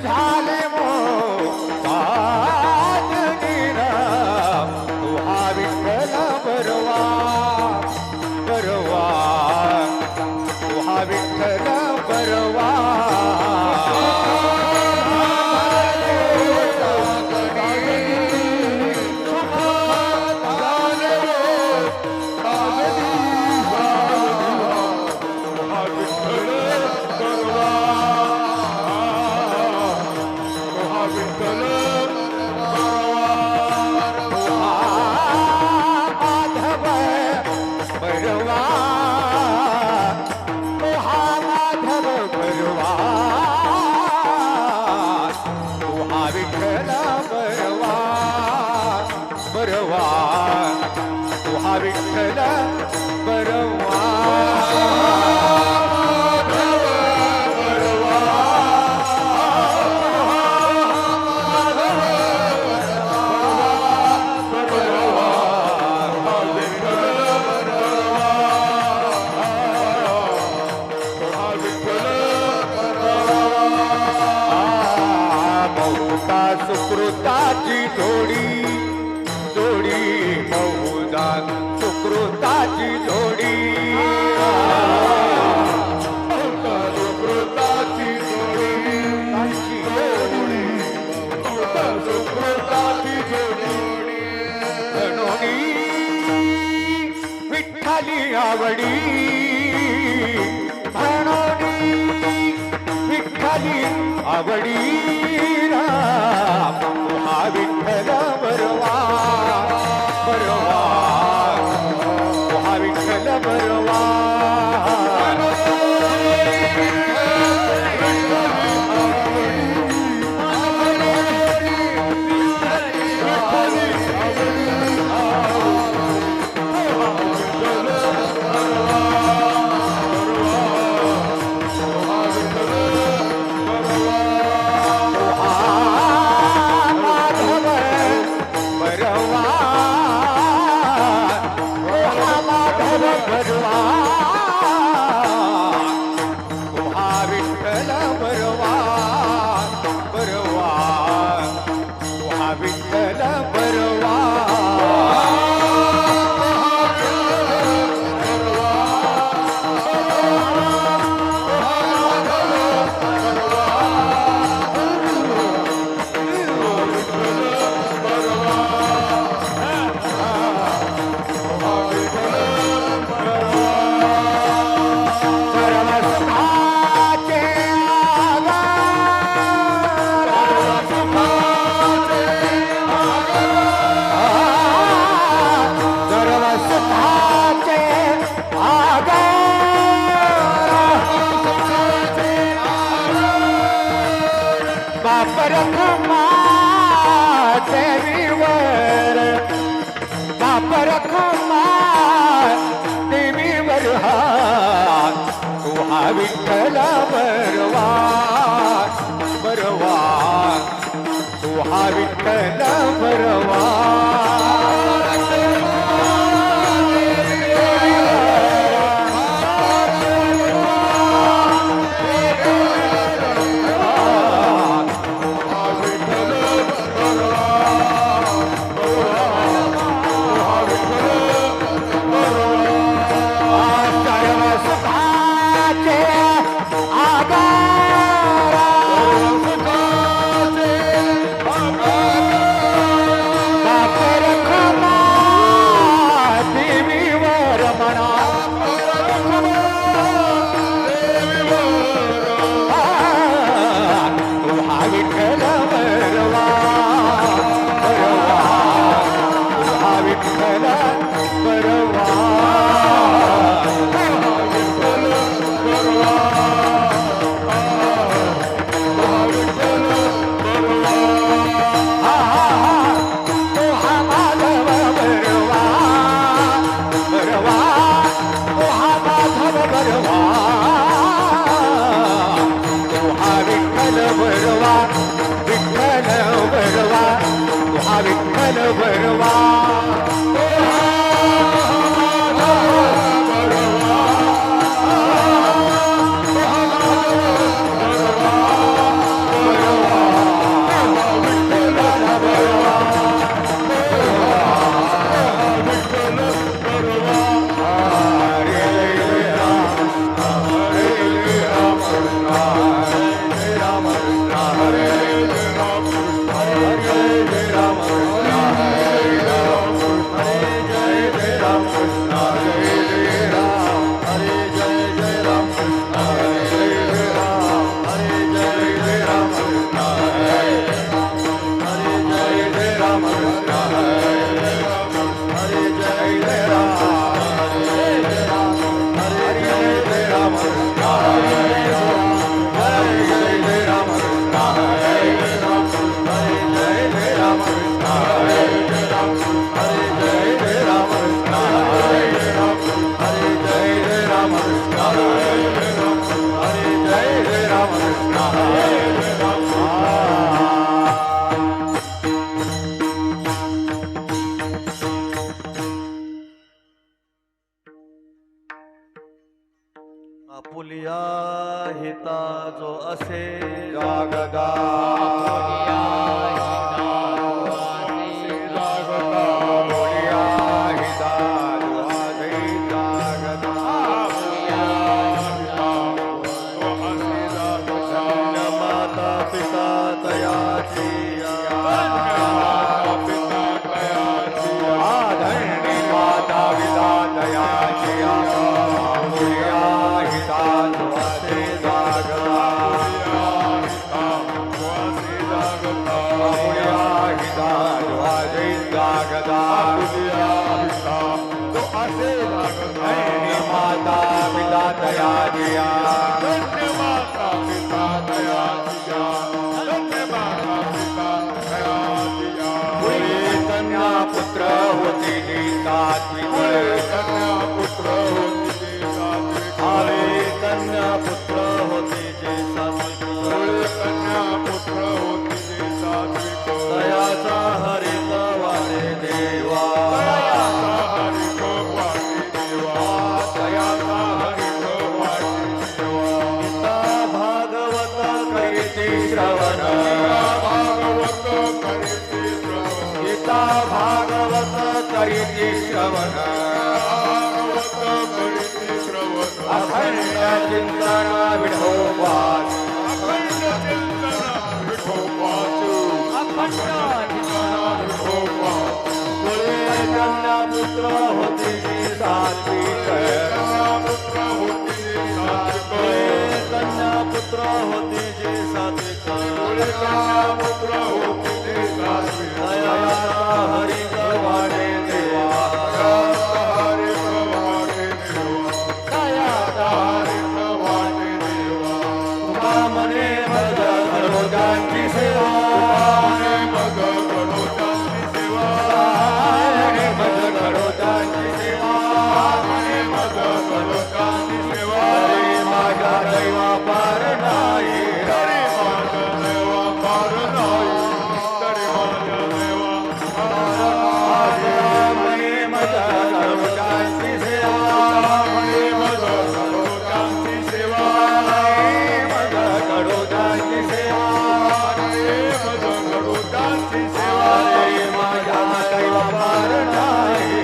झाले मोहाजनी राम तू हा विठ्ठल बरवा बरवा तू हा विठ्ठल बरवा बरवा तू हा विठ्ठल बरवा सुकृताची जोडी जोडी बहुधा सुकृताची जोडी सुकृताची जोडी सुकृताची जोडी गणोनी विठ्ठली आवडी गणोनी विठ्ठली आवडी हा विठ्ठल बरवा बरवा हा विठ्ठल बरवा बापरखमा देवीवर बापरखमा देवीवर हात तू हा विठ्ठल बरवा बरवा तू हा विठ्ठल बरवा विठ्ठल बरवा बरवा आपुल्या हिता जो आजे जागता धन्य माता पिता दया दिया कन्या पुत्र होती जी सात्विक कन्या पुत्र होती जे सात्विक दयाचा हरित वारे देवा गीता भागवत करीती श्रवण गीता भागवत करीती श्रवण अखंड चिंतन विठोबास कन्या पुत्र होती जी सात्विक कन्या पुत्र होती जी सात्विक दयाचा हरित वाणे देवा मने मग गणोजांची सेवा मग गणोजांची सेवा हरे माझ्या दैवा पार नाही मने मग गणोजांची सेवा गणोजांची सेवा हरे माझ्या दैवा पार नाही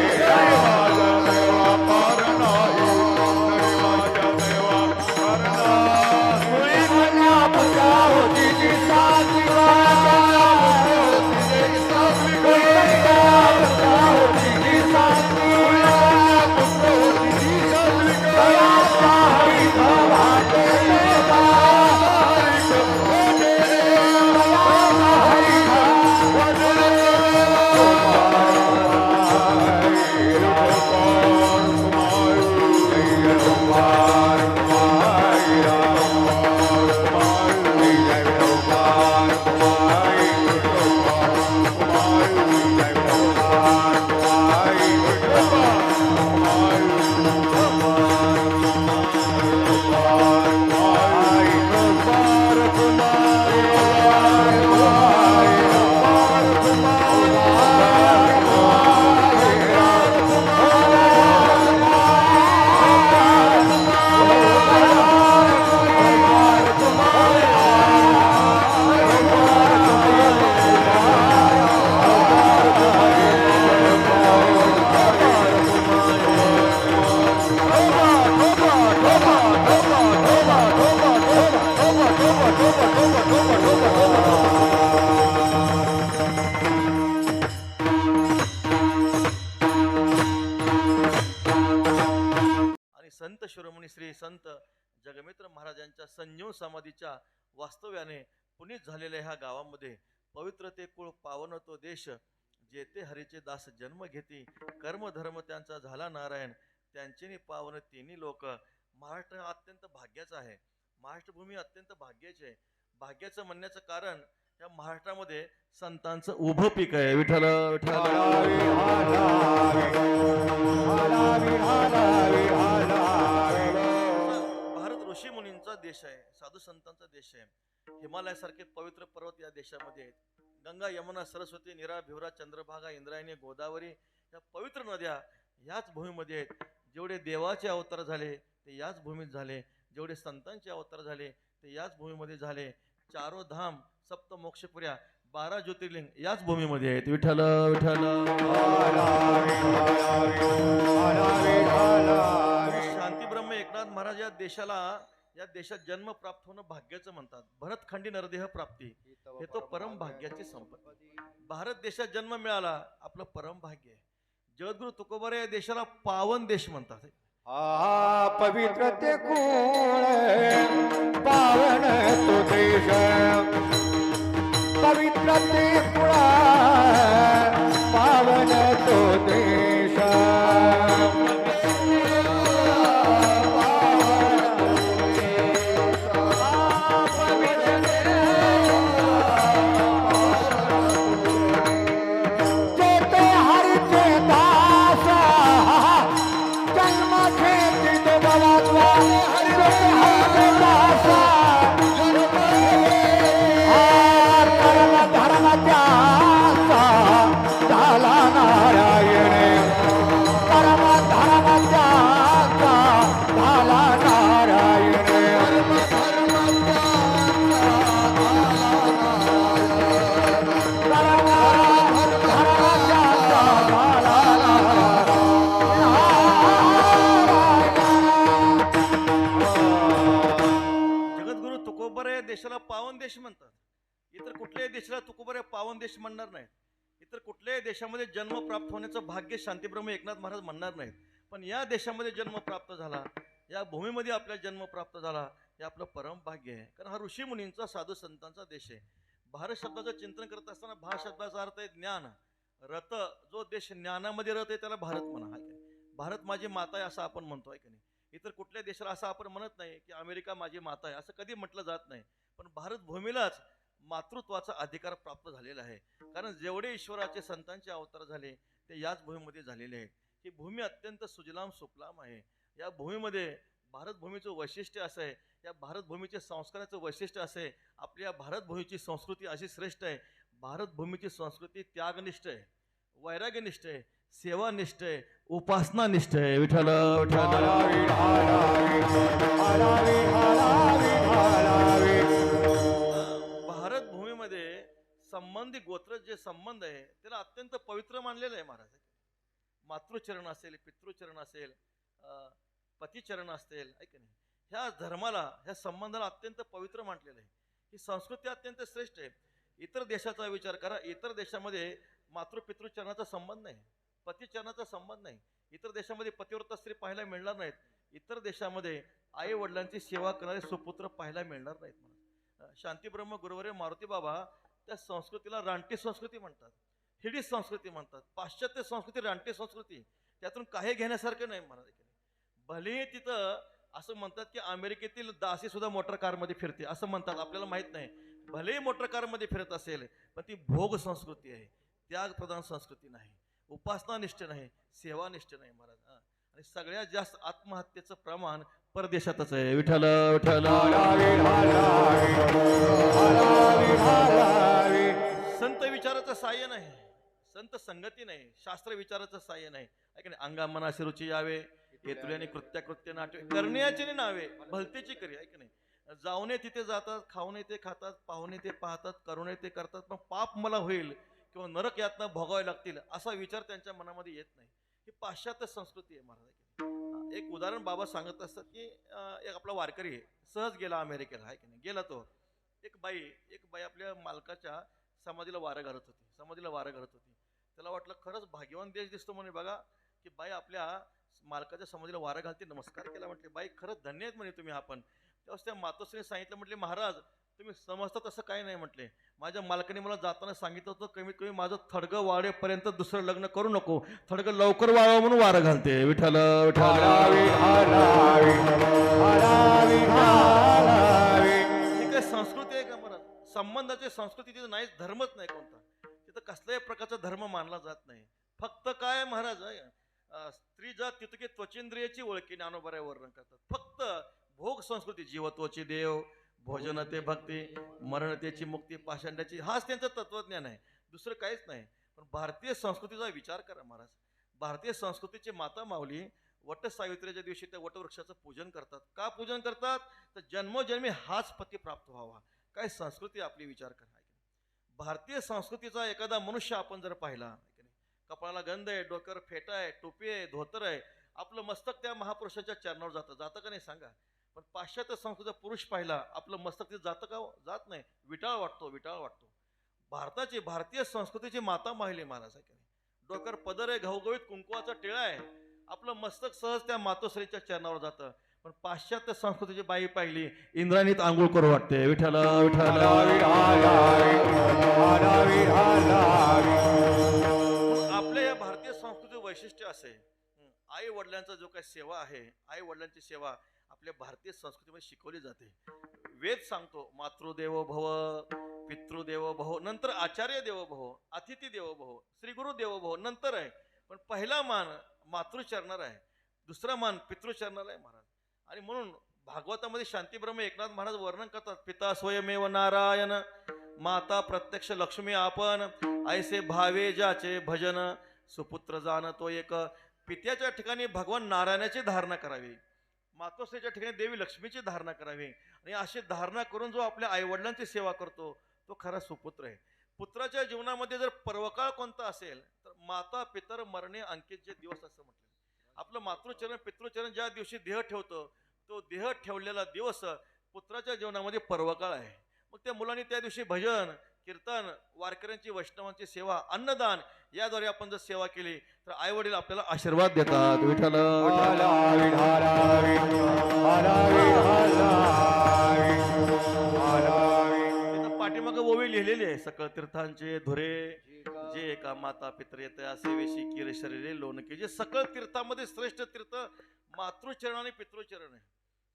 संत शिरोमणी श्री संत जगमित्र महाराजांच्या संजीव समाधीच्या वास्तव्याने पुनीत झालेल्या ह्या गावामध्ये पवित्र ते कुळ पावन तो देश जेथे हरीचे दास जन्म घेती कर्म धर्म त्यांचा झाला नारायण त्यांचे पावन तिन्ही लोक. महाराष्ट्र अत्यंत भाग्याचा आहे. महाराष्ट्र भूमी अत्यंत भाग्याची आहे. भाग्याचं म्हणण्याचं कारण या महाराष्ट्रामध्ये संतांचं उभं पीक आहे. विठ्ठल विठ्ठल. भारत ऋषी मुनींचा देश आहे. साधू संतांचा देश आहे. हिमालयासारखे पवित्र पर्वत या देशामध्ये आहेत. गंगा यमुना सरस्वती नीरा भिवरा चंद्रभागा इंद्रायणी गोदावरी या पवित्र नद्या याच भूमीमध्ये आहेत. जेवढे देवाचे अवतार झाले ते याच भूमीत झाले. जेवढे संतांचे अवतार झाले ते याच भूमीमध्ये झाले. चारो धाम सप्त मोक्षपुऱ्या 12 ज्योतिर्लिंग याच भूमीमध्ये आहेत. विठ्ठल विठ्ठल. शांती ब्रह्म एकनाथ महाराज या देशात जन्म प्राप्त होणं भाग्याचं म्हणतात. भरतखंडी नरदेह प्राप्ती हे तो परम भाग्याची संपत्ती. भारत देशात जन्म मिळाला आपलं परम भाग्य आहे. जगद्गुरु तुकोबार या देशाला पावन देश म्हणतात. पवित्र ते कुळ पावन तो देश पवित्र ते कुळ पावन तो देश जेते हरिचे दास जन्म घेती तो बलात्वा जेते हरिचे दास कर्म धर्म त्याचा झाला नारायण कर्म धर्म त्याचा झाला नारायण जगद्गुरु तुकोबरे देशाला पावन देश म्हणतात. इतर कुठल्याही देशाला तुकोबरे पावन देश म्हणणार नाहीत. इतर कुठल्याही देशामध्ये जन्म प्राप्त होण्याचं भाग्य शांतीब्रह्म एकनाथ महाराज म्हणणार नाहीत. पण या देशामध्ये जन्म प्राप्त झाला, या भूमीमध्ये आपला जन्म प्राप्त झाला, हे आपलं परम भाग्य आहे. कारण हा ऋषी मुनींचा साधू संतांचा देश आहे. भारत शब्दाचं चिंतन करत असताना भा शब्दाचा अर्थ आहे ज्ञान. रत जो देश ज्ञानामध्ये रत आहे त्याला भारत म्हणा. आहे का नाही? भारत माझी माता आहे असं आपण म्हणतो आहे का नाही. इतर कुठल्या देशाला असं आपण म्हणत नाही की अमेरिका माझी माता आहे, असं कधी म्हटलं जात नाही. पण भारत भूमीलाच मातृत्वाचा अधिकार प्राप्त झालेला आहे. कारण जेवढे ईश्वराचे संतांचे अवतार झाले ते याच भूमीमध्ये झालेले आहेत. ही भूमी अत्यंत सुजलाम सुफलाम आहे. या भूमीमध्ये भारत भूमीचं वैशिष्ट्य असं आहे, या भारत भूमीचे संस्काराचं वैशिष्ट्य असं आहे. आपल्या भारत भूमीची संस्कृती अशी श्रेष्ठ आहे. भारत भूमीची संस्कृती त्यागनिष्ठ आहे, वैराग्यनिष्ठ आहे, सेवानिष्ठ आहे, उपासनानिष्ठ आहे. विठ्ठल भारत भूमीमध्ये संबंधी गोत्र जे संबंध आहे त्याला अत्यंत पवित्र मानलेलं आहे महाराज. मातृचरण असेल, पितृचरण असेल, पतिचरण असेल, ऐक नाही, ह्या धर्माला, ह्या संबंधाला अत्यंत पवित्र मानलेलं आहे. ही संस्कृती अत्यंत श्रेष्ठ आहे. इतर देशाचा विचार करा, इतर देशामध्ये मातृपितृचरणाचा संबंध नाही, पतिचरणाचा संबंध नाही. इतर देशामध्ये पतिव्रता स्त्री पाहायला मिळणार नाहीत. इतर देशामध्ये आई वडिलांची सेवा करणारे सुपुत्र पाहायला मिळणार नाहीत. शांतीब्रह्म गुरुवर्य मारुती बाबा त्या संस्कृतीला रानटी संस्कृती म्हणतात, हिडी संस्कृती म्हणतात. पाश्चात्य संस्कृती रानटी संस्कृती, त्यातून काही घेण्यासारखं नाही महाराज. भले तिथं असं म्हणतात की अमेरिकेतील दासी सुद्धा मोटर कारमध्ये फिरते असं म्हणतात, आपल्याला माहित नाही. भलेही मोटर कारमध्ये फिरत असेल पण ती भोग संस्कृती आहे, त्याग प्रधान संस्कृती नाही, उपासनानिष्ठ नाही, सेवानिष्ठ नाही महाराज. आणि सगळ्यात जास्त आत्महत्येचं प्रमाण परदेशातच आहे. विठ्ठल विठ्ठल. संत विचाराचं साह्य नाही, संत संगती नाही, शास्त्र विचाराचं साह्य नाही. ऐक नाही, अंगा मनाशी रुची यावे, येतुल्याने कृत्या कृत्य नाट्य करण्याची नावे भलतेची करी. ऐक नाही, जाऊने तिथे जातात, खाऊने ते खातात, पाहुणे ते पाहतात, करूने ते करतात, पण पाप मला होईल किंवा नरक यातना भोगावे लागतील असा विचार त्यांच्या मनामध्ये येत नाही. ही पाश्चात्य संस्कृती आहे महाराज. एक उदाहरण बाबा सांगत असतात की एक आपला वारकरी आहे, सहज गेला अमेरिकेला. आहे की नाही, गेला तो. एक बाई आपल्या मालकाच्या समाधीला वारं घालत होती, समाधीला वारं घालत होती. त्याला वाटलं खरंच भाग्यवान देश दिसतो म्हणे बघा की बाई आपल्या मालकाच्या समाधीला वारं घालते. नमस्कार केला, म्हटले बाई खरंच धन्य आहेत म्हणे तुम्ही आपण. तेव्हा त्या मातोश्रीने सांगितलं, म्हटले महाराज तुम्ही समजता तसं काही नाही. म्हटले माझ्या मालकाने मला जाताना सांगितलं होतं कमीत कमी माझं थडगं वाढेपर्यंत दुसरं लग्न करू नको, थडगं लवकर वाढावं म्हणून वारं घालते. विठ्ठल विठ्ठल. ही काय संस्कृती आहे का महाराज? संबंधाची संस्कृती तिथं नाहीच, धर्मच नाही कोणता. तिथं कसल्याही प्रकारचा धर्म मानला जात नाही. फक्त काय महाराज, स्त्री जात तितके त्वचेंद्रियाची ओळखी ज्ञानोबऱ्या वर्णन करतात. फक्त भोग संस्कृती, जीवत्वाची देव, भोजनते भक्ती, मरणतेची मुक्ती, पाषांडाची, हाच त्यांचं तत्वज्ञान आहे, दुसरं काहीच नाही. पण भारतीय संस्कृतीचा विचार करा महाराज. भारतीय संस्कृतीची माता माऊली वट सावित्रीच्या दिवशी त्या वटवृक्षाचं पूजन करतात. का पूजन करतात? तर जन्मोजन्मी हाच पती प्राप्त व्हावा. काय संस्कृती आपली, विचार करा. भारतीय संस्कृतीचा एखादा मनुष्य आपण जर पाहिला, कपाळाला गंध आहे, डोक्यावर फेटा आहे, टोपी आहे, धोतर आहे, आपलं मस्तक त्या महापुरुषाच्या चरणावर जातं का नाही सांगा? पण पाश्चात्य संस्कृतीचा पुरुष पाहिला, आपलं मस्तक तिथे जातं का? जात नाही, विटाळ वाटतो. भारतीय संस्कृतीची माता माहिली महाराज आहे. डोक्यावर पदर आहे, घवघवीत कुंकुवाचा टिळा आहे, आपलं मस्तक सहज त्या मातोश्रीच्या चरणावर जातं. पण पाश्चात्य संस्कृतीची बाई पाहिली, इंद्राणीत आंघोळ करू वाटते. विठ्ठल विठ्ठल. वैशिष्ट्य असे आई वडिलांचा जो काही सेवा आहे, आई वडिलांची सेवा आपल्या भारतीय संस्कृतीमध्ये शिकवली जाते. वेद सांगतो मातृदेवो भव, पितृदेवो भव, नंतर आचार्य देवो भव, अतिथी देवो भव, श्री गुरु देवो भव नंतर आहे. पण पहिला मान मातृचरणाला आहे, दुसरा मान पितृचरणाला आहे महाराज. आणि म्हणून भागवतामध्ये शांतीब्रह्म एकनाथ महाराज वर्णन करतात, पिता स्वयमेव नारायण, माता प्रत्यक्ष लक्ष्मी आपण, ऐसे भावे ज्याचे भजन, सुपुत्र जाणतो एक. पित्याच्या ठिकाणी भगवान नारायणाची धारणा करावी, मातोश्रीच्या ठिकाणी देवी लक्ष्मीची धारणा करावी. आणि अशी धारणा करून जो आपल्या आईवडिलांची सेवा करतो तो खरा सुपुत्र आहे. पुत्राच्या जीवनामध्ये जर पर्वकाळ कोणता असेल तर माता पितर मरणे अंकित जे दिवस असं म्हटलं. आपलं मातृचरण पितृचरण ज्या दिवशी देह ठेवतो तो देह ठेवलेला दिवस पुत्राच्या जीवनामध्ये पर्वकाळ आहे. मग त्या मुलांनी त्या दिवशी भजन कीर्तन, वारकऱ्यांची वैष्णवांची सेवा, अन्नदान याद्वारे आपण जर सेवा केली तर आई वडील आपल्याला आशीर्वाद देतात. विठ्ठल पाठीमाग ओवी लिहिलेली आहे, सकळ तीर्थांचे धुरे जे एका माता पित्र येते सेवेशी किर शरीरे लोणके. जे सकळ तीर्थामध्ये श्रेष्ठ तीर्थ मातृचरण आणि पितृचरण आहे.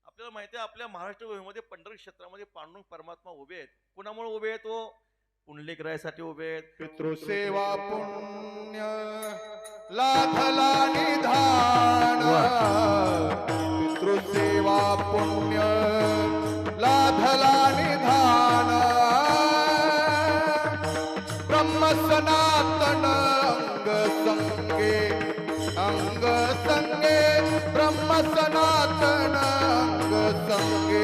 आपल्याला माहिती आहे आपल्या महाराष्ट्र भूमीमध्ये पंढरी क्षेत्रामध्ये पांडुरंग परमात्मा उभे आहेत. कुणामुळे उभे आहेत? तो पुंडलिक रायासाठी उभे आहेत. पितृसेवा पुण्य लाथला निधान, पितृसेवा पुण्य लाथला निधान, ब्रह्म सनातन अंग संगे ब्रह्म सनातन अंग संगे.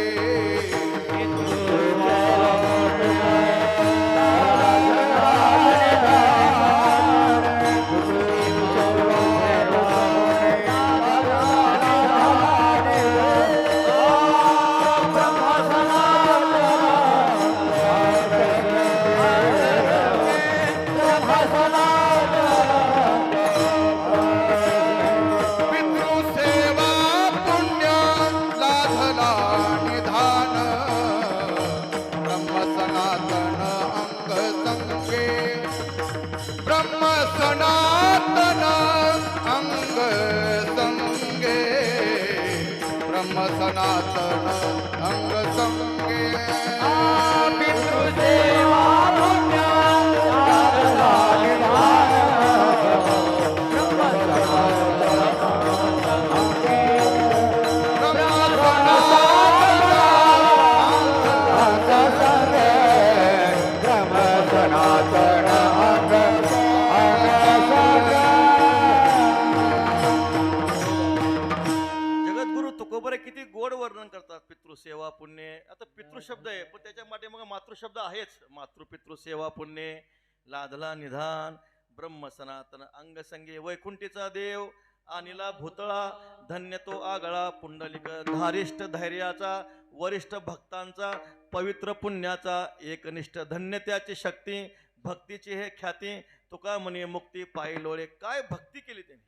सनातन अंग संगे पितृसेवा पुण्य लाथला निधान, ब्रह्म सनातन अंग किती गोड वर्णन करतात पितृसेवा पुण्य. आता पितृ शब्द आहे पण त्याच्या मागे मग मातृ शब्द आहेच. मातृ पितृ सेवा पुण्य लाधला निधान ब्रह्म सनातन अंग संगे. वैकुंठीचा देव अनिला भूतळा धन्य तो आगळा, पुंडलिक धारिष्ठ धैर्याचा वरिष्ठ भक्तांचा पवित्र पुण्याचा एकनिष्ठ, धन्य त्याची शक्ती भक्तीची हे ख्याती, तुका म्हणे मुक्ती पायी लोळे. काय भक्ती केली त्यांनी.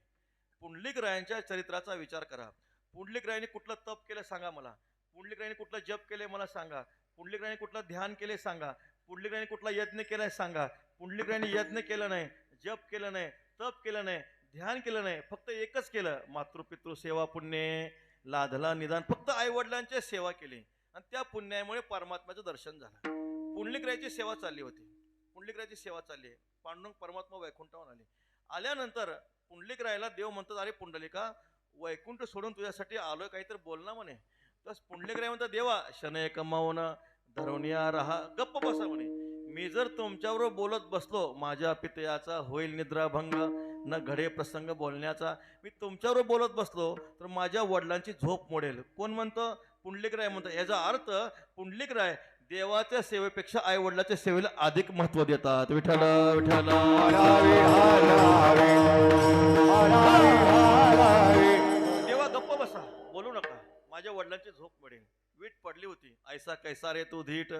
पुंडलिक रायांच्या चरित्राचा विचार करा. पुंडलिक रायाने कुठलं तप केलं सांगा मला. पुंडलिक रायाने कुठलं जप केले मला सांगा. पुंडलिक रायाने कुठलं ध्यान केले सांगा. पुंडलिक रायाने कुठला यज्ञ केलाय सांगा. पुंडलिक रायाने यज्ञ केलं नाही, जप केलं नाही, तप केलं नाही, ध्यान केलं नाही, फक्त एकच केलं, मातृपितृ सेवा पुण्य लाधला निदान. फक्त आई वडिलांची सेवा केली आणि त्या पुण्यामुळे परमात्म्याचं दर्शन झालं. पुंडलिक रायाची सेवा चालली होती. पुंडलिक रायाची सेवा चालली आहे. पांडुरंग परमात्मा वैकुंठावर आले. आल्यानंतर पुंडलिक रायाला देव म्हणतात, अरे पुंडलिका वैकुंठ सोडून तुझ्यासाठी आलोय, काहीतरी बोलना म्हणे. तर पुंडलिक राय म्हणतात, देवा शनय कमावून धरवणिया राहा, गप्प बसा म्हणे. मी जर तुमच्याबरोबर बोलत बसलो माझ्या पितयाचा होईल निद्राभंग, न घडे प्रसंग बोलण्याचा. मी तुमच्याबरोबर बोलत बसलो तर माझ्या वडिलांची झोप मोडेल. कोण म्हणतं? पुंडलिक राय म्हणतं. याचा अर्थ पुंडलिक राय देवाच्या सेवेपेक्षा आई वडिलाच्या सेवेला अधिक महत्व देतात. विठ्ठल विठ्ठल. देवा गप्प बसा, बोलू नका, माझ्या वडिलांची झोप मिळेल. वीट पडली होती, ऐसा कैसा रे तू धीट,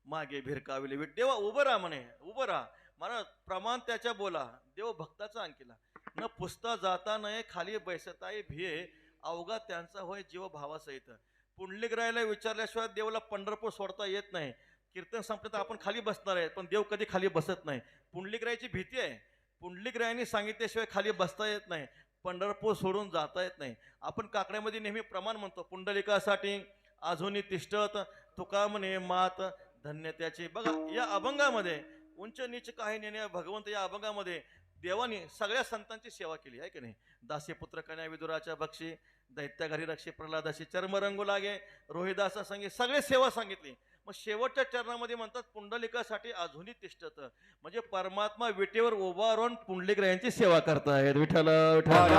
मागे भिरकाविले वीट. देवा उभं राहा म्हणे, उभं राहा. मला प्रमाण त्याच्या बोला. देव भक्ताचा अंकिला, न पुसता जाता नये खाली बैसताय भिये, अवघा त्यांचा होय जीव भावासहित. पुंडलिक रायाला विचारल्याशिवाय देवाला पंढरपूर सोडता येत नाही. कीर्तन संपलं तर आपण खाली बसणार आहे पण देव कधी खाली बसत नाही. पुंडलिक रायाची भीती आहे. पुंडलिकरायांनी सांगितल्याशिवाय खाली बसता येत नाही, पंढरपूर सोडून जाता येत नाही. आपण काकड्यामध्ये नेहमी प्रमाण म्हणतो, पुंडलिकासाठी अजूनही तिष्ठत तुका म्हणे मात धन्य त्याची. बघा या अभंगामध्ये उंच नीच काही नेण्या भगवंत या अभंगामध्ये देवाने सगळ्या संतांची सेवा केली आहे की नाही. दासी पुत्र कन्या विदुराच्या भक्षी, दैत्या घरी रक्षी प्रल्हादाशी चर्म रंगू लागे, रोहिदासा संगे सगळे सेवा सांगितली. मग शेवटच्या चरणामध्ये म्हणतात पुंडलिकासाठी अजूनही तिष्ठत, म्हणजे परमात्मा विटेवर उभा राहून पुंडलिकरायांची सेवा करतायत. विठ्ठल विठ्ठल.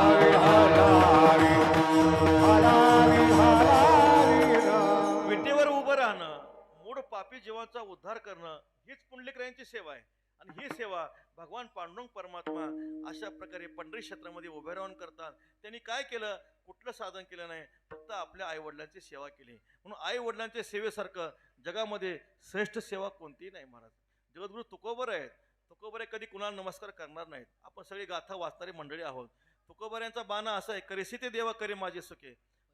विटेवर उभं राहणं, मूळ पापी जीवाचा उद्धार करणं हीच पुंडलिकरायांची सेवा आहे. आणि ही सेवा भगवान पांडुरंग परमात्मा अशा प्रकारे पंढरी क्षेत्रामध्ये उभे राहून करतात. त्यांनी काय केलं, कुठलं साधन केलं नाही, फक्त आपल्या आई वडिलांची सेवा केली. म्हणून आई वडिलांच्या सेवेसारखं जगामध्ये श्रेष्ठ सेवा कोणतीही नाही. महाराज जगद्गुरु तुकोबर आहेत. तुकोबरे कधी कुणाला नमस्कार करणार नाहीत. आपण सगळी गाथा वाचणारी मंडळी आहोत. तुकोबऱ्यांचा बाणा असा आहे, करीसी ते देवा करे माझे सुखे,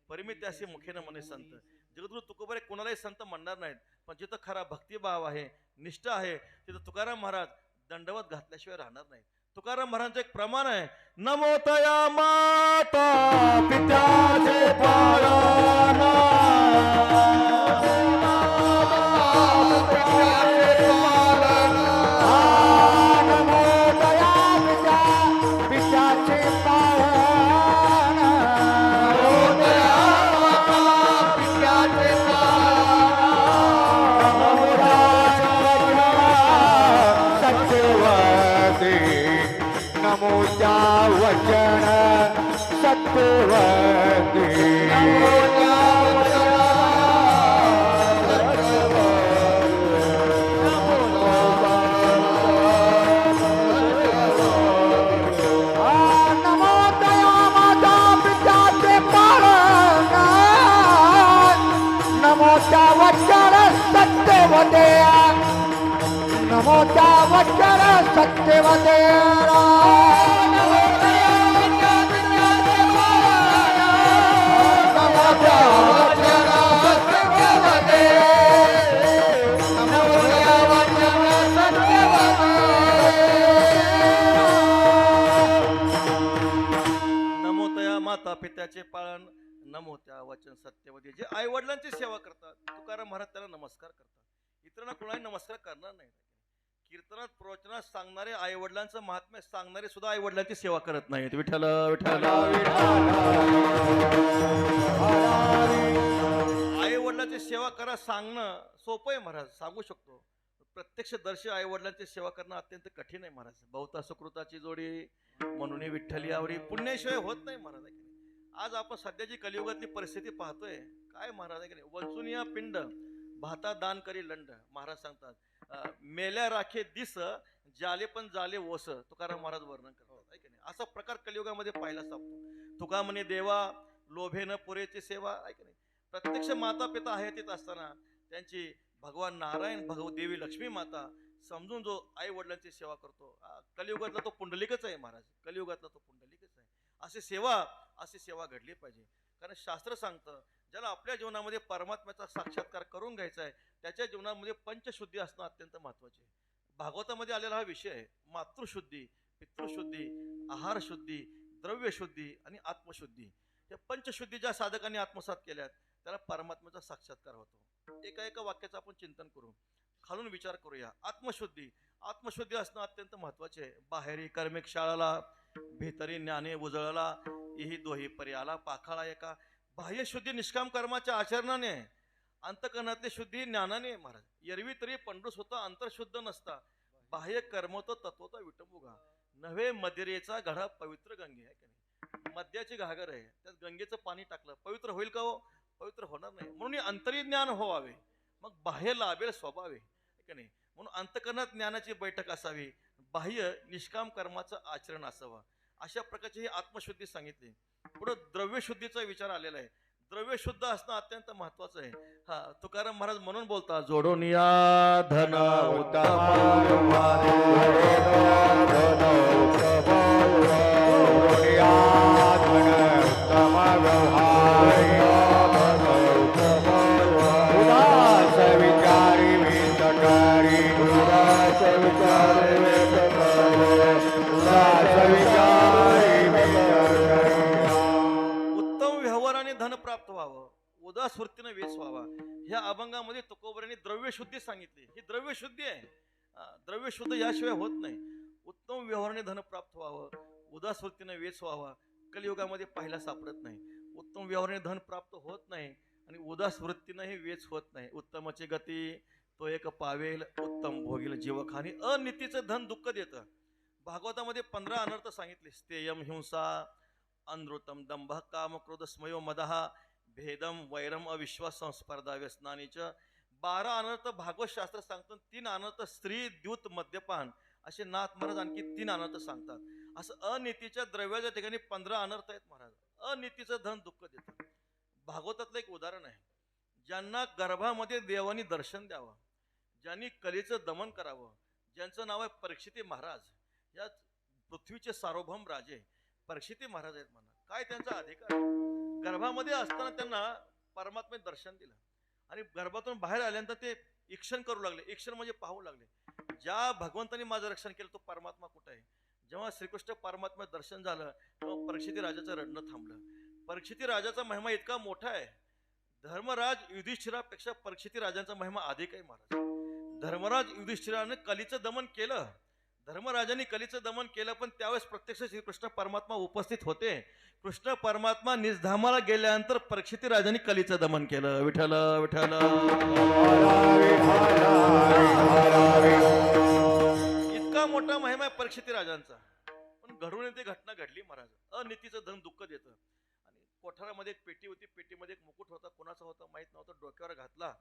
परिमित त्याचे मुखेनं म्हणे संत. जगद्गुरु तुकोबरे कोणालाही संत म्हणणार नाहीत, पण जिथं खरा भक्तिभाव आहे, निष्ठा आहे, तिथं तुकाराम महाराज दंडवत घातल्याशिवाय राहणार नाही. तुकाराम महाराजांचं एक प्रमाण आहे, नमो तया माता पित्याचे पाळणा, नमोच्या वचन सत्यवती, नमो दया माता पित्याचे पालन, नमोच्या वचन सत्यवते, नमोच्या वचन सत्यवते. माता पित्याचे पालन, नमो त्या वचन सत्यवती. जे आई वडिलांची सेवा करतात, तुकाराम महाराज त्याला नमस्कार करतात. इतरांना कोणाला नमस्कार करणार नाही. कीर्तनात प्रवचनात सांगणारे आई वडिलांचं महात्म्य सांगणारे सुद्धा आई वडिलांची सेवा करत नाहीत. विठ्ठल विठ्ठल. आई वडिलांची सेवा करा सांगणं सोपं आहे महाराज, सांगू शकतो. प्रत्यक्ष दर्शी आई वडिलांची सेवा करणं अत्यंत कठीण आहे महाराज. बहुता सुकृताची जोडी म्हणून विठ्ठली आवडी, पुण्याशिवाय होत नाही महाराज. आज आपण सध्याची कलियुगातली परिस्थिती पाहतोय काय महाराज, वंचून या पिंड भाता दान करी लंड. महाराज सांगतात मेल्या राखे दिस, जाले पण जाले ओस. तुकाराम महाराज वर्णन करतात आहे की नाही. असा प्रकार कलियुगामध्ये पाहायला सापडतो. तुका म्हणे देवा लोभेन पुरेची सेवा आहे की नाही. प्रत्यक्ष माता पिता हयातीत असताना त्यांची भगवान नारायण देवी लक्ष्मी माता समजून जो आई वडिलांची सेवा करतो, कलियुगातला तो पुंडलिकच आहे महाराज. कलियुगातला तो पुंडलिकच आहे. अशी सेवा घडली पाहिजे. कारण शास्त्र सांगतं ज्याला आपल्या जीवनामध्ये परमात्म्याचा साक्षात्कार करून घ्यायचा आहे त्याच्या जीवनामध्ये पंचशुद्धी असणं अत्यंत महत्वाचे आहे. भागवतामध्ये आलेला हा विषय आहे. मातृशुद्धी, पितृशुद्धी, आहार शुद्धी, द्रव्य शुद्धी आणि आत्मशुद्धी. या पंचशुद्धी ज्या साधकांनी आत्मसात केल्यात त्याला परमात्म्याचा साक्षात्कार होतो. एका एका वाक्याचं आपण चिंतन करू, खालून विचार करूया. आत्मशुद्धी असणं अत्यंत महत्वाचे आहे. बाहेरी कर्मिक शाळाला, भीतरी ज्ञाने उजळला, ही दोही पर्याला पाखाळा एका. बाह्य शुद्धी निष्काम कर्माच्या आचरणाने आहे, अंतकरणातली शुद्धी ज्ञानाने. महाराज एरवी तरी पंडूस होता अंतरशुद्ध नसता, बाह्य कर्म तो तत्वता विटंबुगा. नव्हे मदिरेचा घडा पवित्र गंगे आहे की नाही. मद्याची घागर आहे, त्यात गंगेचं पाणी टाकलं पवित्र होईल का हो? पवित्र होणार नाही. म्हणून अंतरी ज्ञान व्हावे, मग बाह्य लाभेल स्वभावे की नाही. म्हणून अंतकरणात ज्ञानाची बैठक असावी, बाह्य निष्काम कर्माचं आचरण असावं. अशा प्रकारची ही आत्मशुद्धी सांगितली. पुढे द्रव्यशुद्धीचा विचार आलेला आहे. द्रव्यशुद्ध असणं अत्यंत महत्वाचं आहे. तुकाराम महाराज म्हणून बोलतात, जोडून या धन विचारी ह्या अभंगामध्ये तुकोबरांनी द्रव्यशुद्धी सांगितली. ही द्रव्यशुद्धी आहे. द्रव्यशुद्ध याशिवाय होत नाही. उत्तम व्यवहाराने धन प्राप्त व्हावं, उदास वृत्तीने वेच व्हावा, कलियुगामध्ये पाहायला सापडत नाही. उत्तम व्यवहाराने धन प्राप्त होत नाही आणि उदास वृत्तीनंही वेच होत नाही. उत्तमाची गती तो एक पावेल, उत्तम भोगील जीवखानी. अनितीचं धन दुःख देतं. भागवतामध्ये 15 अनर्थ सांगितले. स्तेयम हिंसा, अनृतम दंभ, काम, क्रोध, स्मयो, मदः, भेदम, वैरम, अविश्वास, संस्पर्धा, व्यसनानीच. 12 अनर्थ भागवत शास्त्र सांगतो. 3 अनर्थ स्त्री, द्यूत, मद्यपान असे नाथ महाराज आणखी 3 अनर्थ सांगतात. असं अनितीच्या द्रव्याच्या ठिकाणी 15 अनर्थ आहेत महाराज. अनितीचं धन दुःख देतं. भागवतातलं एक उदाहरण आहे. ज्यांना गर्भामध्ये देवानी दर्शन द्यावं, ज्यांनी कलेचं दमन करावं, ज्यांचं नाव आहे परीक्षिती महाराज. या पृथ्वीचे सार्वभौम राजे परीक्षिती महाराज आहेत म्हणा. काय त्यांचा अधिकार. गर्भामध्ये असताना त्यांना परमात्मे दर्शन दिलं आणि गर्भातून बाहेर आल्यानंतर ते ईक्षण करू लागले. ईक्षण म्हणजे पाहू लागले, ज्या भगवंतानी माझं रक्षण केलं तो परमात्मा कुठं आहे. जेव्हा श्रीकृष्ण परमात्मा दर्शन झालं तेव्हा परीक्षिती राजाचं रडणं थांबलं. परीक्षिती राजाचा महिमा इतका मोठा आहे. धर्मराज युधिष्ठिरापेक्षा परीक्षिती राजांचा महिमा अधिक आहे महाराज. धर्मराज युधिष्ठिराने कलीचं दमन केलं. धर्मराजांनी कलीचं दमन केलं, पण त्यावेळेस प्रत्यक्ष श्रीकृष्ण परमात्मा उपस्थित होते. कृष्ण परमात्मा निजधामाला गेल्यानंतर परीक्षिती राजांनी कलीचं दमन केलं. विठ्ठल विठ्ठल. इतका मोठा महिमा आहे परीक्षिती राजांचा, पण घडून येते घटना घडली महाराज. अनितीचं धन दुःख देतं. आणि कोठारामध्ये एक पेटी होती. पेटीमध्ये एक मुकुट होता. कोणाचा होता माहित नव्हतं. डोक्यावर घातला.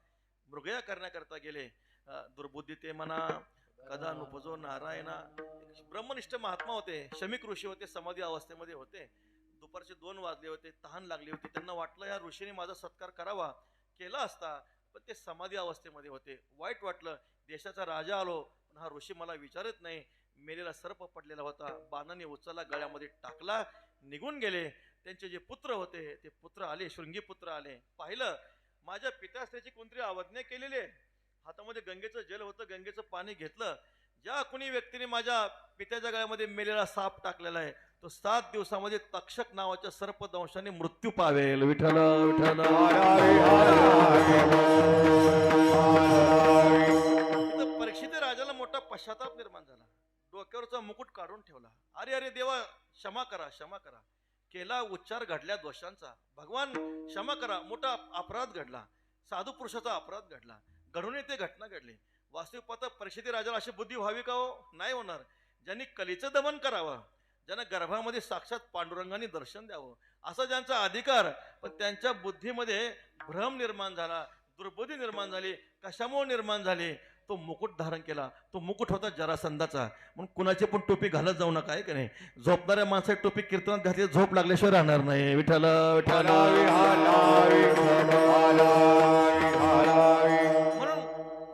मृगया करण्याकरता गेले. दुर्बुद्धी ते म्हणा, कदा नुपजो नारायणा. ब्रह्मनिष्ठ महात्मा होते. शमिक ऋषी होते. समाधी अवस्थेमध्ये होते. दुपारचे 2 वाजले होते. तहान लागली होती. त्यांना वाटलं या ऋषीने माझा सत्कार करावा. केला असता, पण ते समाधी अवस्थेमध्ये होते. वाईट वाटलं. देशाचा राजा आलो, पण हा ऋषी मला विचारत नाही. मेलेला सर्प पडलेला होता. बाणाने उचलला, गळ्यामध्ये टाकला, निघून गेले. त्यांचे जे पुत्र होते ते पुत्र आले. शृंगी पुत्र आले. पाहिलं माझ्या पित्यास्त्रीची कोणतरी अवज्ञा केलेली आहे. हातामध्ये गंगेचं जल होतं. गंगेचं पाणी घेतलं. ज्या कोणी व्यक्तीने माझ्या पित्याच्या गळ्यामध्ये मेलेला साप टाकलेला आहे तो 7 दिवसामध्ये तक्षक नावाच्या सर्पदंशाने मृत्यू पावेल. विठ्ठल विठ्ठल. परीक्षित राजाला मोठा पश्चाताप निर्माण झाला. डोक्यावरचा मुकुट काढून ठेवला. अरे अरे देवा, क्षमा करा, क्षमा करा. केला उच्चार घडल्या दोषांचा. भगवान क्षमा करा, मोठा अपराध घडला. साधू पुरुषाचा अपराध घडला. घडून येते घटना घडली. वास्तविक पाहता परीक्षिती राजाला अशी बुद्धी व्हावी का हो? नाही होणार. ज्यांनी कलीचं दमन करावं, ज्यांना गर्भामध्ये साक्षात पांडुरंगाने दर्शन द्यावं, असा ज्यांचा अधिकार, पण त्यांच्या बुद्धीमध्ये भ्रम निर्माण झाला, दुर्बुद्धी निर्माण झाली. कशामुळे निर्माण झाली? तो मुकुट धारण केला. तो मुकुट होता जरासंधाचा. म्हणून कुणाची पण टोपी घालत जाऊ नका, आहे का नाही. झोपणाऱ्या माणसाची टोपी कीर्तनात घातली झोप लागल्याशिवाय राहणार नाही. विठ्ठल विठ्ठल. म्हणून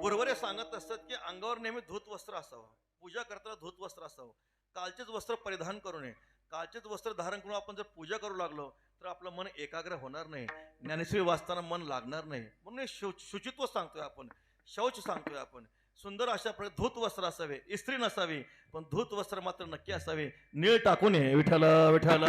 गुरुवारे सांगत असतात की अंगावर नेहमी धूत वस्त्र असावं. पूजा करताना धूत वस्त्र असावं. कालचेच वस्त्र परिधान करू नये. कालचेच वस्त्र धारण करून आपण जर पूजा करू लागलो तर आपलं मन एकाग्र होणार नाही. ज्ञानेश्वरी वाचताना मन लागणार नाही. म्हणून शुचित्व सांगतोय आपण, शौच सांगतोय आपण. सुंदर अशा प्रकारे धूत वस्त्र असावे. इस्त्री नसावी, पण धूत वस्त्र मात्र नक्की असावे. नीळ टाकू नये. विठ्ठल विठ्ठल.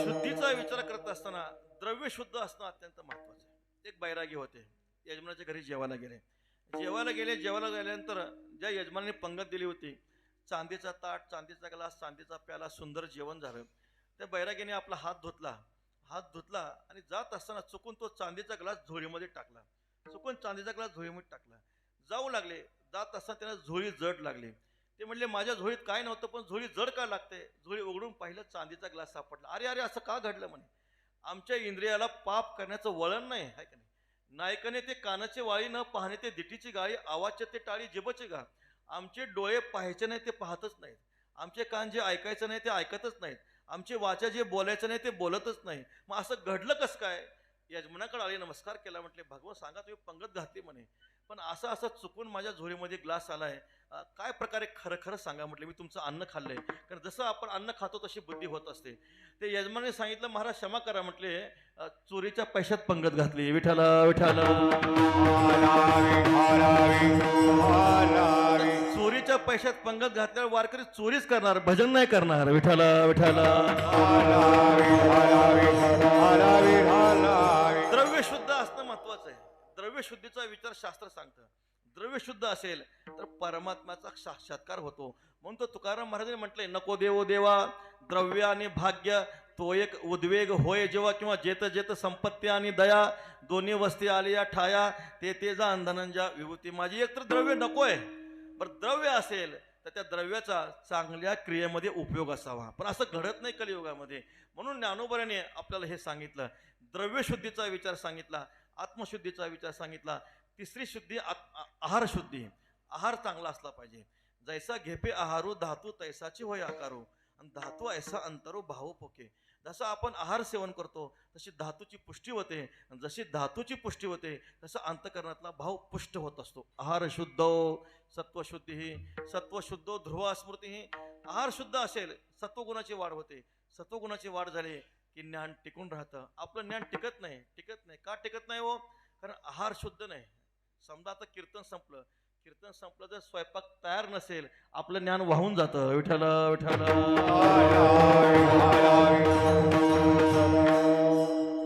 शुद्धीचा विचार करत असताना द्रव्य शुद्ध असणं अत्यंत महत्वाचं आहे. एक बैरागी होते. यजमानाच्या घरी जेवायला गेले. जेवायला गेल्यानंतर ज्या यजमानाने पंगत दिली होती, चांदीचा ताट, चांदीचा ग्लास, चांदीचा प्याला, सुंदर जेवण झालं. त्या बैरागीने आपला हात धुतला आणि जात असताना चुकून तो चांदीचा ग्लास झोळीमध्ये टाकला. जाऊ लागले. जात असताना त्यांना झोळी जड लागली. ते म्हणले माझ्या झोळीत काय नव्हतं, पण झोळी जड का लागते? झोळी उघडून पाहिलं, चांदीचा ग्लास सापडला. अरे अरे, असं का घडलं म्हणे. आमच्या इंद्रियाला पाप करण्याचं वळण नाही, आहे का नाही. नायकाने ते कानाचे वाळी, न पाहणे ते दिटीची गाळी, आवाजचे ते टाळी जिभचे गा. आमचे डोळे पाहायचे नाही ते पाहतच नाहीत. आमचे कान जे ऐकायचं नाही ते ऐकतच नाहीत. आमचे वाचा जे बोलायचं नाही ते बोलतच नाही. मग असं घडलं कसं काय? यजमानाकडे आले, नमस्कार केला. म्हटले भगवान सांगा, तुम्ही पंगत घातली म्हणे, पण असं चुकून माझ्या झोळीमध्ये ग्लास आलाय. काय प्रकारे खरं खरं सांगा. म्हटलं मी तुमचं अन्न खाल्लंय. कारण जसं आपण अन्न खातो तशी बुद्धी होत असते. ते यजमानाने सांगितलं महाराज क्षमा करा. म्हटले चोरीच्या पैशात पंगत घातली. विठ्ठल विठ्ठल. चोरीच्या पैशात पंगत घातल्यावर वारकरी चोरीच करणार, भजन नाही करणार. विठ्ठल विठ्ठल. द्रव्य शुद्ध असणं महत्वाचं आहे. द्रव्य शुद्धीचा विचार शास्त्र सांगतं. द्रव्य शुद्ध असेल तर परमात्म्याचा साक्षात्कार होतो. म्हणून तो तुकाराम महाराजांनी म्हटलंय, नको देवो देवा द्रव्य आणि भाग्य तो एक उद्वेग होय जेव्हा, किंवा जेत जेत संपत्ती आणि दया दोन्ही वस्ती आलिया ठाया ते ते जा धनंजा विभूती माझी. एक तर द्रव्य नकोय, बरं द्रव्य असेल तर त्या द्रव्याचा चांगल्या क्रियेमध्ये उपयोग असावा. पण असं घडत नाही कलियुगामध्ये. म्हणून ज्ञानोबराने आपल्याला हे सांगितलं. द्रव्य शुद्धीचा विचार सांगितला, आत्मशुद्धीचा विचार सांगितला. तिसरी शुद्धी आहार शुद्धी. आहार चांगला असला पाहिजे. जैसा घेपे आहारू धातू तैसाची होय आकारू, आणि धातू ऐसा अंतरो भाव पोके. जसं आपण आहार सेवन करतो तशी धातूची पुष्टी होते, जशी धातूची पुष्टी होते तसं अंतकरणातला भाव पुष्ट होत असतो. आहार शुद्ध सत्वशुद्धी, सत्वशुद्धो ध्रुवा स्मृती. आहार शुद्ध असेल सत्वगुणाची वाढ होते. सत्वगुणाची वाढ झाली की ज्ञान टिकून राहतं. आपलं ज्ञान टिकत नाही. का टिकत नाही हो? कारण आहार शुद्ध नाही. समजा आता कीर्तन संपलं जर स्वयंपाक तयार नसेल आपलं ज्ञान वाहून जातं. विठ्ठल विठ्ठल.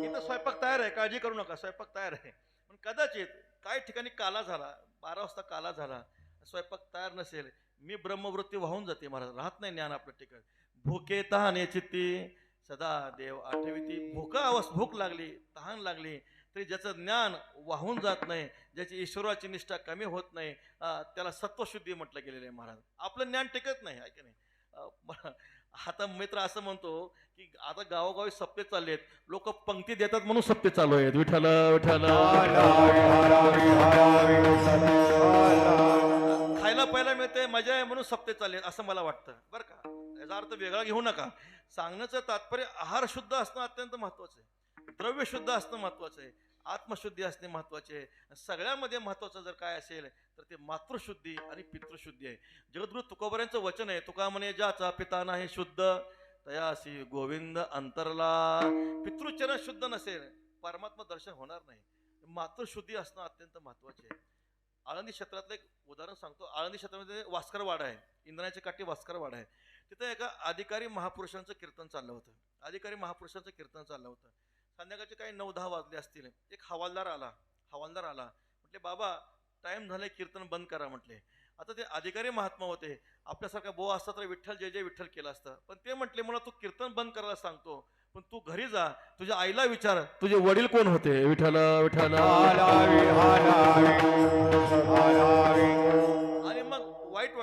इथं स्वयंपाक तयार आहे, काळजी करू नका, स्वयंपाक तयार आहे. पण कदाचित काही ठिकाणी काला झाला, 12 वाजता काला झाला, स्वयंपाक तयार नसेल, मी ब्रह्मवृत्ती वाहून जाते महाराज, राहत नाही ज्ञान आपलं टिकत. भूके तहाने चित्ती सदा देव आठविती. भूक लागली, तहान लागली तरी ज्याचं ज्ञान वाहून जात नाही, ज्याची ईश्वराची निष्ठा कमी होत नाही, त्याला सत्वशुद्धी म्हटलं गेलेलं आहे महाराज. आपलं ज्ञान टिकत नाही, आहे की नाही? आता मित्र असं म्हणतो की आता गावोगावी सप्ते चाललेत, लोक पंक्ती देतात म्हणून सप्ते चालू आहेत. विठ्ठल विठ्ठल. खायला प्यायला मिळते, मजा आहे म्हणून सप्ते चाललेत असं मला वाटतं बरं का. याचा अर्थ वेगळा घेऊ नका. सांगण्याचं तात्पर्य आहार शुद्ध असणं अत्यंत महत्वाचं आहे. द्रव्य शुद्ध असणं महत्वाचं आहे. आत्मशुद्धी असणे महत्वाचे आहे. सगळ्यामध्ये महत्वाचं जर काय असेल तर ते मातृशुद्धी आणि पितृशुद्धी आहे. जगद्गुरु तुकोबऱ्यांचं वचन आहे. तुका म्हणे ज्याचा पिता नाही शुद्ध तयासी गोविंद अंतरला. पितृचरण शुद्ध नसेल परमात्मा दर्शन होणार नाही. मातृशुद्धी असणं अत्यंत महत्वाचे आहे. आळंदी क्षेत्रातलं एक उदाहरण सांगतो. आळंदी क्षेत्रामध्ये वास्करवाडा आहे, इंद्रायणीच्या काठी वास्करवाडा आहे. तिथे एका अधिकारी महापुरुषांचं कीर्तन चाललं होतं. संध्याकाळचे काही 9-10 वाजले असतील. एक हवालदार आला. म्हटले बाबा टाइम झालाय, कीर्तन बंद करा म्हटले. आता ते अधिकारी महात्मा होते, आपल्यासारखा बोवा असता तर विठ्ठल जय जय विठ्ठल केला असतं. पण ते म्हटले मला तू कीर्तन बंद करायला सांगतो, पण तू घरी जा, तुझ्या आईला विचार तुझे वडील कोण होते. विठ्ठल विठ्ठल. आणि मग वाईट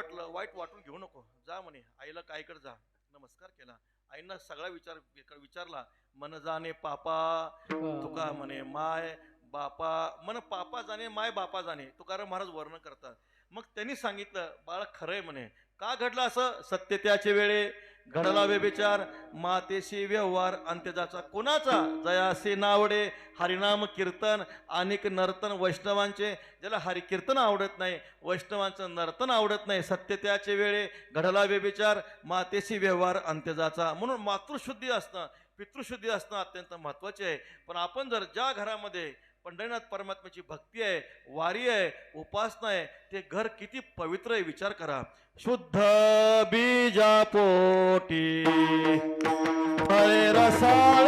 वाटून घेऊ नको, जा म्हणे आईला कायकडे जा. नमस्कार केला. आईनं सगळा विचारला. मन जाणे पापा तुका म्हणे माय बापा, मन पापा जाणे माय बापा जाणे, तुकाराम महाराज वर्णन करतात. मग त्यांनी सांगितलं बाळा खरंय म्हणे. का घडलं असं? सत्य त्याचे वेळे घडला व्यभिचार, मातेशी व्यवहार अंत्यजाचा कोणाचा, जयासे नावडे हरिनाम कीर्तन अनेक नर्तन वैष्णवांचे. ज्याला हरिकीर्तन आवडत नाही, वैष्णवांचं नर्तन आवडत नाही, सत्य त्याचे वेळे घडला व्यभिचार, मातेशी व्यवहार अंत्यजाचा. म्हणून मातृशुद्धी असणं पितृशुद्धी असणं अत्यंत महत्वाचे आहे. पण आपण जर ज्या घरामध्ये पंढरीनाथ परमात्म्याची भक्ती आहे, वारी आहे, उपासना आहे, ते घर किती पवित्र आहे विचार करा. शुद्ध बीजा पोटी फळे रसाळ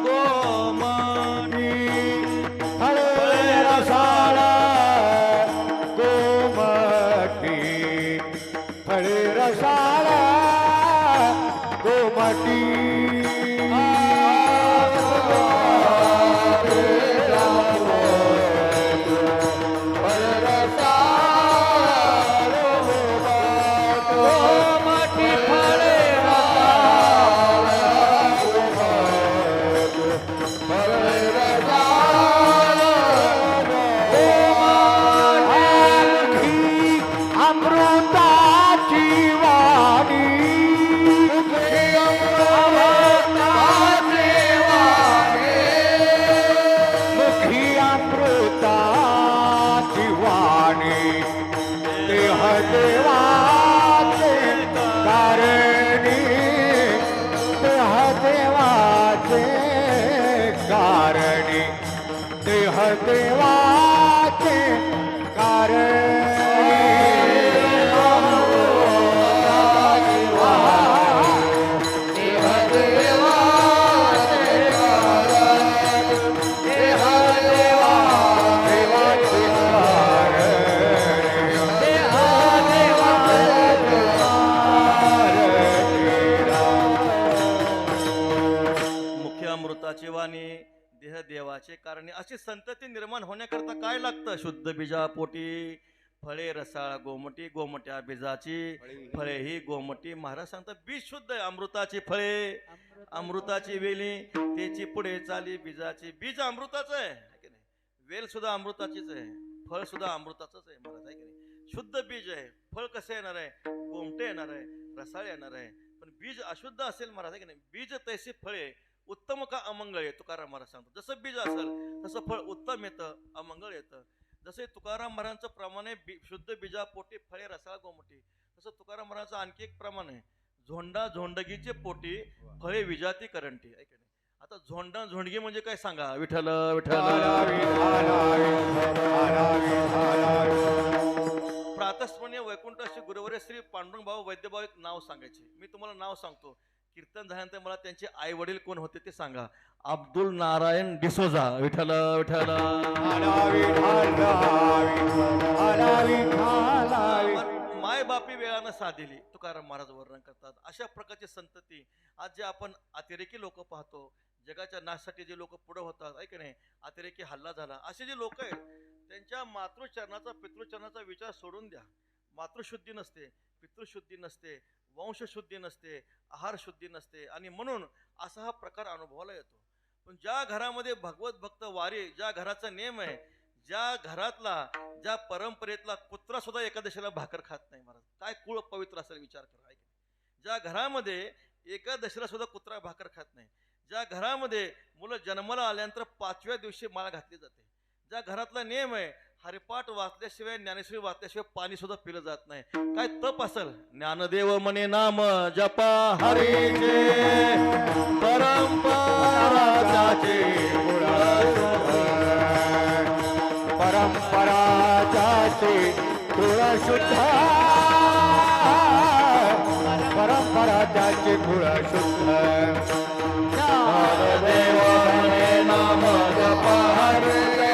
गोमटी, फळे रसाळ गोमटी, फळे रसाळ गोमटी. देवाचे कारणी अशी संतती निर्माण होण्याकरता काय लागतं? शुद्ध बीजा पोटी फळे रसाळ गोमटी, गोमट्या बीजाची फळे ही गोमटी. महाराज सांगतात बीज शुद्ध आहे, अमृताची फळे अमृताची वेली, त्याची पुढे चाली बीजाची. बीज अमृताचं आहे की नाही? वेल सुद्धा अमृताचीच आहे, फळ सुद्धा अमृताचंच आहे महाराज, आहे की नाही? शुद्ध बीज आहे, फळ कसं येणार आहे? गोमटे येणार आहे, रसाळ येणार आहे. पण बीज अशुद्ध असेल महाराज, आहे की नाही? बीज तैसे फळे उत्तम का अमंगळ आहे, तुकाराम महाराज सांगतो. जसं बीज असेल तसं फळ उत्तम येतं, अमंगळ येतं. जसे तुकाराम महाराजांचं प्रमाण आहे शुद्ध बीजा पोटी फळे रसाळ गोमटी, तसं तुकाराम महाराजांचं आणखी एक प्रमाण आहे झोंडा झोंडगीचे पोटी फळे विजाती करंटी, आहे की नाही? आता झोंडा झोंडगी म्हणजे काय सांगा? विठ्ठल विठ्ठल. प्रातस्मरणीय वैकुंठ श्री गुरुवर्य श्री पांडुरंग भाऊ वैद्यभाऊ एक नाव सांगायचे. मी तुम्हाला नाव सांगतो. कीर्तन झाल्यानंतर मला त्यांचे आई वडील कोण होते ते सांगा. अब्दुल नारायण डिसोजा. विठ्ठल विठ्ठल. माय बापी वेळानं साधिली, तुकाराम महाराज वर्णन करतात. अशा प्रकारची संतती आज जे आपण अतिरेकी लोक पाहतो, जगाच्या नाशासाठी जे लोक पुढे होतात, आहे की नाही? अतिरेकी हल्ला झाला, असे जे लोक आहेत त्यांच्या मातृचरणाचा पितृचरणाचा विचार सोडून द्या. मातृशुद्धी नसते, पितृशुद्धी नसते, वंशशुद्धी नसते, आहार शुद्धी नसते, आणि म्हणून असा हा प्रकार अनुभवाला येतो. पण ज्या घरामध्ये भगवत भक्त वारी, ज्या घराचा नियम आहे, ज्या घरातला ज्या परंपरेतला कुत्रा सुद्धा एकादशीला भाकर खात नाही महाराज, काय कुळ पवित्र असेल विचार करा. ज्या घरामध्ये एकादशीला सुद्धा कुत्रा भाकर खात नाही, ज्या घरामध्ये मुलं जन्माला आल्यानंतर 5व्या दिवशी माळ घातली जाते, ज्या घरातला नियम आहे हरिपाठ वाचल्याशिवाय ज्ञानेश्वरी वाचल्याशिवाय पाणी सुद्धा पिलं जात नाही, काय तप असेल? ज्ञानदेव म्हणे नाम जपा हरीचे परंपरा त्याचे परंपरा जाते कुळ शुद्ध, परंपरा त्याची कुळ शुद्ध. ज्ञानदेव म्हणे नाम जप हरीचे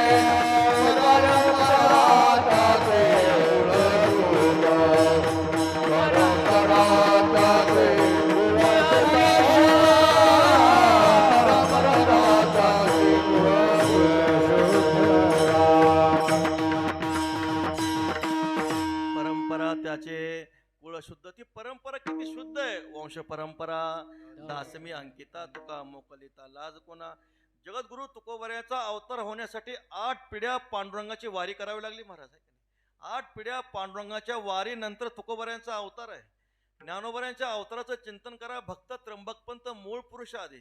परंपरा त्याचे कुळ शुद्ध, परंपरा त्याचे कुळ शुद्ध, परंपरा त्याचे कुळ परंपरा त्याचे कुळ शुद्ध. ती परंपरा किती शुद्ध आहे? वंश परंपरा दासमी अंकिता तुका मोकलिता लाज कोणा. जगद्गुरु तुकोबऱ्याचा अवतार होण्यासाठी 8 पिढ्या पांडुरंगाची वारी करावी लागली महाराज, आहे की नाही? 8 पिढ्या पांडुरंगाच्या वारी नंतर तुकोबऱ्यांचा अवतार आहे. ज्ञानोबऱ्यांच्या अवताराचं चिंतन करा. भक्त त्र्यंबकपंत मूळ पुरुष आधी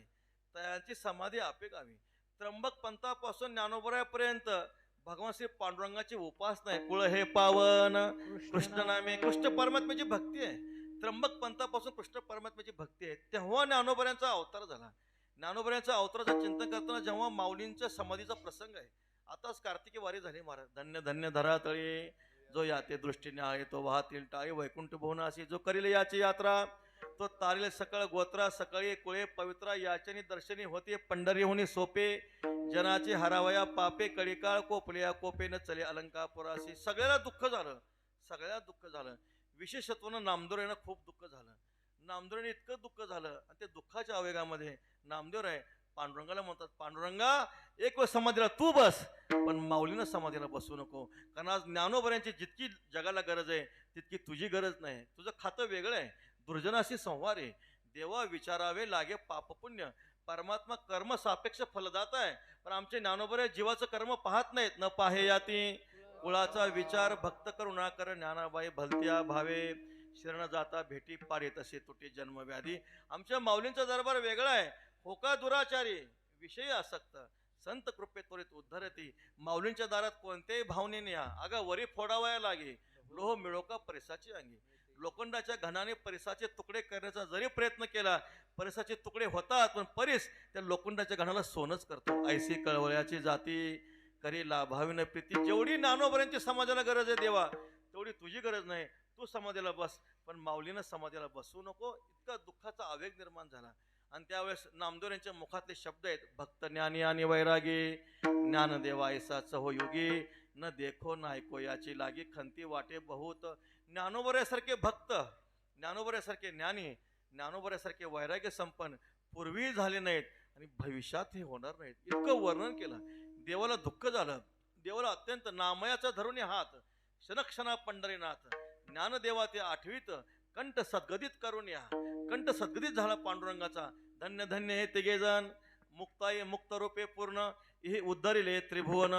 त्यांची समाधी आपे गावी. त्र्यंबकपंतापासून ज्ञानोबऱ्यापर्यंत भगवान श्री पांडुरंगाची उपासना आहे. कुळ हे पावन कृष्ण नामे, कृष्ण परमात्म्याची भक्ती आहे. त्र्यंबक पंथापासून कृष्ण परमात्म्याची भक्ती आहे. तेव्हा ज्ञानोबऱ्यांचा अवतार झाला. ज्ञानोबऱ्यांच्या अवताराचं चिंतन करताना जेव्हा माऊलींच्या समाधीचा प्रसंग आहे, आताच कार्तिकी वारी झाली महाराज. धन्य धन्य धरातळी जो याते दृष्टीने आहे, तो वाहतील टाळी वैकुंठ भुवनासी, जो करील याची यात्रा तो तारील सकळ गोत्रा. सकाळी कुळे पवित्रा याच्यानी दर्शनी होते पंढरीहुनी सोपे. जनाचे हरावया पापे कळीकाळ कोपल्या कोपेन चले अलंकापुरासी. सगळ्याला दुःख झालं, सगळ्याला दुःख झालं. विशेषत्वानं नामदेवरायांना खूप दुःख झालं. नामदेवरायांनी इतकं दुःख झालं, आणि ते दुःखाच्या आवेगामध्ये नामदेवराय पांडुरंगाला म्हणतात, पांडुरंगा एक वेळ समाधीला तू बस, पण माऊलीनं समाधीला बसू नको. कारण आज ज्ञानोबऱ्यांची जितकी जगाला गरज आहे तितकी तुझी गरज नाही. तुझं खातं वेगळं आहे, दुर्जनाशी संवार आहे. देवा विचारावे लागे पाप पुण्य, परमात्मा कर्म सापेक्ष फलदाता आहे. पण आमचे ज्ञानोबरे जीवाचं कर्म पाहत नाहीत. न पाहे याती कुळाचा विचार भक्त करुणा कर ज्ञानाबाई भलत्या भावे. शरण जाता भेटी पारे तसे तुटे जन्मव्याधी. आमच्या माऊलींचा दरबार वेगळा आहे. होका दुराचारी विषयी आसक्त संत कृपे त्वरित उद्धरती. माऊलींच्या दारात कोणत्याही भावनेने या. अगा वरी फोडावया लागे लोह मिळो का परिसाची अंगी. लोखंडाच्या घनाने परिसाचे तुकडे करण्याचा जरी प्रयत्न केला, परिसाचे तुकडे होतात, पण परिस त्या लोखंडाच्या घनाला सोनच करतो. ऐसी कळवळ्याची जाती करी लाभाविन प्रीती. जेवढी ज्ञानोबऱ्यांची समाजाला गरज आहे देवा, तेवढी तुझी गरज नाही. तू समाधीला बस, पण माऊलीनं समाधीला बसू नको. इतका दुःखाचा आवेग निर्माण झाला. आणि त्यावेळेस नामदेवरांच्या मुखातले शब्द आहेत, भक्त ज्ञानी आणि वैरागी. ज्ञानदेवा ऐसाच हो योगी, न देखो न ऐको याची लागी. खंती वाटे बहुत. ज्ञानोबऱ्यासारखे भक्त, ज्ञानोबऱ्यासारखे ज्ञानी, ज्ञानोबऱ्यासारखे वैराग्य संपन्न पूर्वी झाले नाहीत आणि भविष्यात हे होणार नाहीत. इतकं वर्णन केलं. देवाला दुःख झालं. देवाला अत्यंत नामयाचा धरून हात क्षणक्षणा पंढरीनाथ ज्ञानदेवा ते आठवीत कंठ सद्गदित करून या. कंठ सद्गदित झाला पांडुरंगाचा. धन्य धन्य हे तिघेजण मुक्ताई मुक्त रूपे पूर्ण हे उद्धरिले त्रिभुवन.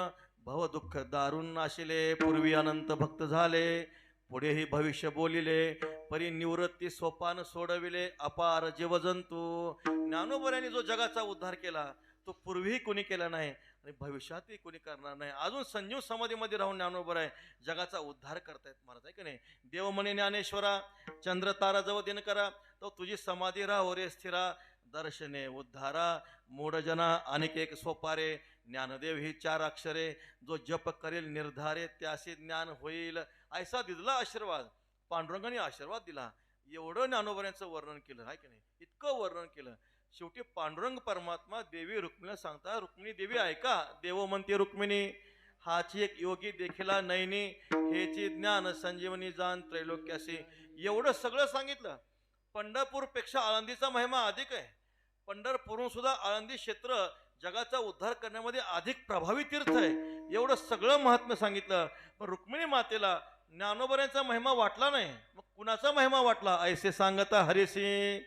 भव दुःख दारुण नाशिले पूर्वी अनंत भक्त झाले. पुढेही भविष्य बोलिले परी निवृत्ती सोपान सोडविले अपार जीवजंतू. ज्ञानोबऱ्यांनी जो जगाचा उद्धार केला तो पूर्वीही कोणी केला नाही आणि भविष्यातही कोणी करणार नाही. अजून संजीव समाधीमध्ये राहून ज्ञानोबराय जगाचा उद्धार करतायत महाराज आहे की नाही. देव म्हणे ज्ञानेश्वरा चंद्र तारा जवळ दिन करा तो तुझी समाधी राहो रे स्थिरा. दर्शने उद्धारा मूढजना अनेक एक सोपारे. ज्ञानदेव ही 4 अक्षरे जो जप करेल निर्धारे त्याशी ज्ञान होईल. ऐसा दिला आशीर्वाद. पांडुरंगाने आशीर्वाद दिला. एवढं ज्ञानोबऱ्यांचं वर्णन केलं आहे की नाही. इतकं वर्णन केलं. शेवटी पांडुरंग परमात्मा देवी रुक्मिणीला सांगता रुक्मिणी देवी ऐका. देव म्हणते रुक्मिणी हाची एक योगी देखिला नयनी हेची ज्ञान संजीवनी जाण त्रैलोक्याशी. एवढं सगळं सांगितलं. पंढरपूर पेक्षा आळंदीचा महिमा अधिक आहे. पंढरपूरहून सुद्धा आळंदी क्षेत्र जगाचा उद्धार करण्यामध्ये अधिक प्रभावी तीर्थ आहे. एवढं सगळं महात्म्य सांगितलं. पण रुक्मिणी मातेला ज्ञानोबऱ्यांचा महिमा वाटला नाही. मग कुणाचा महिमा वाटला. ऐसे सांगता हरिसी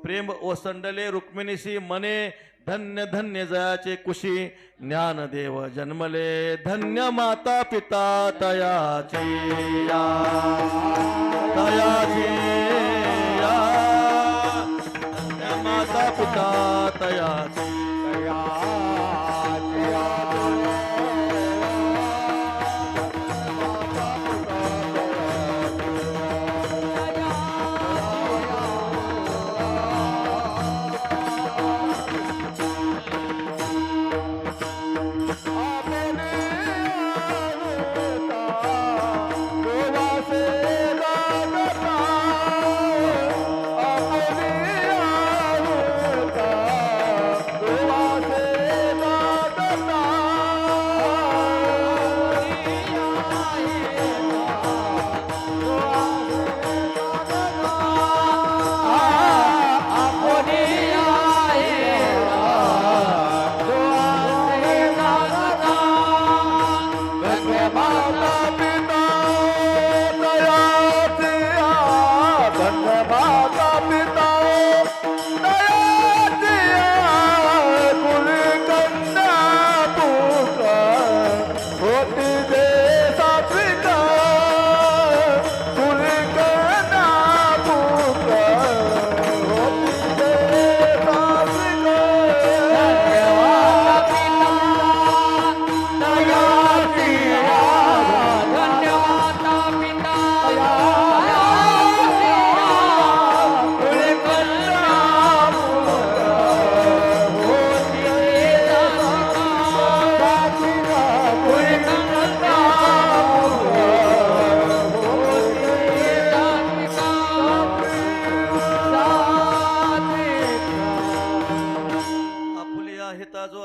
प्रेम ओसंडले रुक्मिणीशी मने धन्य धन्य जयाचे कुशी. ज्ञानदेव जन्मले धन्य माता पिता तयाचे या तयाचे या. धन्य माता पिता तयाचे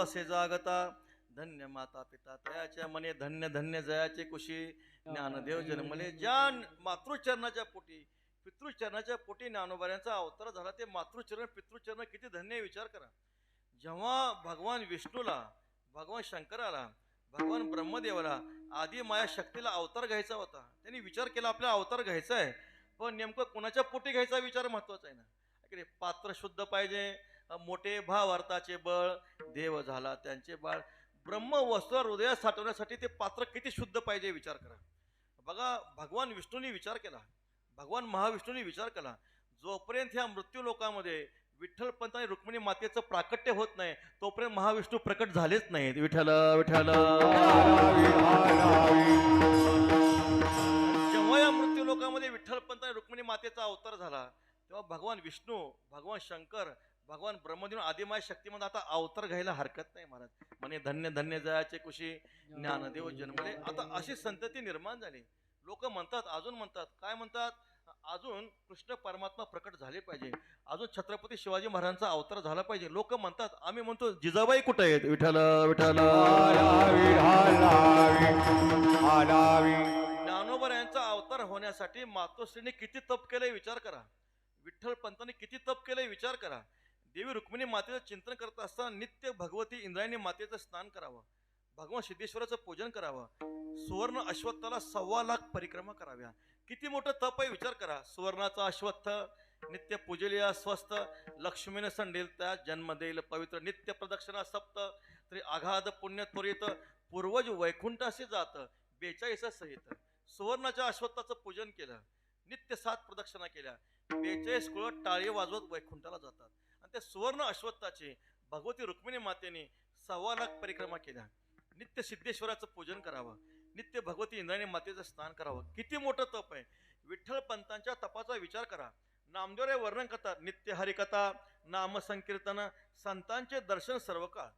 असे जागता. धन्य माता पिता तयाच्या मने धन्य धन्य जयाचे कुशी. ज्ञानदेव जन्मले ज्या मातृचरणाच्या पोटी पितृचरणाच्या पोटी ज्ञानोबऱ्यांचा अवतार झाला. ते मातृचरण पितृचरण किती धन्य विचार करा. जेव्हा भगवान विष्णूला भगवान शंकराला भगवान ब्रह्मदेवाला आदी माया शक्तीला अवतार घ्यायचा होता. त्यांनी विचार केला आपल्याला अवतार घ्यायचा आहे पण नेमकं कोणाच्या पोटी घ्यायचा विचार महत्वाचा आहे ना. पात्र शुद्ध पाहिजे. मोठे भावार्थाचे बळ देव झाला त्यांचे बाळ. ब्रह्म वस्त्र हृदयात साठवण्यासाठी ते पात्र किती शुद्ध पाहिजे विचार करा. बघा भगवान विष्णूंनी विचार केला. भगवान महाविष्णूंनी विचार केला. जोपर्यंत ह्या मृत्यू लोकामध्ये विठ्ठलपंत आणि रुक्मिणी मातेचं प्राकट्य होत नाही तोपर्यंत महाविष्णू प्रकट झालेच नाहीत. विठ्ठल विठ्ठल. जेव्हा या मृत्यू लोकांमध्ये विठ्ठलपंत आणि रुक्मिणी मातेचा अवतार झाला तेव्हा भगवान विष्णू भगवान शंकर भगवान ब्रह्मदेव आदिमाय शक्तीमध्ये आता अवतार घ्यायला हरकत नाही महाराज. म्हणे धन्य धन्य जयाचे कुशी. ज्ञानदेव जन्मले. आता अशी संतती निर्माण झाली. लोक म्हणतात अजून म्हणतात काय म्हणतात अजून कृष्ण परमात्मा प्रकट झाले पाहिजे. अजून छत्रपती शिवाजी महाराजांचा अवतार झाला पाहिजे. लोक म्हणतात. आम्ही म्हणतो जिजाबाई कुठे आहेत. विठ्ठल विठ्ठल. ज्ञानोबा यांचा अवतार होण्यासाठी मातोश्रीने किती तप केले विचार करा. विठ्ठल पंतांनी किती तप केले विचार करा. देवी रुक्मिणी मातेचं चिंतन करत असताना नित्य भगवती इंद्रायणी मातेचं स्नान करावं. भगवान सिद्धेश्वराचं पूजन करावं. सुवर्ण अश्वत्थाला 1.25 परिक्रमा कराव्या. किती मोठं तप आहे विचार करा. सुवर्णाचा अश्वत्थ नित्य पूजलिया स्वस्थ, लक्ष्मीने संडेल त्या जन्म देईल पवित्र, नित्य प्रदक्षिणा सप्त तरी आघाद पुण्य त्वरित, पूर्वज वैकुंठाशी जात 42 सहित. सुवर्णाच्या अश्वत्थाचं पूजन केलं, नित्य 7 प्रदक्षिणा केल्या, 42 कुळ टाळी वाजवत वैकुंठाला जातात. आणि त्या सुवर्ण अश्वत्थाची भगवती रुक्मिणी मातेने 1.25 परिक्रमा केल्या. नित्य सिद्धेश्वराचं पूजन करावं, नित्य भगवती इंद्रायणी मातेचं स्नान करावं. किती मोठं तप आहे. विठ्ठल पंतांच्या तपाचा विचार करा. नामदेवराय वर्णन करतात, नित्य हरिकथा नाम संकीर्तन संतांचे दर्शन सर्व काळ,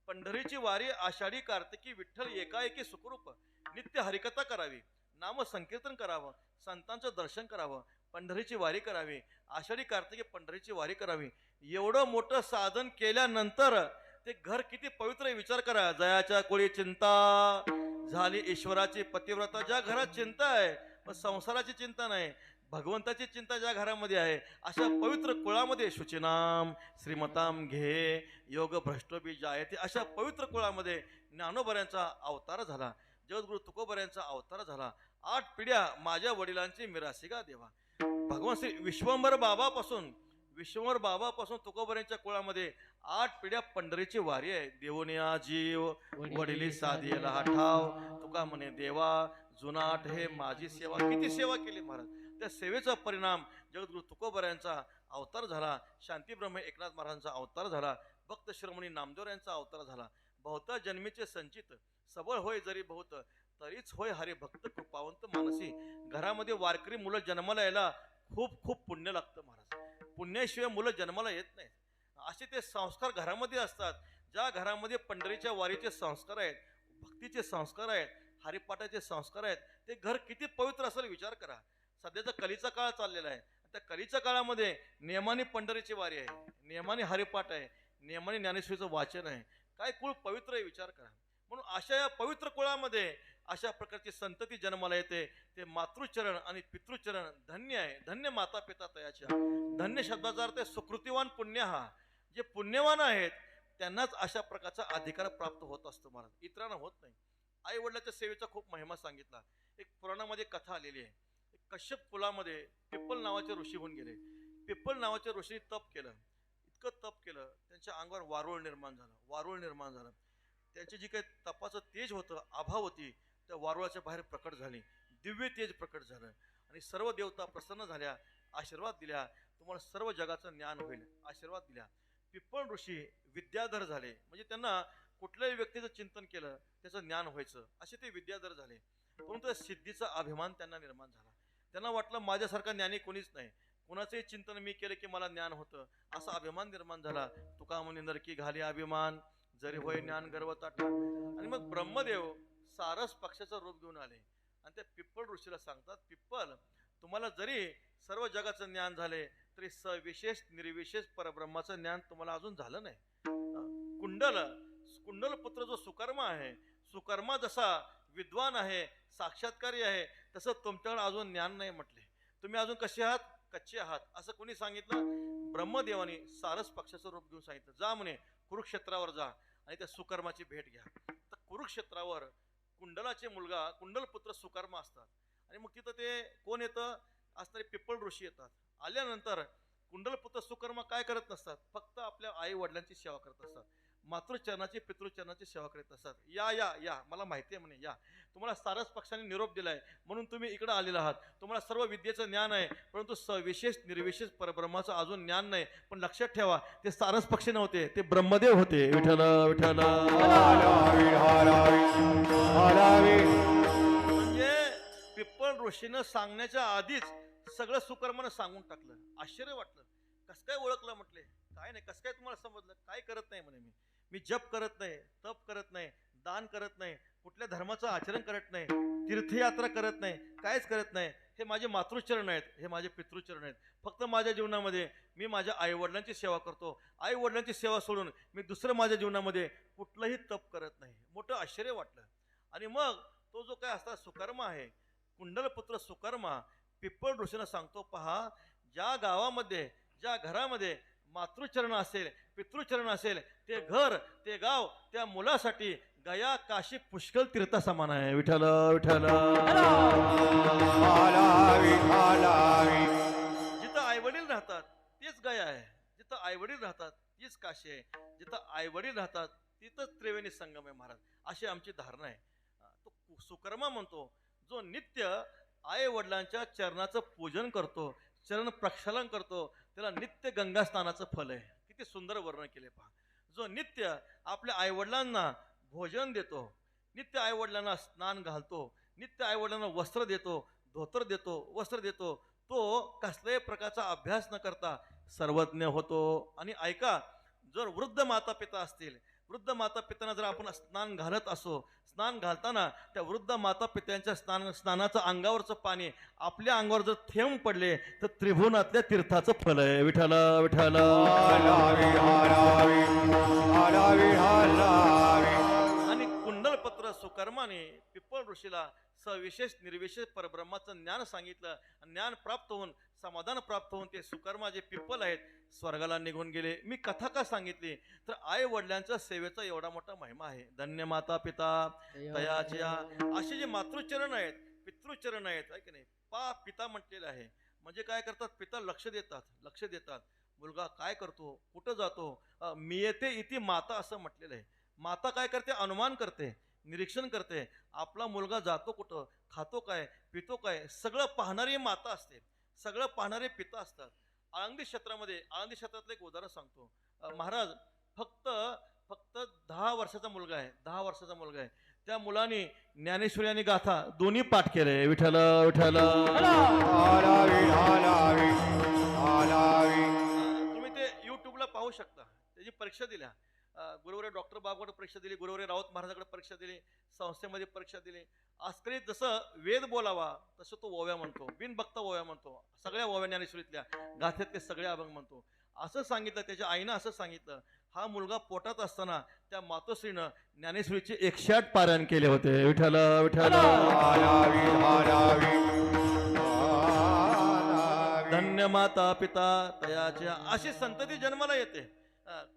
पंढरीची वारी आषाढी कार्तिकी विठ्ठल एकाएकी सुखरूप, नित्य हरिकथा करावी, नाम संकीर्तन करावं, संतांचं दर्शन करावं, पंढरीची वारी करावी, आषाढी कार्तिकी पंढरीची वारी करावी. एवढं मोठं साधन केल्यानंतर ते घर किती पवित्र आहे विचार करा. जयाच्या कोळी चिंता झाली ईश्वराची पतिव्रता. ज्या घरात चिंता आहे पण संसाराची चिंता नाही, भगवंताची चिंता ज्या घरामध्ये आहे, अशा पवित्र कुळामध्ये शुचिनाम श्रीमताम घे योग भ्रष्टोबी जायते, अशा पवित्र कुळामध्ये ज्ञानोबऱ्यांचा अवतार झाला, जगद्गुरु तुकोबऱ्यांचा अवतार झाला. 8 पिढ्या माझ्या वडिलांची मिरासिका देवा. भगवान श्री विश्वंभर बाबापासून तुकोबऱ्यांच्या कुळामध्ये 8 पिढ्या पंढरीची वारी आहे. देवनिया जीव वडिली साधीला हा ठाव, तुका म्हणे देवा जुनाट हे माझी सेवा. किती सेवा केली महाराज. त्या सेवेचा परिणाम जगद्गुरु तुकोबऱ्यांचा अवतार झाला, शांतीब्रह्म एकनाथ महाराजांचा अवतार झाला, भक्त शिरोमणी नामदेव यांचा अवतार झाला. बहुता जन्मीचे संचित सबळ होय जरी बहुत, तरीच होय हरी भक्त कृपावंत मानसी. घरामध्ये वारकरी मुलं जन्माला यायला खूप खूप पुण्य लागतं महाराज. पुण्याशिवाय मुलं जन्माला येत नाहीत. असे ते संस्कार घरामध्ये असतात. ज्या घरामध्ये पंढरीच्या वारीचे संस्कार आहेत, भक्तीचे संस्कार आहेत, हरिपाठाचे संस्कार आहेत, ते घर किती पवित्र असेल विचार करा. सध्याचा कलीचा काळ चाललेला आहे. त्या कलीच्या काळामध्ये नियमाने पंढरीची वारी आहे, नियमाने हरिपाठ आहे, नियमाने ज्ञानेश्वरीचं वाचन आहे. काय कुळ पवित्र आहे विचार करा. म्हणून अशा या पवित्र कुळामध्ये अशा प्रकारची संतती जन्माला येते. ते मातृचरण आणि पितृचरण धन्य आहे. धन्य माता पिता तयाच्या. धन्य शब्दाचा अर्थ सुकृतिवान पुण्य. हा जे पुण्यवान आहेत त्यांनाच अशा प्रकारचा अधिकार प्राप्त होत असतो महाराज, इतरांना होत नाही. आई वडिलांच्या सेवेचा खूप महिमा सांगितला. एक पुराणामध्ये कथा आलेली आहे. कश्यप कुलामध्ये पिप्पल नावाचे ऋषी होऊन गेले. पिप्पल नावाच्या ऋषीने तप केलं, इतकं तप केलं, त्यांच्या अंगावर वारुळ निर्माण झालं. त्यांची जी काही तपाचं तेज होतं, आभा होती, त्या वारुळाच्या बाहेर प्रकट झाली, दिव्य तेज प्रकट झालं. आणि सर्व देवता प्रसन्न झाल्या, आशीर्वाद दिल्या, तुम्हाला सर्व जगाचं ज्ञान होईल आशीर्वाद दिल्या. पिप्पल ऋषी विद्याधर झाले, म्हणजे त्यांना कुठल्याही व्यक्तीचं चिंतन केलं त्याचं ज्ञान व्हायचं, असे ते विद्याधर झाले. परंतु सिद्धीचा अभिमान त्यांना निर्माण झाला. त्यांना वाटलं माझ्यासारखा ज्ञानी कोणीच नाही, कुणाचंही चिंतन मी केलं की मला ज्ञान होतं, असा अभिमान निर्माण झाला. तुका म्हणे नरकी घाली अभिमान, जरी होय ज्ञान गर्व ताटा. आणि मग ब्रह्मदेव सारस पक्षाचं रूप घेऊन आले आणि त्या पिप्पल ऋषीला सांगतात, पिप्पल तुम्हाला जरी सर्व जगाचं ज्ञान झाले तरी सविशेष निर्विशेष परब्रह्माचं ज्ञान तुम्हाला अजून झालं नाही. कुंडल पुत्र जो सुकर्मा आहे, सुकर्मा जसा विद्वान आहे, साक्षात्कारी आहे, तसं तुमच्याकडे अजून ज्ञान नाही म्हटले. तुम्ही अजून कसे आहात, कच्चे आहात, असं कोणी सांगितलं? ब्रह्मदेवाने सारस पक्षाचं रूप घेऊन सांगितलं, जा म्हणे कुरुक्षेत्रावर जा आणि त्या सुकर्माची भेट घ्या. तर कुरुक्षेत्रावर कुंडलाचे मुलगा कुंडल पुत्र सुकर्मा असतात. आणि मग तिथं ते कोण येतं, असणारे पिप्पल ऋषी येतात. आल्यानंतर कुंडलपुत्र सुकर्मा काय करत नसतात, फक्त आपल्या आई वडिलांची सेवा करत असतात, मातृचरणाची पितृचरणाची सेवा करत असतात. या या या मला माहिती आहे म्हणे, या तुम्हाला सारस पक्षाने निरोप दिलाय म्हणून तुम्ही इकडे आलेला आहात. तुम्हाला सर्व विद्येचं ज्ञान आहे, परंतु सविशेष निर्विशेष परब्रह्माचं अजून ज्ञान नाही. पण लक्षात ठेवा, ते सारस पक्षी नव्हते, ते ब्रह्मदेव होते. विठ्ठल विठ्ठल. म्हणजे पिप्पल ऋषीनं सांगण्याच्या आधीच सगळं सुकर्मानं सांगून टाकलं. आश्चर्य वाटलं, कसं काय ओळखलं म्हटले. काय नाही, कसं काय तुम्हाला समजलं? काय करत नाही म्हणे, मी जप करत नाही, तप करत नाही, दान करत नाही, कुठल्या धर्माचं आचरण करत नाही, तीर्थयात्रा करत नाही, कायच करत नाही. हे माझे मातृचरण आहेत, हे माझे पितृचरण आहेत. फक्त माझ्या जीवनामध्ये मी माझ्या आईवडिलांची सेवा करतो. आईवडिलांची सेवा सोडून मी दुसरं माझ्या जीवनामध्ये कुठलंही तप करत नाही. मोठं आश्चर्य वाटलं. आणि मग तो जो काय असता सुकर्मा आहे, कुंडलपुत्र सुकर्मा पिप्पल ऋषीनं सांगतो, पहा ज्या गावामध्ये ज्या घरामध्ये मातृचरण असेल, पितृचरण असेल, ते घर ते गाव त्या मुलासाठी गया काशी पुष्कळ तीर्था समान आहे. विठ्ठल विठ्ठल. जिथं आई वडील राहतात तेच गया आहे. जिथं आई वडील राहतात तीच काशी आहे. जिथं आई वडील राहतात तिथंच त्रिवेणी संगम आहे महाराज, अशी आमची धारणा आहे. तो सुकर्मा म्हणतो जो नित्य आई वडिलांच्या चरणाचं पूजन करतो, चरण प्रक्षालन करतो, त्याला नित्य गंगा स्नानाचं फल आहे. किती सुंदर वर्णन केले पहा. जो नित्य आपल्या आई वडिलांना भोजन देतो, नित्य आई वडिलांना स्नान घालतो, नित्य आई वडिलांना वस्त्र देतो, धोतर देतो, वस्त्र देतो, तो कसल्याही प्रकारचा अभ्यास न करता सर्वज्ञ होतो. आणि ऐका, जर वृद्ध माता पिता असतील, वृद्ध माता पित्यांना जर आपण स्नान घालत असो, स्नान घालताना त्या वृद्ध माता पित्यांच्या स्नानाचं अंगावरचं पाणी आपल्या अंगावर जर थेंब पडले तर त्रिभुवनातल्या तीर्थाचं फल आहे. विठ्ठल विठ्ठल. आणि कुंडलपत्र सुकर्माने पिप्पळ ऋषीला सविशेष निर्विशेष परब्रह्माचं ज्ञान सांगितलं. ज्ञान प्राप्त होऊन समाधान प्राप्त होऊन ते सुकर्मा जे पिप्पल आहेत स्वर्गाला निघून गेले. मी कथा का सांगितली तर आई वडिलांच्या सेवेचा एवढा मोठा महिमा आहे. धन्य माता पिता तयाच्या. असे जे मातृचरण आहेत, पितृचरण आहेत, आहे की नाही, पिता म्हटलेलं आहे. म्हणजे काय करतात, पिता लक्ष देतात. मुलगा काय करतो, कुठं जातो, मी येते इथे माता असं म्हटलेलं आहे. माता काय करते, अनुमान करते, निरीक्षण करते. आपला मुलगा जातो कुठं, खातो काय, पितो काय, सगळं पाहणारी माता असते, सगळं पाहणारे पिता असतात. आळंदी क्षेत्रातलं एक उदाहरण सांगतो. महाराज फक्त 10 वर्षाचा मुलगा आहे. त्या मुलाने ज्ञानेश्वरी आणि गाथा दोन्ही पाठ केले. विठ्ठल विठ्ठल. तुम्ही ते युट्यूबला पाहू शकता. त्याची परीक्षा दिल्या. गुरुवर्य डॉक्टर बाबाकडे परीक्षा दिली, गुरुवर्य राऊत महाराजाकडे परीक्षा दिली, संस्थेमध्ये परीक्षा दिली. आजकाल जसं वेद बोलावा तसं तो ओव्या म्हणतो, बिन बघता ओव्या म्हणतो, सगळ्या ओव्या ज्ञानेश्वरीतल्या गाथ्यातले सगळे अभंग म्हणतो. असं सांगितलं, त्याच्या आईनं असं सांगितलं. हा मुलगा पोटात असताना त्या मातोश्रीनं ज्ञानेश्वरीचे 108 पारायण केले होते. विठ्ठल विठ्ठल. धन्य माता पिता तयाच्या. अशी संतती जन्माला येते.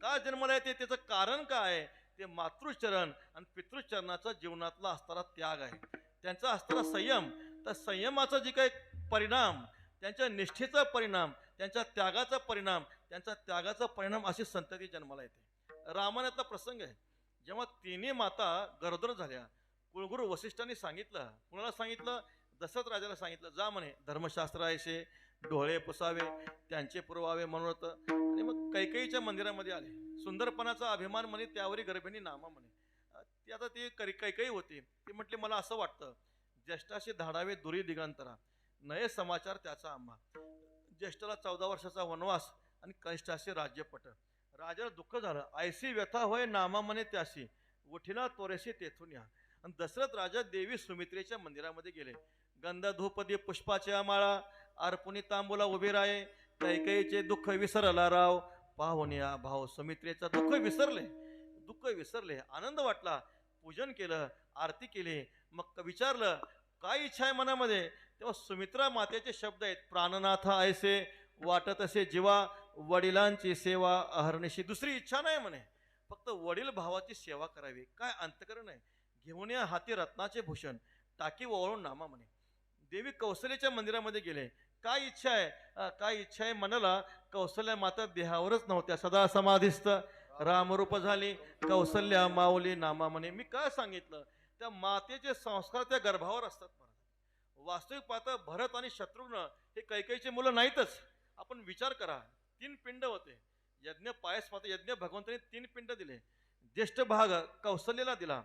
का जन्माला येते, त्याचं कारण काय आहे, ते मातृचरण आणि पितृचरणाचा जीवनातला असणारा त्याग आहे, त्यांचा असणारा संयम. तर संयमाचा जे काही परिणाम, त्यांच्या निष्ठेचा परिणाम, त्यांच्या त्यागाचा परिणाम, अशी संतती जन्माला येते. रामायणातला प्रसंग आहे. जेव्हा तिन्ही माता गरोदर झाल्या, कुलगुरू वसिष्ठांनी सांगितलं, कुणाला सांगितलं, दशरथ राजाला सांगितलं, जा म्हणे धर्मशास्त्र आहे, डोळे पुसावे, त्यांचे पुरवावे मनोरथ. आणि मग कैकेयीच्या मंदिरामध्ये आले. सुंदरपणाचा अभिमान म्हणे त्यावरी गर्भिणी नामा म्हणे. ती आता ती कैकेयी होती. ती म्हटली, मला असं वाटतं, ज्येष्ठाशी धाडावे दुरी दिगंतरा, नये समाचार त्याचा आम्हा. ज्येष्ठाला 14 वर्षाचा वनवास आणि कनिष्ठाशी राज्यपट. राजाला दुःख झालं. ऐसी व्यथा होय नामा म्हणे त्याशी, उठिला तोरेशी तेथून या. आणि दशरथ राजा देवी सुमित्रेच्या मंदिरामध्ये गेले. गंध धूप दीप पुष्पाच्या माळा अर्पुनी तांबूला उभे राहे. कैकेयीचे दुःख विसरला राव, पाहुण्या भाव सुमित्रेचा दुःख विसरले. आनंद वाटला. पूजन केलं, आरती केली. मग विचारलं काय इच्छा आहे मनामध्ये. तेव्हा सुमित्रा मातेचे शब्द आहेत, प्राणनाथ ऐसे वाटत असे जीवा, वडिलांची सेवा अहर्निशी. दुसरी इच्छा नाही म्हणे, फक्त वडील भावाची सेवा करावी. काय अंतकरण आहे. घेऊन या हाती रत्नाचे भूषण, टाकी ओवाळून नामा म्हणे. देवी कौशल्याच्या मंदिरामध्ये गेले. काय इच्छा आहे म्हणाला. कौशल्या माता देहावरच नव्हत्या, सदा समाधिस्थ रामरूप झाली. कौशल्या माऊली नामा म्हणे. मी काय सांगितलं, त्या मातेचे संस्कार त्या गर्भावर असतात. वास्तविक पाहता भरत आणि शत्रुघ्न हे कैकेयीचे मुलं नाहीतच. आपण विचार करा, 3 पिंड होते. यज्ञ पायस पाहता यज्ञ भगवंताने 3 पिंड दिले. ज्येष्ठ भाग कौशल्याला दिला,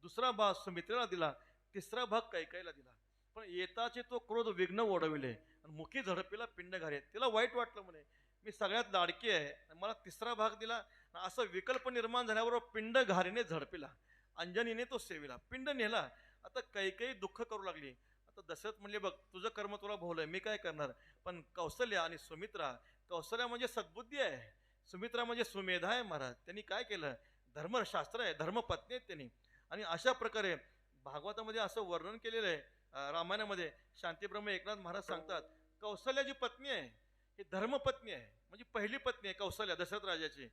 दुसरा भाग सुमित्रेला दिला, तिसरा भाग कैकेयीला दिला. पण येताचे तो क्रोध विघ्न ओढविले आणि मुखी झडपीला पिंड घाले. तिला वाईट वाटलं म्हणे, मी सगळ्यात लाडकी आहे, मला तिसरा भाग दिला. असं विकल्प निर्माण झाल्यावर पिंड घारीने झडपिला, अंजनीने तो सेविला, पिंड नेला. आता कैकेयी दुःख करू लागली. आता दशरथ म्हणले, बघ तुझं कर्म तुला भोवलंय, मी काय करणार. पण कौशल्या आणि सुमित्रा, कौशल्या म्हणजे सद्बुद्धी आहे, सुमित्रा म्हणजे सुमेधा आहे महाराज. त्यांनी काय केलं, धर्मशास्त्र आहे, धर्मपत्नी आहेत त्यांनी. आणि अशा प्रकारे भागवतामध्ये असं वर्णन केलेलं आहे. रामायणामध्ये शांतीब्रह्म एकनाथ महाराज सांगतात, कौशल्या जी पत्नी आहे ही धर्मपत्नी आहे, म्हणजे पहिली पत्नी आहे कौशल्या दशरथ राजाची.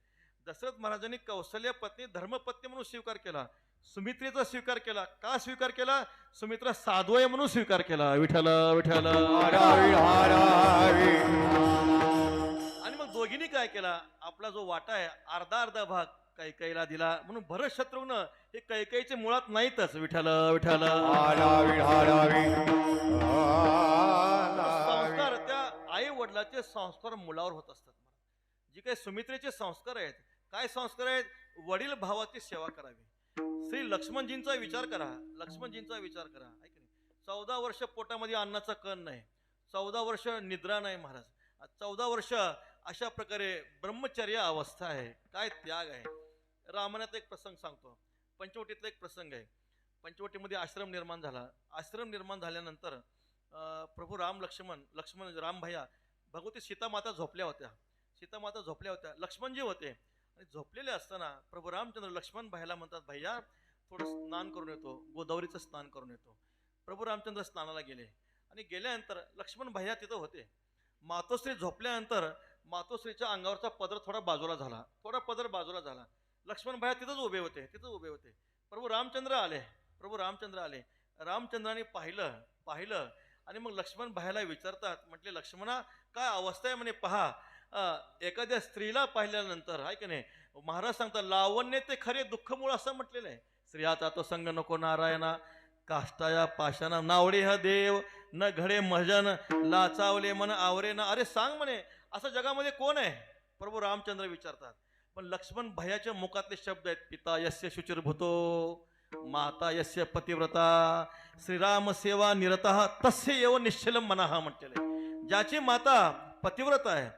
दशरथ महाराजांनी कौशल्या पत्नी धर्मपत्नी म्हणून स्वीकार केला. सुमित्रेचा स्वीकार केला. का स्वीकार केला? सुमित्रा साधू आहे म्हणून स्वीकार केला. विठ्ठल विठ्ठल. आणि मग दोघींनी काय केला? आपला जो वाटा आहे अर्धा अर्धा भाग कैकेयीला दिला. म्हणून भरत शत्रुघ्न हे कैकेयीचे मुळात नाहीतच. विठ्ठल विठ्ठल. संस्कार त्या आई वडिलाचे संस्कार मुलावर होत असतात. जे काही सुमित्रेचे संस्कार आहेत, काय संस्कार आहेत? वडील भावाची सेवा करावी. श्री लक्ष्मणजींचा विचार करा. लक्ष्मणजींचा विचार करा. ऐक नाही, 14 वर्ष पोटामध्ये अन्नाचा कण नाही, 14 वर्ष निद्रा नाही महाराज, 14 वर्ष अशा प्रकारे ब्रह्मचर्य अवस्था आहे. काय त्याग आहे. रामायणात एक प्रसंग सांगतो. पंचवटीतला एक प्रसंग आहे. पंचवटीमध्ये आश्रम निर्माण झाला. आश्रम निर्माण झाल्यानंतर प्रभू लक्ष्मण राम भैया भगवती सीतामाता झोपल्या होत्या. सीतामाता झोपल्या होत्या. लक्ष्मणजी होते आणि झोपलेले असताना प्रभू रामचंद्र लक्ष्मण भैयाला म्हणतात, भैया थोडं स्नान करून येतो, गोदावरीचं स्नान करून येतो. प्रभू रामचंद्र स्नानाला गेले आणि गेल्यानंतर लक्ष्मण भैया तिथं होते. मातोश्री झोपल्यानंतर मातोश्रीच्या अंगावरचा पदर थोडा बाजूला झाला. लक्ष्मण भैया तिथंच उभे होते. प्रभू रामचंद्र आले. रामचंद्राने पाहिलं आणि मग लक्ष्मण भैयाला विचारतात, म्हटले लक्ष्मणा काय अवस्था आहे म्हणे पहा. एखाद्या स्त्रीला पाहिल्यानंतर आहे की नाही, महाराज सांगतात लावण्य ते खरे दुःख मूळ असं म्हटलेलं आहे. स्त्रियाचा तो संग नको नारायणा, काष्टाया पाषाणा नावडे ह देव, न घडे महजन लाचावले मन आवरे ना. अरे सांग म्हणे असं जगामध्ये कोण आहे? प्रभू रामचंद्र विचारतात. पण लक्ष्मण भैयाच्या मुखातले शब्द आहेत, पिता यस्य शुचिर्भूतो, माता यस्य पतिव्रता, श्रीराम सेवा निरतः तस्य एव निश्चलम मनः म्हटलेलं. ज्याची माता पतिव्रता आहे,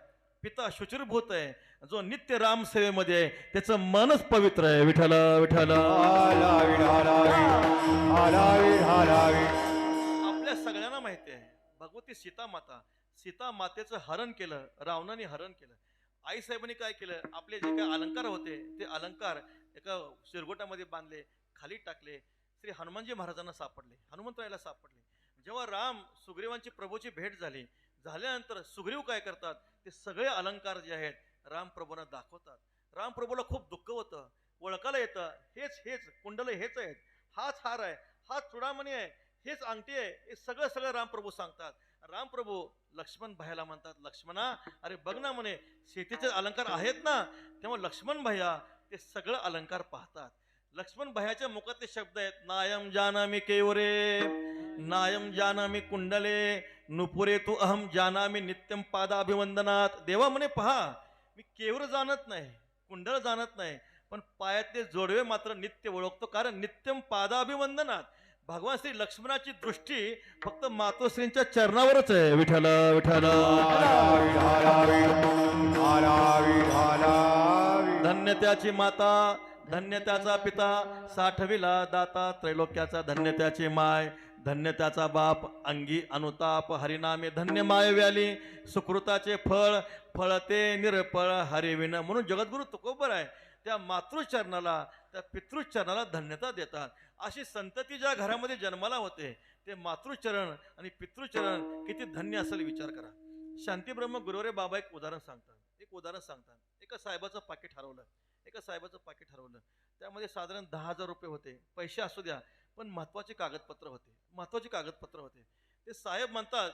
पिता शुचिर्भूत आहे, जो नित्य राम सेवेमध्ये आहे, त्याचं मनच पवित्र आहे. विठ्ठल विठ्ठल. आपल्या सगळ्यांना माहिती आहे भगवती सीता मातेचं हरण केलं, रावणाने हरण केलं. आई साहेबांनी काय केलं? आपले जे काही अलंकार होते ते अलंकार एका शिरगोटामध्ये बांधले, खाली टाकले. श्री हनुमानजी महाराजांना सापडले, हनुमंतरायला सापडले. जेव्हा राम सुग्रीवांची प्रभूची भेट झाल्यानंतर सुग्रीव काय करतात? ते सगळे अलंकार जे आहेत रामप्रभूंना दाखवतात. रामप्रभूला खूप दुःख होतं, ओळखायला येतं, हेच कुंडल हेच आहेत, हाच हार आहे, हाच चुडामणी आहे, हेच अंगठी आहे, हे सगळं रामप्रभू सांगतात. रामप्रभू लक्ष्मण भैयाला म्हणतात, लक्ष्मणा अरे बघ ना म्हणे शेतीचे अलंकार आहेत ना. तेव्हा लक्ष्मण भैया ते सगळं अलंकार पाहतात. लक्ष्मण भैयाच्या मुखातले शब्द आहेत, नायम जानामी केवरे, नायम जानामी कुंडले, नुपुरे तू अहम जानामी नित्यम पादाभिवंदनात. देवा म्हणे पहा, मी केवर जाणत नाही, कुंडल जाणत नाही, पण पायातले जोडवे मात्र नित्य ओळखतो, कारण नित्यम पादाभिवंदनात. भगवान श्री लक्ष्मणाची दृष्टी फक्त मातोश्रींच्या चरणावरच आहे. विठ्ठल विठ्ठल. धन्य त्याची माता, धन्य त्याचा पिता, साठविला दाता त्रैलोक्याचा, धन्य त्याची माय, धन्य त्याचा बाप, अंगी अनुताप हरिनामे, धन्य माय व्याली, सुकृताचे फळते निरपळ हरिविन. म्हणून जगद्गुरु तुकोबर आहे त्या मातृचरणाला, त्या पितृचरणाला धन्यता देतात. अशी संतती ज्या घरामध्ये जन्माला होते ते मातृचरण आणि पितृचरण किती धन्य असेल विचार करा. शांतीब्रह्म गुरुवरे बाबा एक उदाहरण सांगतात. एका साहेबाचं पाकिट हरवलं. त्यामध्ये साधारण 10,000 रुपये होते. पैसे असू द्या, पण महत्वाचे कागदपत्र होते. ते साहेब म्हणतात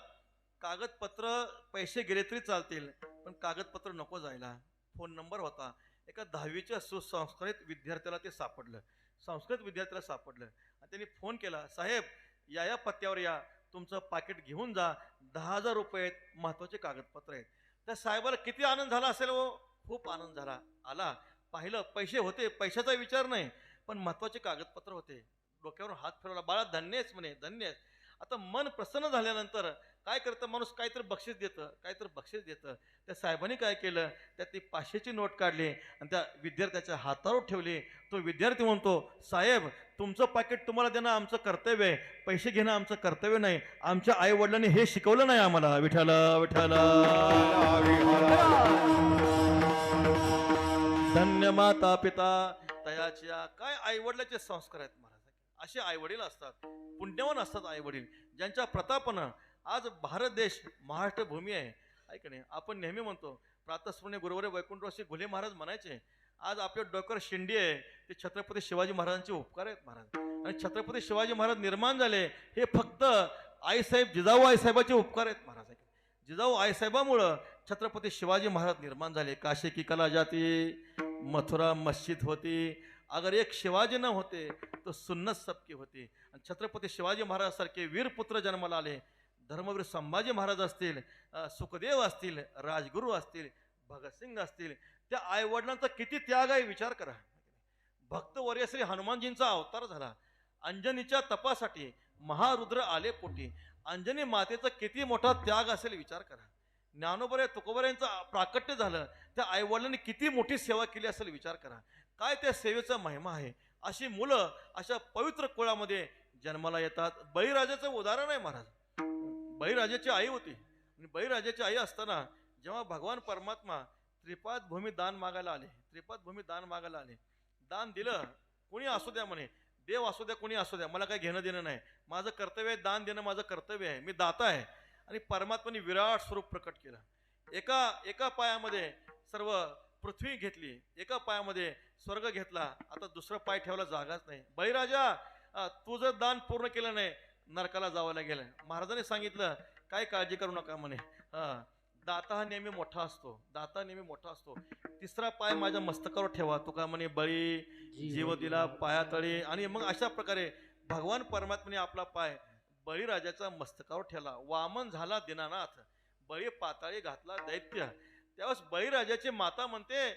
कागदपत्र पैसे गेले तरी चालतील, पण कागदपत्र नको जायला. फोन नंबर होता. एका 10वीच्या सुसंस्कृत विद्यार्थ्याला ते सापडलं. आणि त्यांनी फोन केला, साहेब या पत्त्यावर या, तुमचं पाकिट घेऊन जा, 10,000 रुपये आहेत, महत्वाचे कागदपत्र आहेत. त्या साहेबाला किती आनंद झाला असेल हो. खूप आनंद झाला. आला, पाहिलं, पैसे होते, पैशाचा विचार नाही, पण महत्वाचे कागदपत्र होते. डोक्यावर हात फिरवला, बाळा धन्यच म्हणे, धन्य. आता मन प्रसन्न झाल्यानंतर काय करतं माणूस? काहीतरी बक्षीस देतं. त्या साहेबांनी काय केलं? त्यात ती 500ची नोट काढली आणि त्या विद्यार्थ्याच्या हातावर ठेवली. तो विद्यार्थी म्हणतो, साहेब तुमचं पाकिट तुम्हाला देणं आमचं कर्तव्य आहे, पैसे घेणं आमचं कर्तव्य नाही. आमच्या आई वडिलांनी हे शिकवलं नाही आम्हाला. विठ्ठल विठ्ठल. धन्य माता पिता तयाच्या. काय आई वडिलाचे संस्कार आहेत महाराज. असे आई वडील असतात, पुण्यवान असतात आई वडील, ज्यांच्या प्रतापानं आज भारत देश महाराष्ट्र भूमी आहे. ऐक नाही, आपण नेहमी म्हणतो प्रातस्मरणे गुरुवरे वैकुंठवासी घुले महाराज म्हणायचे, आज आपल्या डोक्यावर शिंडी आहे, हे छत्रपती शिवाजी महाराजांचे उपकार आहेत महाराज. आणि छत्रपती शिवाजी महाराज निर्माण झाले हे फक्त आईसाहेब जिजाऊ आईसाहेबाचे उपकार आहेत महाराज. जिजाऊ आईसाहेबामुळं छत्रपती शिवाजी महाराज निर्माण झाले. काशी की कला जाती, मथुरा मस्जिद होती, अगर एक शिवाजी न होते तो सुन्नत सबकी होती. आणि छत्रपती शिवाजी महाराज सारखे वीर पुत्र जन्माला आले. धर्मवीर संभाजी महाराज असतील, सुखदेव असतील, राजगुरू असतील, भगतसिंग असतील, त्या आईवडिलांचा किती त्याग आहे विचार करा. भक्तवर्य श्री हनुमानजींचा अवतार झाला. अंजनीच्या तपासाठी महारुद्र आले पोटी. अंजनी मातेचा किती मोठा त्याग असेल विचार करा. ज्ञानोबा तुकोबाऱ्यांचं प्राकट्य झालं, त्या आईवडिलांनी किती मोठी सेवा केली असेल विचार करा. काय त्या सेवेचा महिमा आहे. अशी मुलं अशा पवित्र कुळामध्ये जन्माला येतात. बळीराजाचं उदाहरण आहे महाराज. बळीराजाची आई होती आणि बळीराजाची आई असताना जेव्हा भगवान परमात्मा त्रिपाद भूमी दान मागायला आले, त्रिपाद भूमी दान मागायला आले, दान दिलं. कोणी असू द्या म्हणे, देव असू द्या, कोणी असू द्या, मला काही घेणं देणं नाही, माझं कर्तव्य आहे, दान देणं माझं कर्तव्य आहे, मी दाता आहे. आणि परमात्माने विराट स्वरूप प्रकट केलं. एका पायामध्ये सर्व पृथ्वी घेतली, एका पायामध्ये स्वर्ग घेतला. आता दुसरा पाय ठेवायला जागाच नाही. बळीराजा, तुझं दान पूर्ण केलं नाही, नरकाला जावं लागेल. महाराजांनी सांगितलं काय काळजी करू नका म्हणे, दाता हा नेहमी मोठा असतो, दाता नेहमी मोठा असतो. तिसरा पाय माझ्या मस्तकावर ठेवा. तुका म्हणे बळी जीव दिला पायातळी. आणि मग अशा प्रकारे भगवान परमात्म्याने आपला पाय बळीराजाच्या मस्तकावर ठेवला. वामन झाला दीनानाथ, बळी पाताळी घातला दैत्य. त्यावेळेस बळीराजाची माता म्हणते,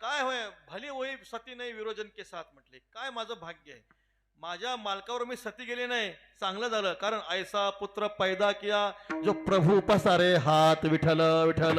काय होय भली होई सती नाही विरोजन के साथ. म्हटले काय माझं भाग्य आहे, माझ्या मालकावर मी सती गेली नाही, चांगलं झालं. कारण ऐसा पुत्र पैदा किया जो प्रभू पसारे हात. विठ्ठल विठ्ठल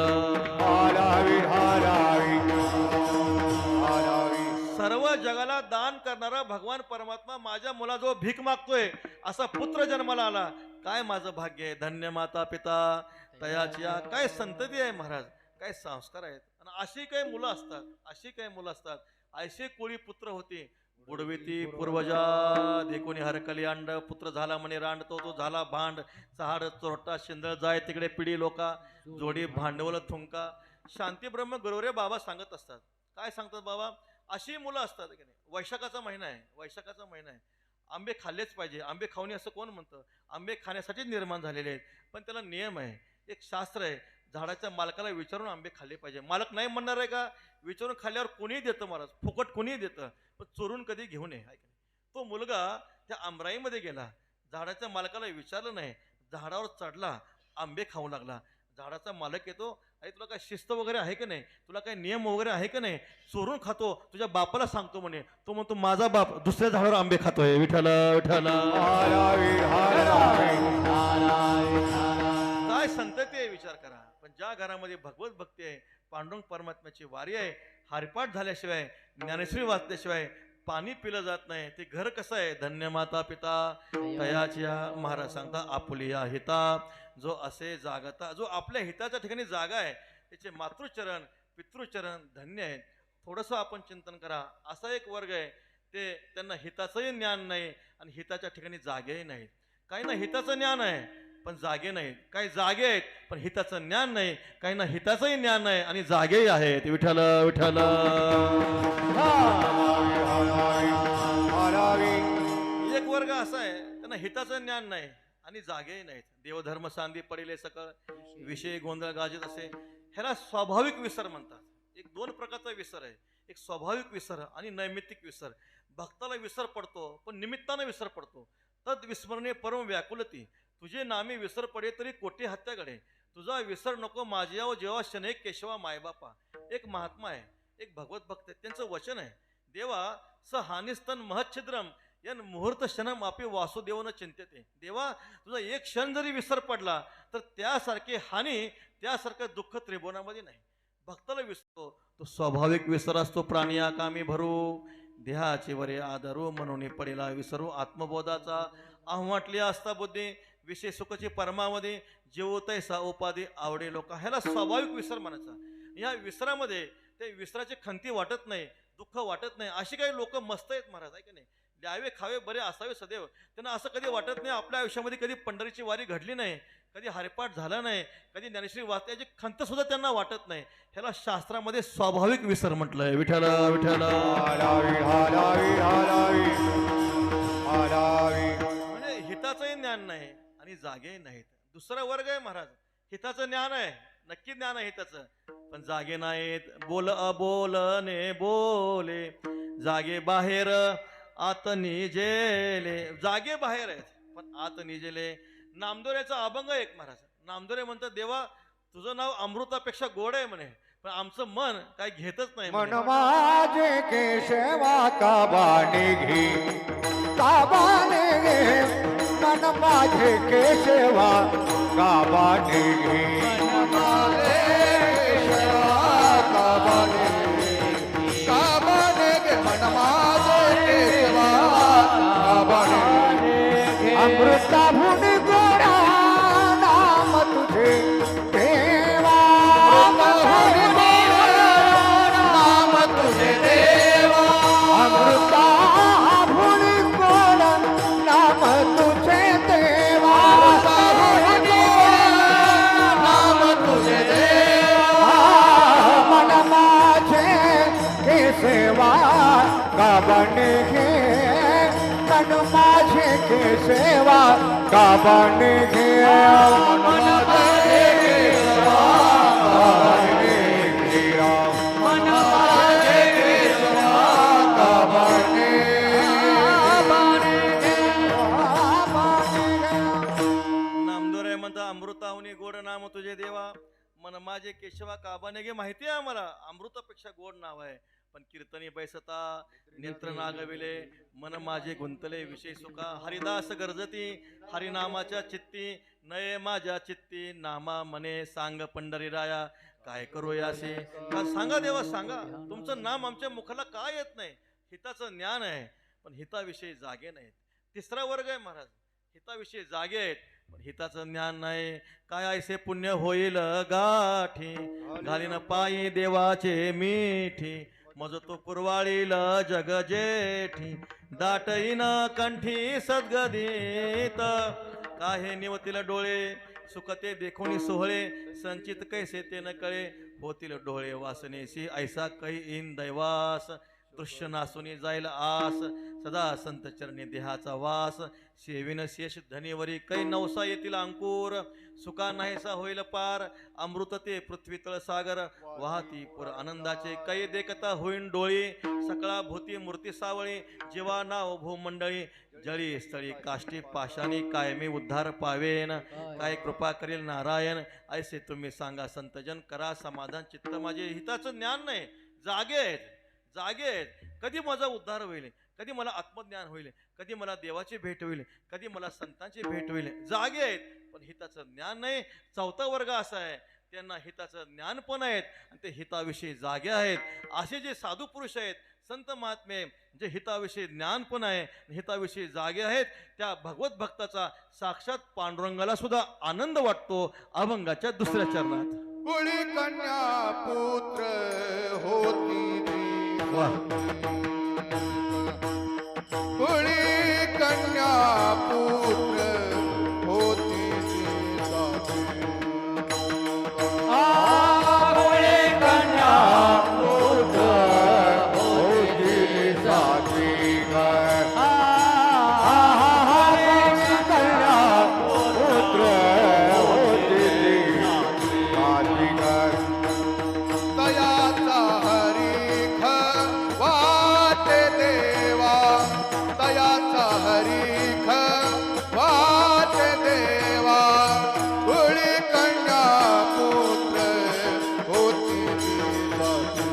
सर्व जगाला दान करणारा भगवान परमात्मा माझ्या मुलाजवळ भीक मागतोय, असा पुत्र जन्माला आला. काय माझं भाग्य आहे. धन्य माता पिता तयाची. काय संतती आहे महाराज, काय संस्कार आहेत. आणि अशी काही मुलं असतात, अशी काही मुलं असतात. ऐसे कोळी पुत्र होते. बुडविती पूर्वजा देखोनी हरकली अंड. पुत्र झाला म्हणे रांडतो, तो झाला भांड. चहाड चोरटा शिंदळ जाय तिकडे पिढी लोका. जोडी भांडवल थुंका. शांती ब्रह्म गरोरे बाबा सांगत असतात. काय सांगतात बाबा, अशी मुलं असतात की नाही. वैशाखाचा महिना आहे, वैशाखाचा महिना आहे. आंबे खाल्लेच पाहिजे. आंबे खाऊनी असं कोण म्हणतं. आंबे खाण्यासाठीच निर्माण झालेले आहेत. पण त्याला नियम आहे, एक शास्त्र आहे. झाडाच्या मालकाला विचारून आंबे खाल्ले पाहिजे. मालक नाही म्हणणार आहे का, विचारून खाल्ल्यावर कोणीही देतं महाराज, फुकट कोणीही देतं, पण चोरून कधी घेऊ नये. तो मुलगा त्या आमराईमध्ये गेला, झाडाच्या मालकाला विचारलं नाही, झाडावर चढला, आंबे खाऊ लागला. झाडाचा मालक येतो, अरे तुला काय शिस्त वगैरे आहे का नाही, तुला काय नियम वगैरे आहे का नाही, चोरून खातो, तुझ्या बापाला सांगतो म्हणे. तो म्हणतो माझा बाप दुसऱ्या झाडावर आंबे खातोय. विठ्ठल विठ्ठल काय संतती आहे विचार करा. पण ज्या घरामध्ये भगवत भक्ती आहे, पांडुरंग परमात्म्याची वारी आहे, हरिपाठ झाल्याशिवाय, ज्ञानेश्वरी वाचल्याशिवाय पाणी पिलं जात नाही, ते घर कसं आहे. धन्य माता पिता तयाची. महाराज सांगता आपुलिया हिता. जो असे जागता, जो आपल्या हिताच्या ठिकाणी जागा आहे, त्याचे मातृचरण पितृचरण धन्य आहेत. थोडंसं आपण चिंतन करा. असा एक वर्ग आहे, ते त्यांना हिताचंही ज्ञान नाही आणि हिताच्या ठिकाणी जागेही नाहीत. काही ना हिताचं ज्ञान आहे पण जागे नाहीत, काही जागे आहेत पण हिताचं ज्ञान नाही, काही ना हिताचंही ज्ञान नाही आणि जागेही आहेत. विठ्ठल विठ्ठल एक वर्ग असा आहे, त्यांना हिताचं ज्ञान नाही आणि जागेही नाहीत. देवधर्म सांदी पडिले सकळ, विषय गोंधळ गाजत असे. ह्याला स्वाभाविक विसर म्हणतात. एक दोन प्रकारचा विसर आहे, एक स्वाभाविक विसर आणि नैमित्तिक विसर. भक्ताला विसर पडतो पण निमित्तानं विसर पडतो. तद विस्मरणे परम व्याकुलती. तुझे नामी विसर पडे तरी कोटी हत्या घडे. तुझा विसर नको माझ्यावर जेव्हा शने केशवा मायबापा. एक महात्मा आहे, एक भगवत भक्त आहे, त्यांचं वचन आहे, देवा स हानिस्तन महच्छिद्रम यन मुहूर्त क्षणम आपे वासुदेवन चिंतेते. देवा तुझा एक क्षण जरी विसर पडला तर त्यासारखे हानी, त्यासारखं दुःख त्रिभुवनामध्ये नाही. भक्ताला विसरतो तो स्वाभाविक विसर असतो. प्राणिया कामी भरू देहाचे वरे आदरू, म्हणून पडेला विसरू. आत्मबोधाचा आव्हाटली असता बुद्धी, विषय सुखाची परमामध्ये जीव तैसा उपाधी आवडे लोका. ह्याला स्वाभाविक विसर म्हणायचा. या विसरामध्ये ते विसराची खंती वाटत नाही, दुःख वाटत नाही. अशी काही लोक मस्त आहेत महाराज, आहे की नाही. द्यावे खावे बरे असावे सदैव. त्यांना असं कधी वाटत नाही आपल्या आयुष्यामध्ये कधी पंढरीची वारी घडली नाही, कधी हरिपाठ झाला नाही, कधी ज्ञानेश्वरी वाचण्याची खंत सुद्धा त्यांना वाटत नाही. ह्याला शास्त्रामध्ये स्वाभाविक विसर म्हटलंय. विठ्ठल विठ्ठल. हालावी हालावी हालावी हालावी. म्हणजे हिताचंही ज्ञान नाही आणि जागे नाहीत. दुसरा वर्ग आहे महाराज. हिताचं ज्ञान आहे, नक्की ज्ञान आहे हिताचं, पण जागे नाहीत. बोल अबोलने बोले, जागे बाहेर आत निजेले. जागे बाहेर आहेत पण आत निजेले. नामदोऱ्याचा अभंग एक महाराज. नामदोरे म्हणतात, देवा तुझं नाव अमृतापेक्षा गोड आहे म्हणे, पण आमचं मन काय घेतच नाही मन म्हणे. माझे केशवा काबाने घे, काबाने घे. मन माझे केशवा काबाने घे. मन माझे केशवा काबाने घे, काबाने घे. मन माझे केशवा काबाने घे. अमृताहून गोडा नाम तुझे देवा. अमृताहून नाम तुझे देवा. अमृताहून गोड नाम तुझे देवा. नाम तुझे देवा. मन माझे केशवा काबाने घे. मन माझे केशवा काबाने घे. मन माझे केशवा काबाने घे. मन माझे केशवा काबाने नामदोरे म्हणता, अमृताहुनी गोड नाम तुझे देवा. मन माझे केशवा काबाने घे. माहिती आहे आम्हाला अमृतापेक्षा गोड नाव आहे, पण कीर्तनी बैसता नेत्र नागविले. मन माझे गुंतले विषय सुखा. हरिदास गरजती हरिनामाच्या चित्ती. नये माझ्या चित्ती नामा मने. सांग पंढरी राया काय करू यासे. का सांगा देवा सांगा, तुमचं नाम आमच्या मुखाला का येत नाही. हिताचं ज्ञान आहे पण हिताविषयी जागे नाहीत. तिसरा वर्ग आहे महाराज. हिताविषयी जागे आहेत पण हिताचं ज्ञान नाही. काय ऐसे पुण्य होईल गाठी, घालीन पायी देवाचे मिठी. मज तो कुरवाळील जग जेठी, दाटईन कंठी सद्गदित. काहे निवतील डोळे सुखते देखोनी सोहळे. संचित कैसे ते न कळे, होतील डोळे वासनेशी. ऐसा कै इन दैवास, दृश्य नासुनी जाईल आस. सदा संत चरणी देहाचा वास. सेविन शेष धनीवरी कै नवसा येतील अंकुर. सुका नाहीसा होईल पार, अमृत ते पृथ्वी तळ सागर. वाहती पुर आनंदाचे कै देखता होईन डोळी. सकळा भूती मूर्ती सावळी, जीवा नाव भूमंडळी. जळी स्थळी काष्टी पाशाणी, कायमी उद्धार पावेन. काय कृपा करेल नारायण, ऐसे तुम्ही सांगा संतजन. करा समाधान चित्त माझे. हिताचं ज्ञान नाही, जागे आहेत, जागे आहेत. कधी माझा उद्धार होईल, कधी मला आत्मज्ञान होईल, कधी मला देवाची भेट होईल, कधी मला संतांची भेट होईल. जागे आहेत पण हिताचं ज्ञान नाही. चौथा वर्ग असा आहे, त्यांना हिताचं ज्ञान पण आहेत आणि ते हिताविषयी जागे आहेत. असे जे साधू पुरुष आहेत, संत महात्मे, जे हिताविषयी ज्ञान पण आहे, हिताविषयी जागे आहेत, त्या भगवत भक्ताचा साक्षात पांडुरंगाला सुद्धा आनंद वाटतो. अभंगाच्या दुसऱ्या चरणात. कुळी कन्या पुत्र होती ती. कुळी कन्या पुत्र होती ती साधी. कुळी कन्या पुत्र होती ती साधी. कन्या पुत्र होती ती साधी. दयाचा हरीख वाटे देवा. दयाचा हरीख वाटे देवा. कुळी कन्या पुत्र होती ती साधी.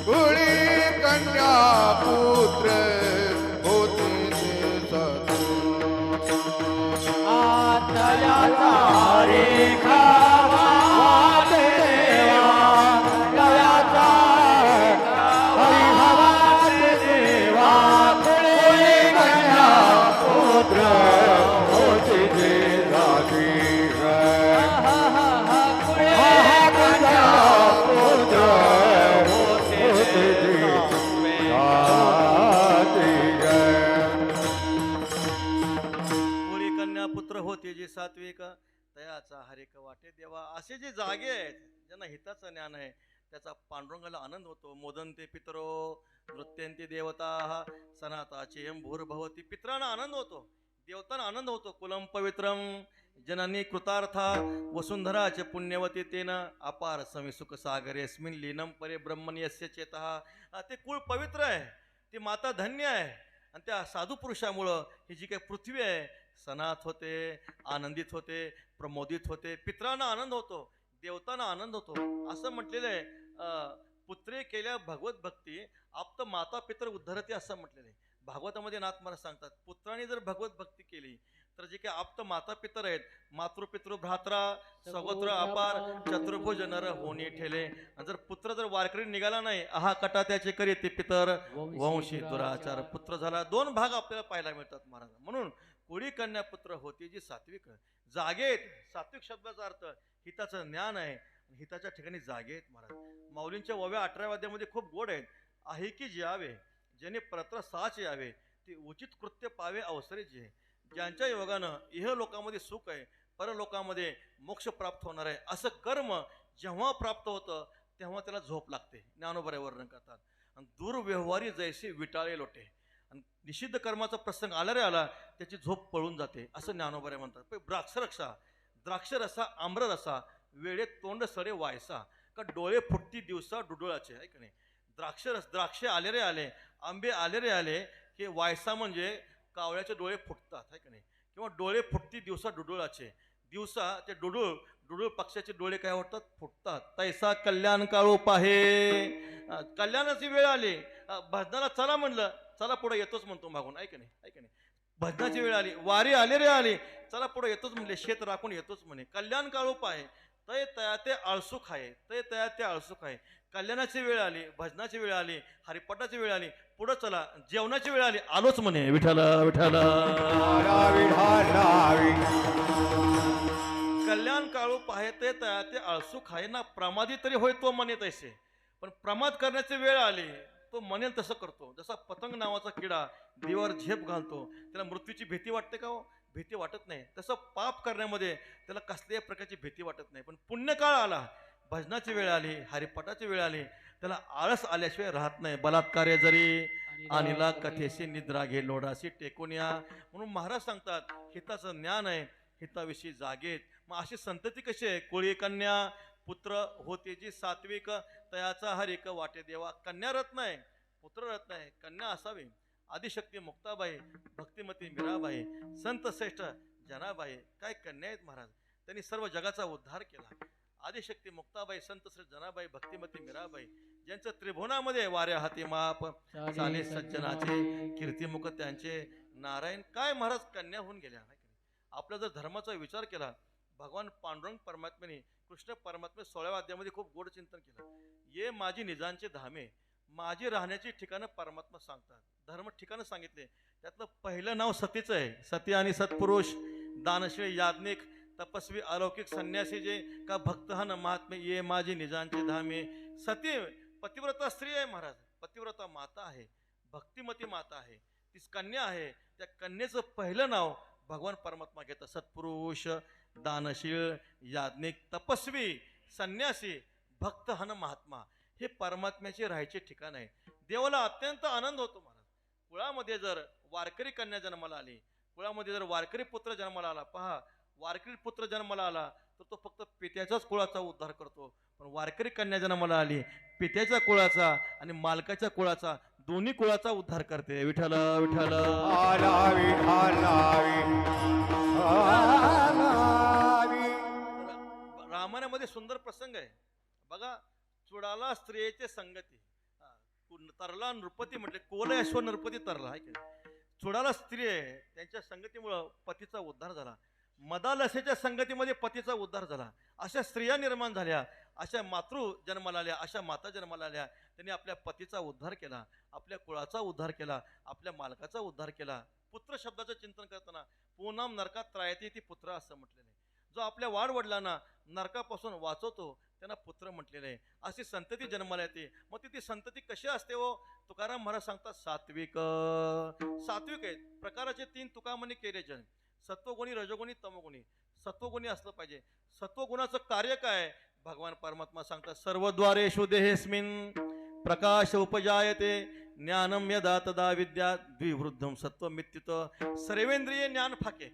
कुळी कन्या पुत्र होती ती साधी. दयाचा हरीख वाटे देवा. दयाचा हरीख वाटे देवा. कुळी कन्या पुत्र होती ती साधी. कन्या पुत्र होती ती साधी. कोळी कन्या पुत्र होते जे सात्विक तयाचा हरिक वाटे देवा. असे जे जागे आहेत ज्यांना हिताचं ज्ञान आहे त्याचा पांडुरंगाला आनंद होतो. मोदंते पितरो नृत्यंती देवता सनाताचे भूर्भवती. पितरांना आनंद होतो, देवतांना आनंद होतो. कुलम पवित्रम जननी कृतार्था वसुंधराचे पुण्यवती तेन अपार समी सुख सागरेस्मिन लीनम परे ब्रह्मण यस्य चेतः. ते कुळ पवित्र आहे, ती माता धन्य आहे आणि त्या साधू पुरुषामुळं ही जी काही पृथ्वी आहे सनात होते, आनंदित होते, प्रमोदित होते. पितरांना आनंद होतो, देवतांना आनंद होतो. असं म्हटलेलं आहे पुत्रे केल्या भगवत भक्ती आप्त माता पितर उद्धरते असं म्हटलेलं आहे. भागवतामध्ये नाथ महाराज सांगतात पुत्रांनी जर भगवत भक्ती केली तर जे काही आप्त माता पितर आहेत मातृपितृ भ्रात्रा सगोत्र अपार चतुर्भुज नर होणी ठेले. आणि जर पुत्र जर वारकरी निघाला नाही आहा कटा त्याचे करी ते पितर वंशी दुराचार. पुत्र झाला. दोन भाग आपल्याला पाहायला मिळतात महाराज. म्हणून कोळी कन्या पुत्र होती जी सात्विक जागेत. सात्विक शब्दाचा अर्थ हिताचं ज्ञान आहे, हिताच्या ठिकाणी जागेत महाराज. माऊलींच्या 18व्या अध्यायामध्ये खूप गोड आहेत. आहे की ज्यावे ज्याने परत्र साच यावे ते उचित कृत्य पावे अवसरे जे. ज्यांच्या योगानं इह लोकांमध्ये सुख आहे परलोकामध्ये मोक्ष प्राप्त होणार आहे असं कर्म जेव्हा प्राप्त होतं तेव्हा त्याला झोप लागते. ज्ञानोबरे वर्णन करतात. आणि दुर्व्यवहारी जैसे विटाळे लोटे. आणि निषिद्ध कर्माचा प्रसंग आला रे आला त्याची झोप पळून जाते असं ज्ञानोबरे म्हणतात. द्राक्ष रसा आम्र रसा वेळेत तोंड सडे वायसा का डोळे फुटती दिवसा डुडुळाचे. आहे का नाही. द्राक्षे आले रे आले, आंबे आले रे आले. हे वायसा म्हणजे कावळ्याचे डोळे फुटतात. आहे का नाही. किंवा डोळे फुटती दिवसा डुडुळाचे. दिवसा ते डुडुळ पक्षाचे डोळे काय होतात फुटतात. तैसा कल्याण काळो पाहे. कल्याणाची वेळ आली भजनाला चला म्हणलं चला पुढे येतोच म्हणतो मागून. ऐक नाही ऐक नाही. भजनाची वेळ आली वारी आले रे आली चला पुढे येतोच म्हणले शेत राखून येतोच म्हणे. कल्याण काळो पाहे तय तया ते आळसुख आहे. तय तया ते आळसुख आहे. कल्याणाची वेळ आली भजनाची वेळ आली हरिपाठाची वेळ आली पुढं चला जेवणाची वेळ आली आलोच म्हणे. विठ्ठल विठ्ठल कल्याण काळू पाहे ते तया ते आळसुख आहे ना. प्रमादी तरी होय तो म्हणे तैसे. पण प्रमाद करण्याची वेळ आली तो म्हणेल तसं करतो. जसा पतंग नावाचा किडा देवावर झेप घालतो त्याला मृत्यूची भीती वाटते का हो. भीती वाटत नाही. तसं पाप करण्यामध्ये त्याला कसल्याही प्रकारची भीती वाटत नाही. पण पुण्यकाळ आला भजनाची वेळ आली हरिपाठाची वेळ आली त्याला आळस आल्याशिवाय राहत नाही. बलात्कार्य जरी आणला कथेशी निद्रा घे लोडाशी टेकून या. म्हणून महाराज सांगतात हिताचं ज्ञान आहे हिताविषयी जागेत. मग अशी संतती कशी आहे. कोळी कन्या पुत्र होते जी सात्विक तयाचा हरिक वाटे देवा. कन्या रत्न आहे पुत्र रत्न आहे. कन्या असावी. आदिशक्ती मुक्ताबाई भक्तिमती मीराबाई संत श्रेष्ठ जनाबाई काय कन्या आहेत महाराज. त्यांनी सर्व जगाचा उद्धार केला. आदिशक्ती मुक्ताबाई संत श्रेष्ठ जनाबाई भक्तिमती मीराबाई ज्यांचं त्रिभुवनामध्ये वाऱ्या हाती माप चाले सज्जनाचे कीर्तिमुख त्यांचे. नारायण काय महाराज कन्या होऊन गेल्या. आपला जर धर्माचा विचार केला भगवान पांडुरंग परमात्म्याने कृष्ण परमात्मे 16व्या अध्यायामध्ये खूप गोड चिंतन केलं. ये माझी निजांचे धामे. माझी राहण्याची ठिकाणं परमात्मा सांगतात. धर्म ठिकाणं सांगितले. त्यातलं पहिलं नाव सतीचं आहे. सती आणि सत्पुरुष दानशील याज्ञिक तपस्वी अलौकिक संन्यासी जे का भक्त हा न महात्मे ये माझी निजांचे धामे. सती पतिव्रता स्त्री आहे महाराज. पतिव्रता माता आहे भक्तिमती माता आहे ती कन्या आहे. त्या कन्येचं पहिलं नाव भगवान परमात्मा घेतात. सत्पुरुष दानशील याज्ञिक तपस्वी संन्यासी भक्त हन महात्मा हे परमात्म्याचे राहायचे ठिकाण आहे. देवाला अत्यंत आनंद होतो महाराज. कुळामध्ये जर वारकरी कन्या जन्माला आली कुळामध्ये जर वारकरी पुत्र जन्माला आला. पहा वारकरी पुत्र जन्माला आला तर तो फक्त पित्याच्याच कुळाचा उद्धार करतो. पण वारकरी कन्या जन्माला आली पित्याच्या कुळाचा आणि मालकाच्या कुळाचा दोन्ही कुळाचा उद्धार करते. विठ्ठल विठ्ठल रामायणामध्ये सुंदर प्रसंग आहे बघा. चुडाला स्त्रियेचे संगती तरला नृपती म्हटले कोल अश्व नृपती तरला आहे की. चुडाला स्त्री आहे त्यांच्या संगतीमुळं पतीचा उद्धार झाला. मदालसेच्या संगतीमध्ये पतीचा उद्धार झाला. अशा स्त्रिया निर्माण झाल्या अशा मातृ जन्माला आल्या अशा माता जन्माला आल्या. त्यांनी आपल्या पतीचा उद्धार केला आपल्या कुळाचा उद्धार केला आपल्या मालकाचा उद्धार केला. पुत्र शब्दाचं चिंतन करताना पूनम नरकात त्रायती ती पुत्र असं म्हटलेलं आहे. जो आपल्या वाडवडिलांना नरकापासून वाचवतो त्यांना पुत्र म्हटलेलं आहे. अशी संतती जन्माला येते. मग ती संतती कशी असते हो. तुकाराम महाराज सांगतात सात्विक. सात्विक आहेत प्रकाराचे 3 तुका म्हणे केले जन. सत्वगुणी, रजोगुणी, तमोगुणी. सत्वगुणी असलं पाहिजे. सत्वगुणाचं कार्य काय? भगवान परमात्मा सांगतात, सर्वद्वारेषु देहेस्मिन प्रकाश उपजायते ज्ञानम यदा तदा विद्या द्विवृद्धम सत्वमित्युत. सर्वेंद्रिय ज्ञान फाके.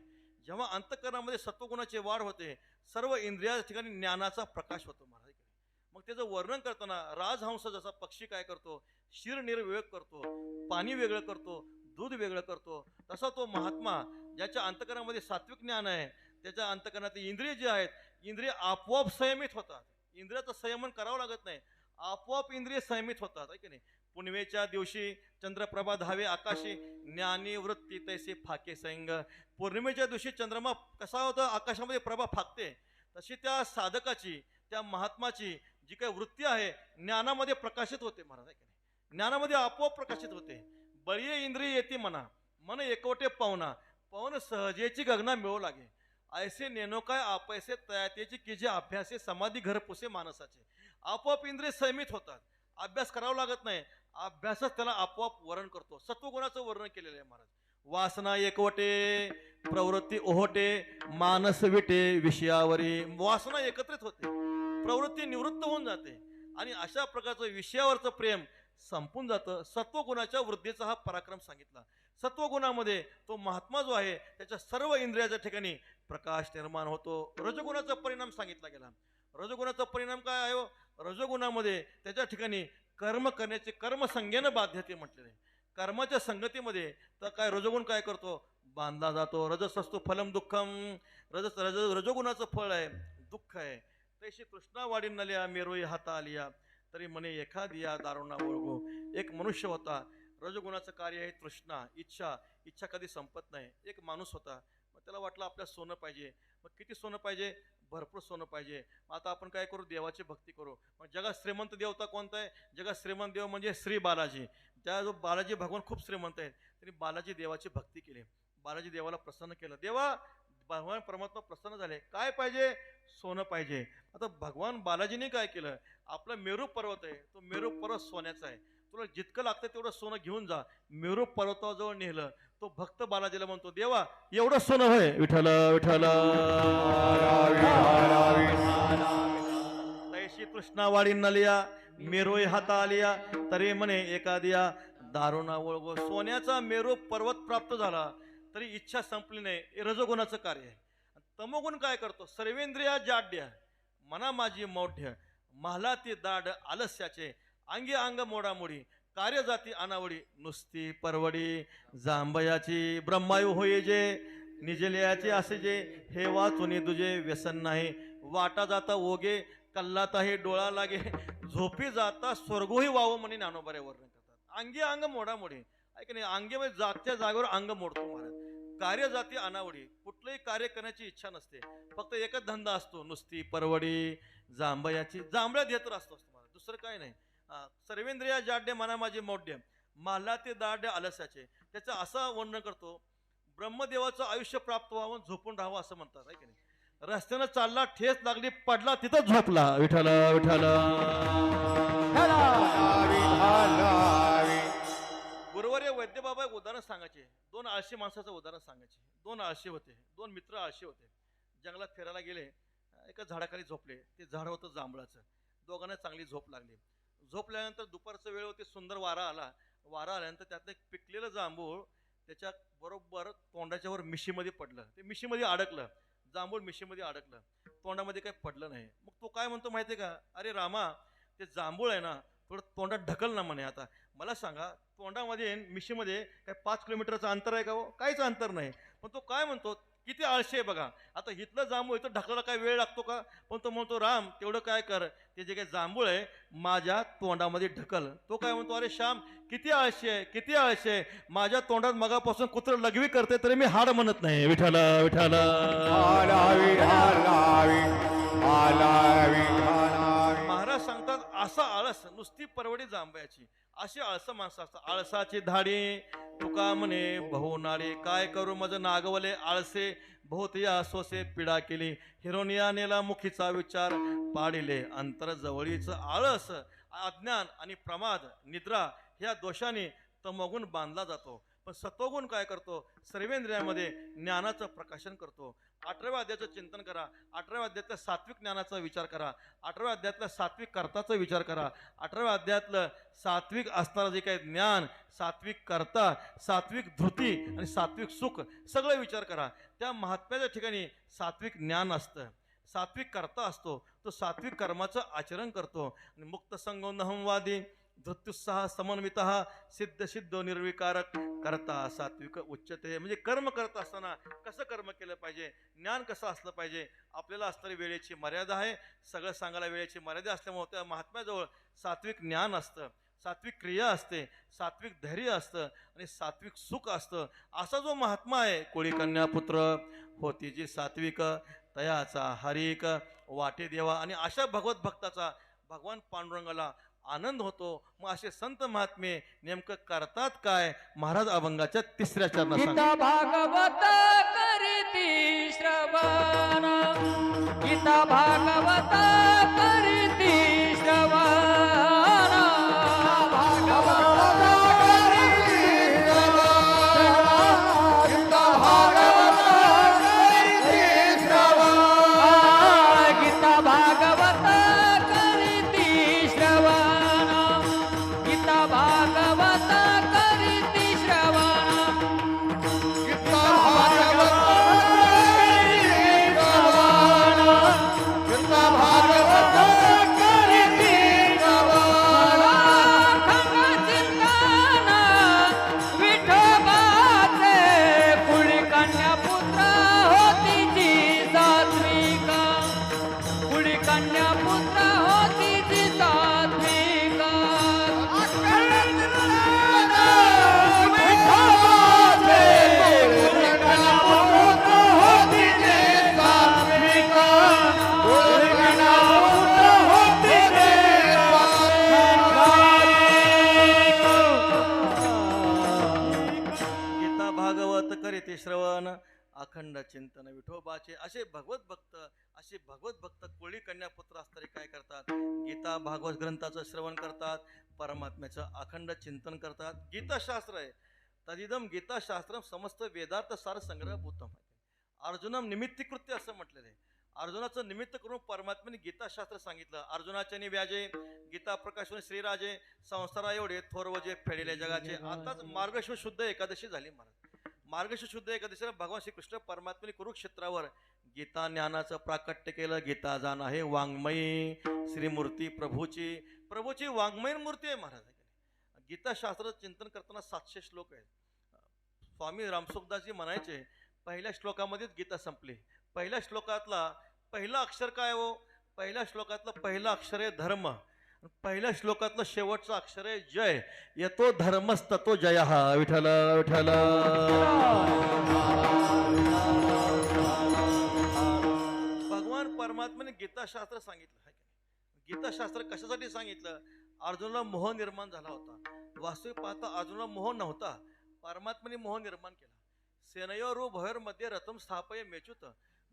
जेव्हा अंतःकरणामध्ये सत्वगुणाची वाढ होते, सर्व इंद्रिया ठिकाणी ज्ञानाचा प्रकाश होतो महाराज. मग त्याचं वर्णन करताना राजहंस जसा पक्षी काय करतो, शिरनिर वेगळं करतो, पाणी वेगळं करतो, दूध वेगळं करतो, तसा तो महात्मा ज्याच्या अंतःकरणामध्ये सात्विक ज्ञान आहे, त्याच्या अंतःकरणातील इंद्रिय जे आहेत, इंद्रिय आपोआप संयमित होतात. इंद्रियाचं संयमन करावं लागत नाही, आपोआप इंद्रिय संयमित होतात, आहे की नाही. पुनवेच्या दिवशी चंद्रप्रभा धावे आकाशी, ज्ञानी वृत्ती तैसे फाके संग. पौर्णिमेच्या दिवशी चंद्रमा कसा होता, आकाशामध्ये प्रभा फाकते, तशी त्या साधकाची, त्या महात्माची जी काही वृत्ती आहे ज्ञानामध्ये प्रकाशित होते महाराज, आहे की नाही. ज्ञानामध्ये आपोआप प्रकाशित होते. बळी इंद्रिय येते मना, मन एकवटे पावना, पवन सहजेची गगना मिळू लागे. ऐसे नेनो काय आपैसे तयातेची की जे अभ्यासे समाधी घर पुसे माणसाचे. आपोआप इंद्रिय संयमित होतात, अभ्यास करावा लागत नाही, अभ्यासच त्याला आपोआप वर्णन करतो. सत्वगुणाचं वर्णन केलेलं आहे महाराज. वासना एकवटे प्रवृत्ती ओहोटे मानस विटे विषयावरी. वासना एकत्रित होते, प्रवृत्ती निवृत्त होऊन जाते आणि अशा प्रकारचं विषयावरचं प्रेम संपून जातं. सत्वगुणाच्या वृद्धीचा हा पराक्रम सांगितला. सत्वगुणामध्ये तो महात्मा जो आहे त्याच्या सर्व इंद्रियाच्या ठिकाणी प्रकाश निर्माण होतो. रजगुणाचा परिणाम सांगितला गेला. रजगुणाचा परिणाम काय आहे? रजगुणामध्ये त्याच्या ठिकाणी कर्म करण्याचे कर्मसंज्ञेनं बाध्यते म्हटलेले. कर्माच्या संगतीमध्ये तर काय रजगुण काय करतो? बांधला जातो. रजसस्तु फलम दुःखम. रजगुणाचं फळ आहे दुःख आहे. तैशी तृष्णा वाढीन नल्या मेरोई हाता आलिया, तरी म्हणे एखादिया दारुणा ओळगो. एक मनुष्य होता, रजगुणाचं कार्य आहे तृष्णा, इच्छा. इच्छा कधी संपत नाही. एक माणूस होता, मग त्याला वाटलं आपल्या सोनं पाहिजे. मग किती सोनं पाहिजे? भरपूर सोनं पाहिजे. मग आता आपण काय करू? देवाची भक्ती करू. मग जगात श्रीमंत देवता कोणता आहे? जगात श्रीमंत देव म्हणजे श्री बालाजी. त्या जो बालाजी भगवान खूप श्रीमंत आहेत, त्यांनी बालाजी देवाची भक्ती केली. बालाजी देवाला प्रसन्न केलं. देवा भगवान परमात्मा प्रसन्न झाले. काय पाहिजे? सोनं पाहिजे. आता भगवान बालाजीने काय केलं? आपला मेरू पर्वत आहे, तो मेरू पर्वत सोन्याचा आहे, तुला जितकं लागतं तेवढं सोनं घेऊन जा. मेरू पर्वताजवळ नेलं. तो भक्त बालाजीला म्हणतो, देवा एवढं सोनं होय? विठ्ठल विठ्ठल. तैशी तृष्णावाडी नलिया मेरोय हाता आलिया, तरी म्हणे एखादिया दारुणा ओळगो. सोन्याचा मेरू पर्वत प्राप्त झाला तरी इच्छा संपली नाही. हे रजोगुणाचं कार्य आहे. तमोगुण काय करतो? सर्वेंद्रिया जाड्य, मना माझी मौढ्य, महला ती दाड आलस्याचे, अंगी अंग मोडामोडी, कार्य जाती अनावडी, नुसती परवडी जांभयाची. ब्रह्मायू होई जे निजल्याचे असे जे, हे वाचुनी तुझे व्यसन नाही. वाटा जाता ओगे कल्लाताही डोळा लागे, झोपी जाता स्वर्गोही वावं म्हणे ज्ञानोबारे वर्णन करतात. अंगी अंग मोडामोडी, ऐक नाही, अंगेमध्ये जागच्या जागेवर अंग मोडतो महाराज. कार्य जाती अनावडी, कुठलंही कार्य करण्याची इच्छा नसते, फक्त एकच धंदा असतो, नुसती परवडी जांभयाची. जांभळ्या देत असतो महाराज, दुसरं काय नाही. सर्वेंद्रिया जाड्य मना माझी मौढ्य, माला ते दाड्य आलस्याचे. त्याचं असं वर्णन करतो, ब्रह्मदेवाचं आयुष्य प्राप्त व्हावं, झोपून राहावं असं म्हणतात, आहे की नाही. रस्त्यानं चालला, ठेस लागली, पडला, तिथं झोपला. विठ्ठल विठ्ठल. गुरुवर्य वैद्यबाबा एक उदाहरण सांगायचे. दोन आळशी माणसाचं उदाहरण सांगायचे. दोन आळशी होते, दोन मित्र आळशी होते. जंगलात फिरायला गेले, एका झाडाखाली झोपले. ते झाड होतं जांभळाचं. दोघांना चांगली झोप लागली. झोपल्यानंतर दुपारचा वेळ होती, सुंदर वारा आला. वारा आल्यानंतर त्यातलं एक पिकलेलं जांभूळ त्याच्या बरोबर तोंडाच्या वर मिशीमध्ये पडलं. ते मिशीमध्ये अडकलं. जांभूळ मिशीमध्ये अडकलं, तोंडामध्ये काही पडलं नाही. मग तो काय म्हणतो माहिती आहे का? अरे रामा, ते जांभूळ आहे ना, थोडं तोंडात ढकल ना म्हणे. आता मला सांगा, तोंडामध्ये मिशीमध्ये काय 5 किलोमीटरचं अंतर आहे का? हो, काहीच अंतर नाही. पण तो काय म्हणतो, किती आळशी आहे बघा. आता इथलं जांभूळ इथं ढकलायला काय वेळ लागतो का? पण तो म्हणतो, राम तेवढं काय कर, ते जे काही जांभूळ आहे माझ्या तोंडामध्ये ढकल. तो काय म्हणतो, अरे श्याम किती आळशी आहे, किती आळशी आहे, माझ्या तोंडात मगापासून कुत्रं लघवी करते तरी मी हाड म्हणत नाही. विठ्ठल विठ्ठल. महाराज सांगतात, असा आळस, नुसती परवडी जांभयाची, अशी आळस माणसं असतात. आळसाची धाडी तुका म्हणे बहु नाळे, काय करू मज नागवले आळसे, बहुत या सोसे पिडा केली. हिरोनिया नेला मुखीचा विचार, पाडिले अंतर जवळीच. आळस, अज्ञान आणि प्रमाद, निद्रा ह्या दोषाने तमोगुण बांधला जातो. पण सत्वगुण काय करतो? सर्वेंद्रियामध्ये ज्ञानाचं प्रकाशन करतो. 18व्या अध्यायाचं चिंतन करा. 18व्या अध्यायातल्या सात्विक ज्ञानाचा विचार करा. 18व्या अध्यायातल्या सात्विक कर्ताचा विचार करा. 18व्या अध्यायातलं सात्विक असणारं जे काही ज्ञान, सात्विक कर्ता, सात्विक धृती आणि सात्विक सुख सगळं विचार करा. त्या महात्म्याच्या ठिकाणी सात्विक ज्ञान असतं, सात्विक कर्ता असतो. तो सात्विक कर्माचं आचरण करतो. आणि मुक्त संगोनहमवादी धृत्युत्साह समन्वित सिद्ध सिद्ध निर्विकारक करता सात्विक उच्चते. म्हणजे कर्म करत असताना कसं कर्म केलं पाहिजे, ज्ञान कसं असलं पाहिजे, आपल्याला असणारी वेळेची मर्यादा आहे. सगळं सांगायला वेळेची मर्यादा असल्यामुळे त्या महात्म्याजवळ सात्विक ज्ञान असतं, सात्विक क्रिया असते, सात्विक धैर्य असतं आणि सात्विक सुख असतं. असा जो महात्मा आहे, कोळी कन्या पुत्र होती जी सात्विक, तयाचा हरिक वाटे देवा. आणि अशा भगवत भक्ताचा भगवान पांडुरंगाला आनंद होतो. मग असे संत महात्मे नेमकं करतात काय? महाराज अभंगाच्या 3ऱ्या चरणात गीता भागवत करीती श्रवण, गीता भागवत करीती श्रवण, भागवत करीती श्रवण, गीता भागवत करीती श्रवण, गीता भागवत करीती श्रवण, गीता भागवत करीती श्रवण, गीता भागवत करीती श्रवण, गीता भागवत करीती श्रवण, खंड चिंतन विठोबाचे, कुळी कन्या पुत्र होती जी सात्विक, कुळी कन्या पुत्र होती जी सात्विक, गीता भागवत करीते श्रवण, अखंड चिंतन विठोबाचे. असे भगवत भक्त कोळी कन्यापुत्र असणारे काय करतात? गीता भागवत ग्रंथाचं श्रवण करतात, परमात्म्याचं अखंड चिंतन करतात. गीताशास्त्र आहे, तदिदम गीताशास्त्रम समस्त वेदार्थ सार संग्रह भूतम. अर्जुनम निमित्तीकृत्य असं म्हटलेलं आहे. अर्जुनाचं निमित्त करून परमात्म्याने गीताशास्त्र सांगितलं. अर्जुनाचे व्याजे गीता प्रकाशन श्रीराजे, संसारा एवढे थोरवजे फेडिले जगाचे. आताच मार्गशीर्ष शुद्ध एकादशी झाली महाराज. मार्गशीर्ष शुद्ध एकादशीला भगवान श्रीकृष्ण परमात्म्याने कुरुक्षेत्रावर गीता ज्ञानाचं प्राकट्य केलं. गीता जाण आहे वाङ्मयी श्रीमूर्ती प्रभूची वाङ्मयीन मूर्ती आहे महाराज. गीताशास्त्राचं चिंतन करताना 700 श्लोक आहेत. स्वामी रामसुखदासजी म्हणायचे, पहिल्या श्लोकामध्येच गीता संपली. पहिल्या श्लोकातला पहिलं अक्षर काय हो? पहिल्या श्लोकातलं पहिलं अक्षर आहे धर्म. पहिल्या श्लोकातलं शेवटचं अक्षर आहे जय. येतो धर्मस्ततो जय. हा विठ्ठल विठ्ठल. भगवान परमात्म्याने गीताशास्त्र सांगितलं आहे. गीताशास्त्र कशासाठी सांगितलं? अर्जुनाला मोह निर्माण झाला होता. वास्तविक पाहता अर्जुनाला मोह नव्हता, परमात्म्याने मोह निर्माण केला. सेनयोर भयर मध्ये रथम स्थापय मेचुत.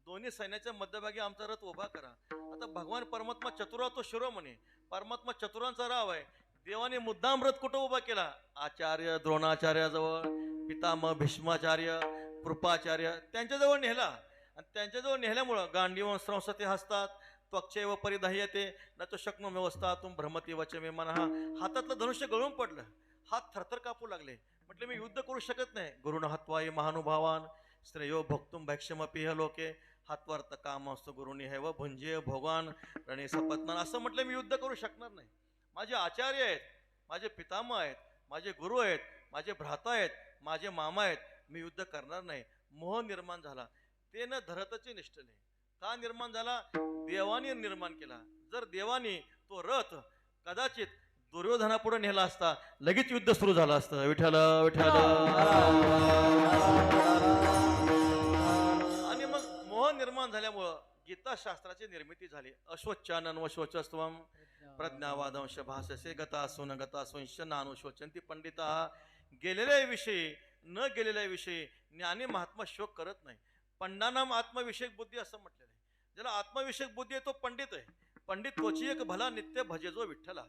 दोन्ही सैन्याच्या मध्यभागी आमचा रथ उभा करा. आता भगवान परमात्मा चतुरा तो शिरोमणी. परमात्मा चतुरांचा राव आहे. देवाने मुद्दाम रथ कुठं उभा केला? आचार्य द्रोणाचार्याजवळ, पितामह भीष्माचार्य, कृपाचार्य त्यांच्याजवळ नेला. आणि त्यांच्याजवळ नेल्यामुळं गांडीव संसते हसतात, त्वक्षेव परिधायते न तो शक्नो व्यवस्था तुम भ्रमती वचमे मनहा. हातातलं धनुष्य गळून पडलं, हात थरथर कापू लागले. म्हटले मी युद्ध करू शकत नाही. गुरुण हत्वाई महानुभावान श्रेयो भोक्तुम भैक्षमपिह लोके हातवर्त कामस्तु गुरुनी हेव भुंजे भोगान रणे सपत्नान. असं म्हटलं मी युद्ध करू शकणार नाही. माझे आचार्य आहेत, माझे पितामह आहेत, माझे गुरु आहेत, माझे भ्राता आहेत, माझे मामा आहेत, मी युद्ध करणार नाही. मोह निर्माण झाला. ते न धरतचे निष्ठले. का निर्माण झाला? देवाने निर्माण केला. जर देवाने तो रथ कदाचित दुर्योधनापुढे नेला असता, लगेच युद्ध सुरू झालं असतं. विठ्ठल विठ्ठल. आणि मग मोह निर्माण झाल्यामुळं गीताशास्त्राची निर्मिती झाली. अश्वच्चानन व शोचस्त्वम प्रज्ञावादंश भाषसे गतासून गतासूंश नानुशोचंती पंडिता. गेलेल्या विषयी न गेलेल्या विषयी ज्ञानी महात्मा शोक करत नाही. पंडानाम आत्मविषयक बुद्धी असं म्हटलेलं आहे. ज्याला आत्मविषयक बुद्धी आहे तो पंडित आहे. पंडित तोची एक भला नित्य भजे जो विठ्ठला.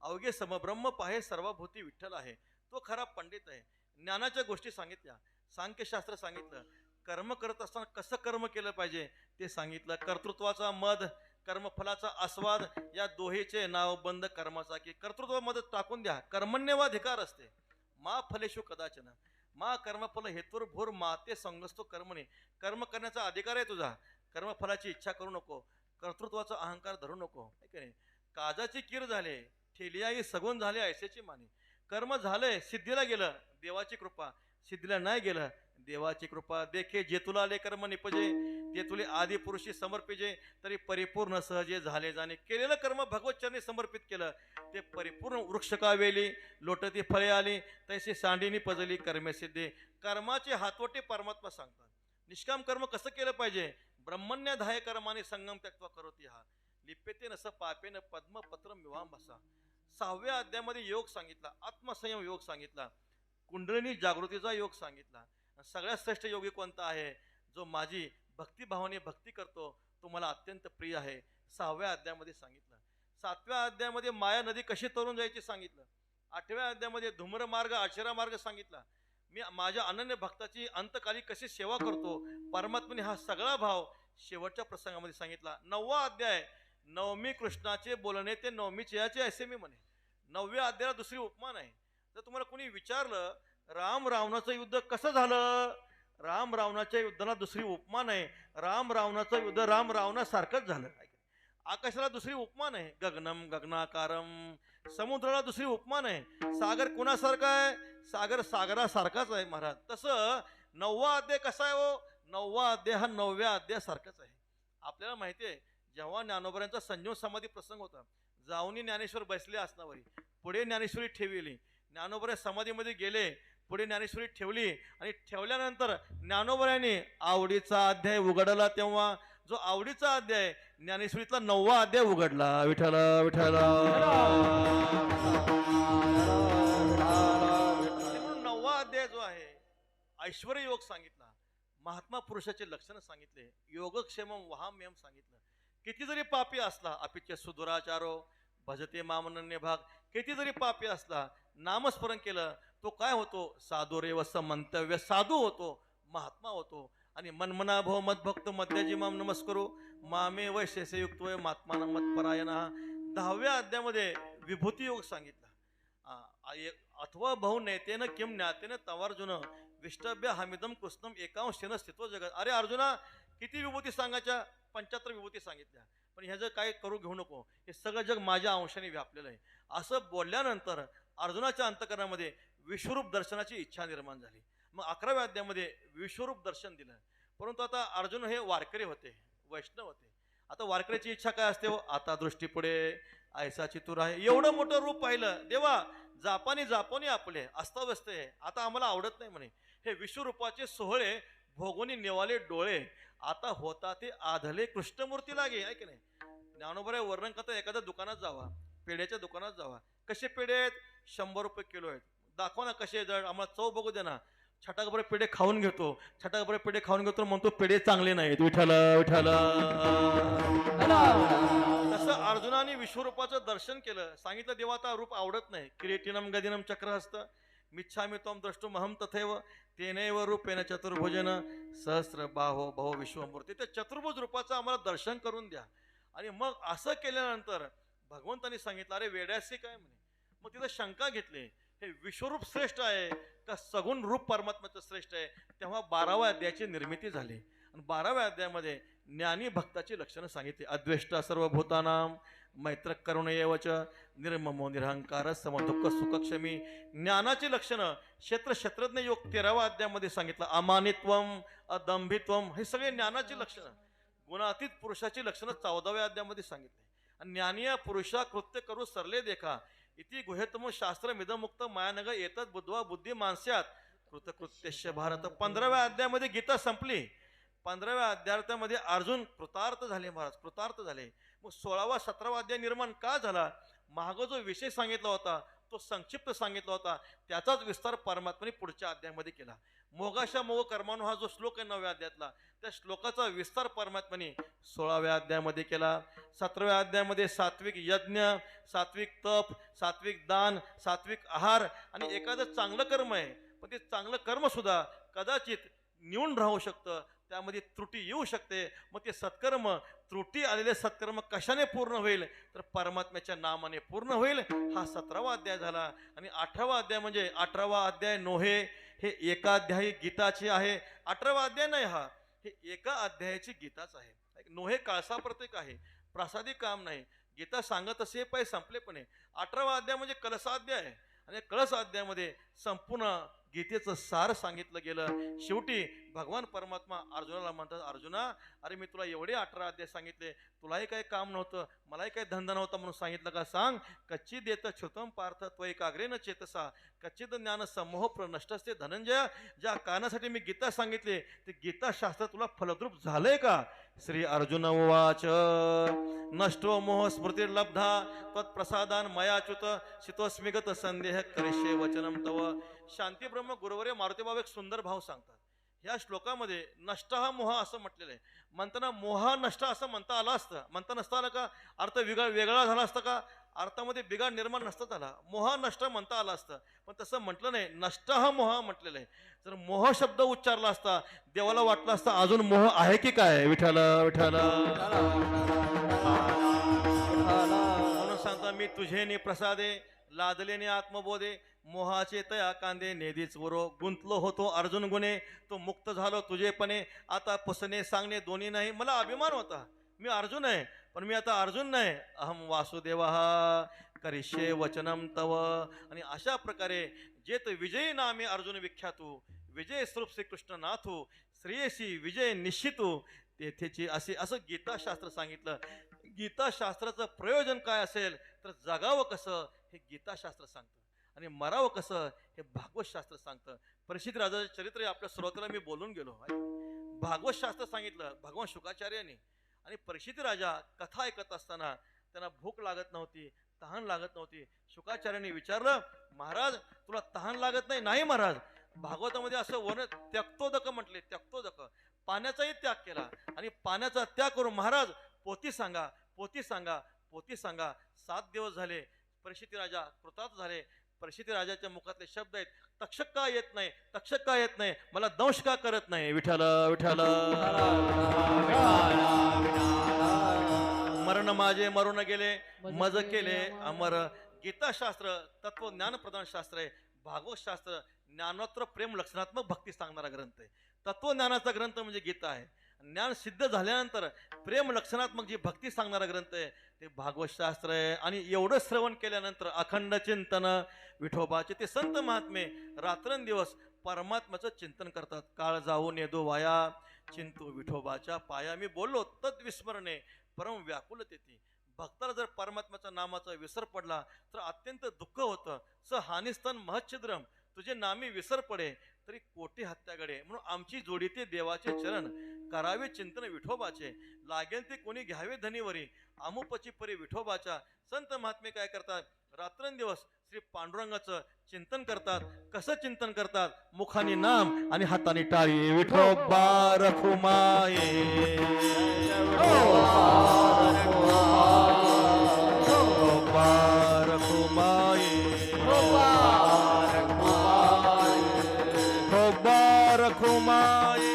अवघे समब्रह्म पाहे सर्वभूती विठ्ठल आहे. तो खरा पंडित आहे. ज्ञानाच्या गोष्टी सांगितल्या, सांख्यशास्त्र सांगितलं, कर्म करत असताना कसं कर्म केलं पाहिजे ते सांगितलं, कर्तृत्वाचा मद, कर्मफलाचा आस्वाद, या दोहेचे नाव बंद कर्माचा, की कर्तृत्वामध्ये टाकून द्या, कर्मण्यवाधिकार असते, मा फलेशु कदाचन, मा कर्मफल हेतुर भूर माते संगस्तो कर्मणे, कर्म करण्याचा अधिकार आहे तुझा, कर्मफलाची इच्छा करू नको, कर्तृत्वाचा अहंकार धरू नको, है की नाही. काजाची कीर झाले, ठेलियाई सगुण झाले ऐसेची माने, कर्म झालंय, सिद्धीला गेलं, देवाची कृपा, सिद्धीला नाही गेलं, देवाची कृपा, देखे जे तुला आले कर्म निपजे, ते तुले आदि पुरुषी समर्पिजे, तरी परिपूर्ण सहजे झाले जाणे, केलेलं कर्म भगवत चरणी समर्पित केलं, ते परिपूर्ण वृक्ष का वेली, लोटती फळे आली, तैसे सांडीनी पजली कर्मे सिद्धे, कर्माचे हातवटे परमात्मा सांगतात. निष्काम कर्म कसं केलं पाहिजे, ब्रह्मण्याधाय कर्माने संगम त्यक्त्वा करोती हा, लिप्यते नस पापेन पद्मपत्र मिवाम बसा. 6व्या अध्यायामध्ये योग सांगितला, आत्मसंयम योग सांगितला, कुंडलिनी जागृतीचा योग सांगितला. सगळ्यात श्रेष्ठ योगी कोणता आहे, जो माझी भक्तिभावाने भक्ती करतो, तो मला अत्यंत प्रिय आहे, 6व्या अध्यायामध्ये सांगितलं. 7व्या अध्यायामध्ये माया नदी कशी तरून जायची सांगितलं. 8व्या अध्यायामध्ये धूम्र मार्ग आचरा मार्ग सांगितला. मी माझ्या अनन्य भक्ताची अंतकाली कशी सेवा करतो परमात्म्याने, हा सगळा भाव शेवटच्या प्रसंगामध्ये सांगितला. 9वा अध्याय, नवमी कृष्णाचे बोलणे ते नवमी चयाचे असे मी म्हणे. 9व्या अध्यायाला दुसरी उपमा नाही. जर तुम्हाला कोणी विचारलं राम रावणाचं युद्ध कसं झालं, राम रावणाच्या युद्धाला दुसरी उपमा नाही, राम रावणाचं युद्ध राम रावणासारखंच झालं. आकाशाला दुसरी उपमा नाही, गगनम गगनाकारम, समुद्राला दुसरी उपमा नाही, सागर कुणासारखा आहे, सागर सागरासारखाच आहे महाराज. तसं 9वा अध्याय कसा आहे हो, 9वा अध्याय हा 9व्या अध्यायासारखाच आहे. आपल्याला माहिती आहे, जेव्हा ज्ञानोबरांचा संजीव समाधी प्रसंग होता, जाऊनी ज्ञानेश्वर बसले असनावरी, पुढे ज्ञानेश्वरी ठेवली, ज्ञानोबरा समाधीमध्ये गेले, पुढे ज्ञानेश्वरी ठेवली, आणि ठेवल्यानंतर ज्ञानोबरांनी आवडीचा अध्याय उघडला, तेव्हा जो आवडीचा अध्याय ज्ञानेश्वरीतला 9वा अध्याय उघडला. विठ्ठल विठ्ठल. म्हणून 9वा अध्याय जो आहे, ऐश्वर्य योग सांगितला, महात्मा पुरुषाचे लक्षण सांगितले, योगक्षेमम वहाम्यम सांगितलं. किती जरी पापी असला, अपिच्य सुदुराचारो भजते मामनन्य भाग, किती जरी पापी असला, नामस्मरण केलं, तो काय होतो, साधुरेवस मंतव्य, साधू होतो, महात्मा होतो. आणि मनमना भव मदभक्त मध्याजी माम नमस्करो मामे वैशेष युक्त वय महात्मा मत्परायण. 10व्या अध्यायामध्ये विभूती योग सांगितला. अथवा बहु नैतेन किम ज्ञातेन तवार्जुन विष्टभ्य हमिदम कृष्णम एकांशेन स्थितो जगत. अरे अर्जुना, किती विभूती सांगायच्या, 75 विभूती सांगितल्या, पण ह्याचं काय करू घेऊ नको, हे सगळं जग माझ्या अंशाने व्यापलेलं आहे. असं बोलल्यानंतर अर्जुनाच्या अंतकरणामध्ये विश्वरूप दर्शनाची इच्छा निर्माण झाली. मग 11व्या अध्यायामध्ये विश्वरूप दर्शन दिलं. परंतु आता अर्जुन हे वारकरी होते, वैष्णव होते. आता वारकऱ्याची इच्छा काय असते हो, आता दृष्टी पुढे ऐसा चितूर आहे, एवढं मोठं रूप पाहिलं, देवा जापानी जापोनी आपले अस्ताव्यस्त आहे, आता आम्हाला आवडत नाही म्हणे. हे विश्वरूपाचे सोहळे भोगोनी नेवाले डोळे, आता होता ते आधले कृष्णमूर्ती लागे, आहे की नाही. ज्ञानोबा वर्णन करता, एखाद्या दुकानात जावा, पेढ्याच्या दुकानात जावा, कसे पेढे आहेत, 100 रुपये किलो आहेत, दाखवा ना कसे जड, आम्हाला चव बघू दे ना. छटाकभर पेढे खाऊन घेतो, छटाकभर पेढे खाऊन घेतो, म्हणतो पेढे चांगले नाहीत. विठ्ठल विठ्ठल. तसं अर्जुनाने विश्वरूपाचं दर्शन केलं, सांगितलं देवा आता रूप आवडत नाही. किरीटिनम गदिनम चक्रहस्त मिच्छामि त्वं द्रष्टुमहं तथैव तेनैव रूपेण चतुर्भुजन सहस्र बाहो भव विश्वमूर्ती. त्या चतुर्भुज रूपाचं आम्हाला दर्शन करून द्या. आणि मग असं केल्यानंतर भगवंतांनी सांगितलं, अरे वेड्यासी काय म्हणे. मग तिथं शंका घेतली, हे विश्वरूप श्रेष्ठ आहे का सगुण रूप परमात्म्याचं श्रेष्ठ आहे. तेव्हा 12व्या अध्यायाची निर्मिती झाली. आणि 12व्या अध्यायामध्ये ज्ञानी भक्ताची लक्षणं सांगितली. अद्वेष्टा सर्वभूतानां मैत्र करुणेवच निर्ममो निरहंकार समदुःख सुखक्षमी. ज्ञानाची लक्षणं क्षेत्रज्ञ योग 13व्या अध्यायामध्ये सांगितलं. अमानित्वम अदंभित्वम, हे सगळे ज्ञानाची लक्षणं. गुणातीत पुरुषाची लक्षणं 14व्या अध्यायामध्ये सांगितली. आणि ज्ञानीय पुरुषा कृत्य करू सरले देखा इति गुहेतम शास्त्र मिदमुक्त मायानग येतात बुद्धवा बुद्धी मानस्यात कृतकृत्यश्य भारत. 15व्या अध्यायामध्ये गीता संपली. 15व्या अध्यायामध्ये अर्जुन कृतार्थ झाले महाराज, कृतार्थ झाले. मग 16वा 17वा अध्याय निर्माण का झाला, मागं जो विषय सांगितला होता तो संक्षिप्त सांगितला होता, त्याचाच विस्तार परमात्म्याने पुढच्या अध्यायामध्ये केला. मोगाशा मोह कर्मानु हा जो श्लोक आहे 9व्या अध्यायातला, त्या श्लोकाचा विस्तार परमात्म्याने 16व्या अध्यायामध्ये केला. 17व्या अध्यायामध्ये सात्विक यज्ञ, सात्विक तप, सात्विक दान, सात्विक आहार आणि एखादं चांगलं कर्म आहे पण ते चांगलं कर्म सुद्धा कदाचित निवून राहू शकतं, त्यामध्ये त्रुटी येऊ शकते. मग ते सत्कर्म, त्रुटी आलेले सत्कर्म कशाने पूर्ण होईल, तर परमात्म्याच्या नामाने पूर्ण होईल. हा 17वा अध्याय झाला. आणि 18वा अध्याय म्हणजे 18वा अध्याय नोहे, हे एका अध्यायी गीताचे आहे. 18वा अध्याय नाही, हा हे एका अध्यायाची गीताच आहे. नोहे काळसा प्रत्येक आहे, प्रासादिक काम नाही. गीता सांगत असे पाय संपले पण आहे. 18वा अध्याय म्हणजे कलसाध्याय आहे. आणि कळस अध्यायामध्ये संपूर्ण गीतेचं सार सांगितलं गेलं. शेवटी भगवान परमात्मा अर्जुनाला म्हणतात, अर्जुना, अरे मी तुला एवढे 18 अध्याय सांगितले, तुलाही काही काम नव्हतं, मलाही काही धंदा नव्हता म्हणून सांगितलं का? सांग. कच्ची देत श्रुतम पार्थ त्वैकाग्रेन चेतसा कच्चित ज्ञान समोह प्रनष्टस्ते धनंजय. ज्या कारणासाठी मी गीता सांगितले ते गीता शास्त्र तुला फलद्रूप झालंय का? श्री अर्जुन उवाच नष्टो मोह स्मृतिर्लब्धा त्वत्प्रसादान मयाच्युत शितोस्मिगत संदेह करिष्ये वचनम तव. शांती ब्रह्म गुरुवर्य मारुतीबाबा एक सुंदर भाव सांगतात. ह्या श्लोकामध्ये नष्ट हा मोह असं म्हटलेलं आहे. म्हणताना मोह नष्ट असं म्हणता आलं असतं, म्हणता नसता आलं का? अर्थ वेगळा झाला असता का? अर्थामध्ये बिघाड निर्माण नसता झाला. मोह नष्ट म्हणता आलं असतं, पण तसं म्हटलं नाही. नष्ट हा मोह म्हटलेलं आहे. जर मोह शब्द उच्चारला असता, देवाला वाटलं असतं अजून मोह आहे की काय? विठ्ठल विठ्ठल म्हणून सांगता, मी तुझे नि प्रसादे लादले नि आत्मबोधे मोहाचे तया कांदे नेदीच वरो. गुंतलो होतो अर्जुन गुणे, तो मुक्त झालो तुझेपणे. आता पुसणे सांगणे दोन्ही नाही. मला अभिमान होता, मी अर्जुन आहे, पण मी आता अर्जुन नाही. अहम वासुदेव करिष्ये वचनम तव. आणि अशा प्रकारे जेत विजयी नामे अर्जुन विख्यातू, विजय स्वरूप श्रीकृष्ण नाथू, श्रेयसी विजय निश्चितू तेथेची असे असं गीताशास्त्र सांगितलं. गीताशास्त्राचं प्रयोजन काय असेल, तर जगावं कसं हे गीताशास्त्र सांगतं, आणि मरावं कसं हे भागवत शास्त्र सांगतं. परीक्षित राजाचं चरित्र आपल्या श्रोत्याला मी बोलून गेलो. भागवत शास्त्र सांगितलं भगवान शुकाचार्यांनी. आणि परीक्षित राजा कथा ऐकत असताना त्यांना भूक लागत नव्हती, तहान लागत नव्हती. शुकाचार्यांनी विचारलं, महाराज तुला तहान लागत नाही? नाही महाराज. भागवतामध्ये असं वर्ण त्यक्तोदक म्हटले, त्यक्तोदक, पाण्याचाही त्याग केला. आणि पाण्याचा त्याग करून महाराज पोती सांगा, पोती सांगा, पोती सांगा. 7 दिवस झाले. परीक्षित राजा कृतार्थ झाले. परीक्षित राजाच्या मुखातले शब्द आहेत, तक्षक का येत नाही, तक्षक का येत नाही, मला दंश का करत नाही? विठ्ठल विठ्ठल मरण माझे मरून गेले, मज केले अमर. गीताशास्त्र तत्वज्ञान प्रधान शास्त्र आहे. भागवत शास्त्र ज्ञानोत्तर प्रेम लक्षणात्मक भक्ती सांगणारा ग्रंथ आहे. तत्वज्ञानाचा ग्रंथ म्हणजे गीता आहे. ज्ञान सिद्ध झाल्यानंतर प्रेम लक्षणात्मक जी भक्ती सांगणारा ग्रंथ आहे ते भागवत शास्त्र आहे. आणि एवढं श्रवण केल्यानंतर अखंड चिंतन विठोबाचे ते संत महात्मे रात्रंदिवस परमात्म्याचं चिंतन करतात. काळ जाऊन येदो वाया चिंतू विठोबाच्या पाया. मी बोललो तद विस्मरणे परम व्याकुलतेती. भक्ताला जर परमात्म्याच्या नामाचा विसर पडला तर अत्यंत दुःख होतं. स हानिस्तन महच्छिद्रम, तुझे नामी विसर पडे तरी कोटी हत्यागडे. म्हणून आमची जोडी ते देवाचे चरण, करावे चिंतन विठोबाचे. लागेल ते कोणी घ्यावे धनीवरी, आमुपची परी विठोबाच्या. संत महात्मे काय करतात, रात्रंदिवस श्री पांडुरंगाचं चिंतन करतात. कसं चिंतन करतात? मुखाने नाम आणि हाताने टाळी. विठोबा रखुमाये, विठोबा रखुमाये, विठोबा रखुमाये,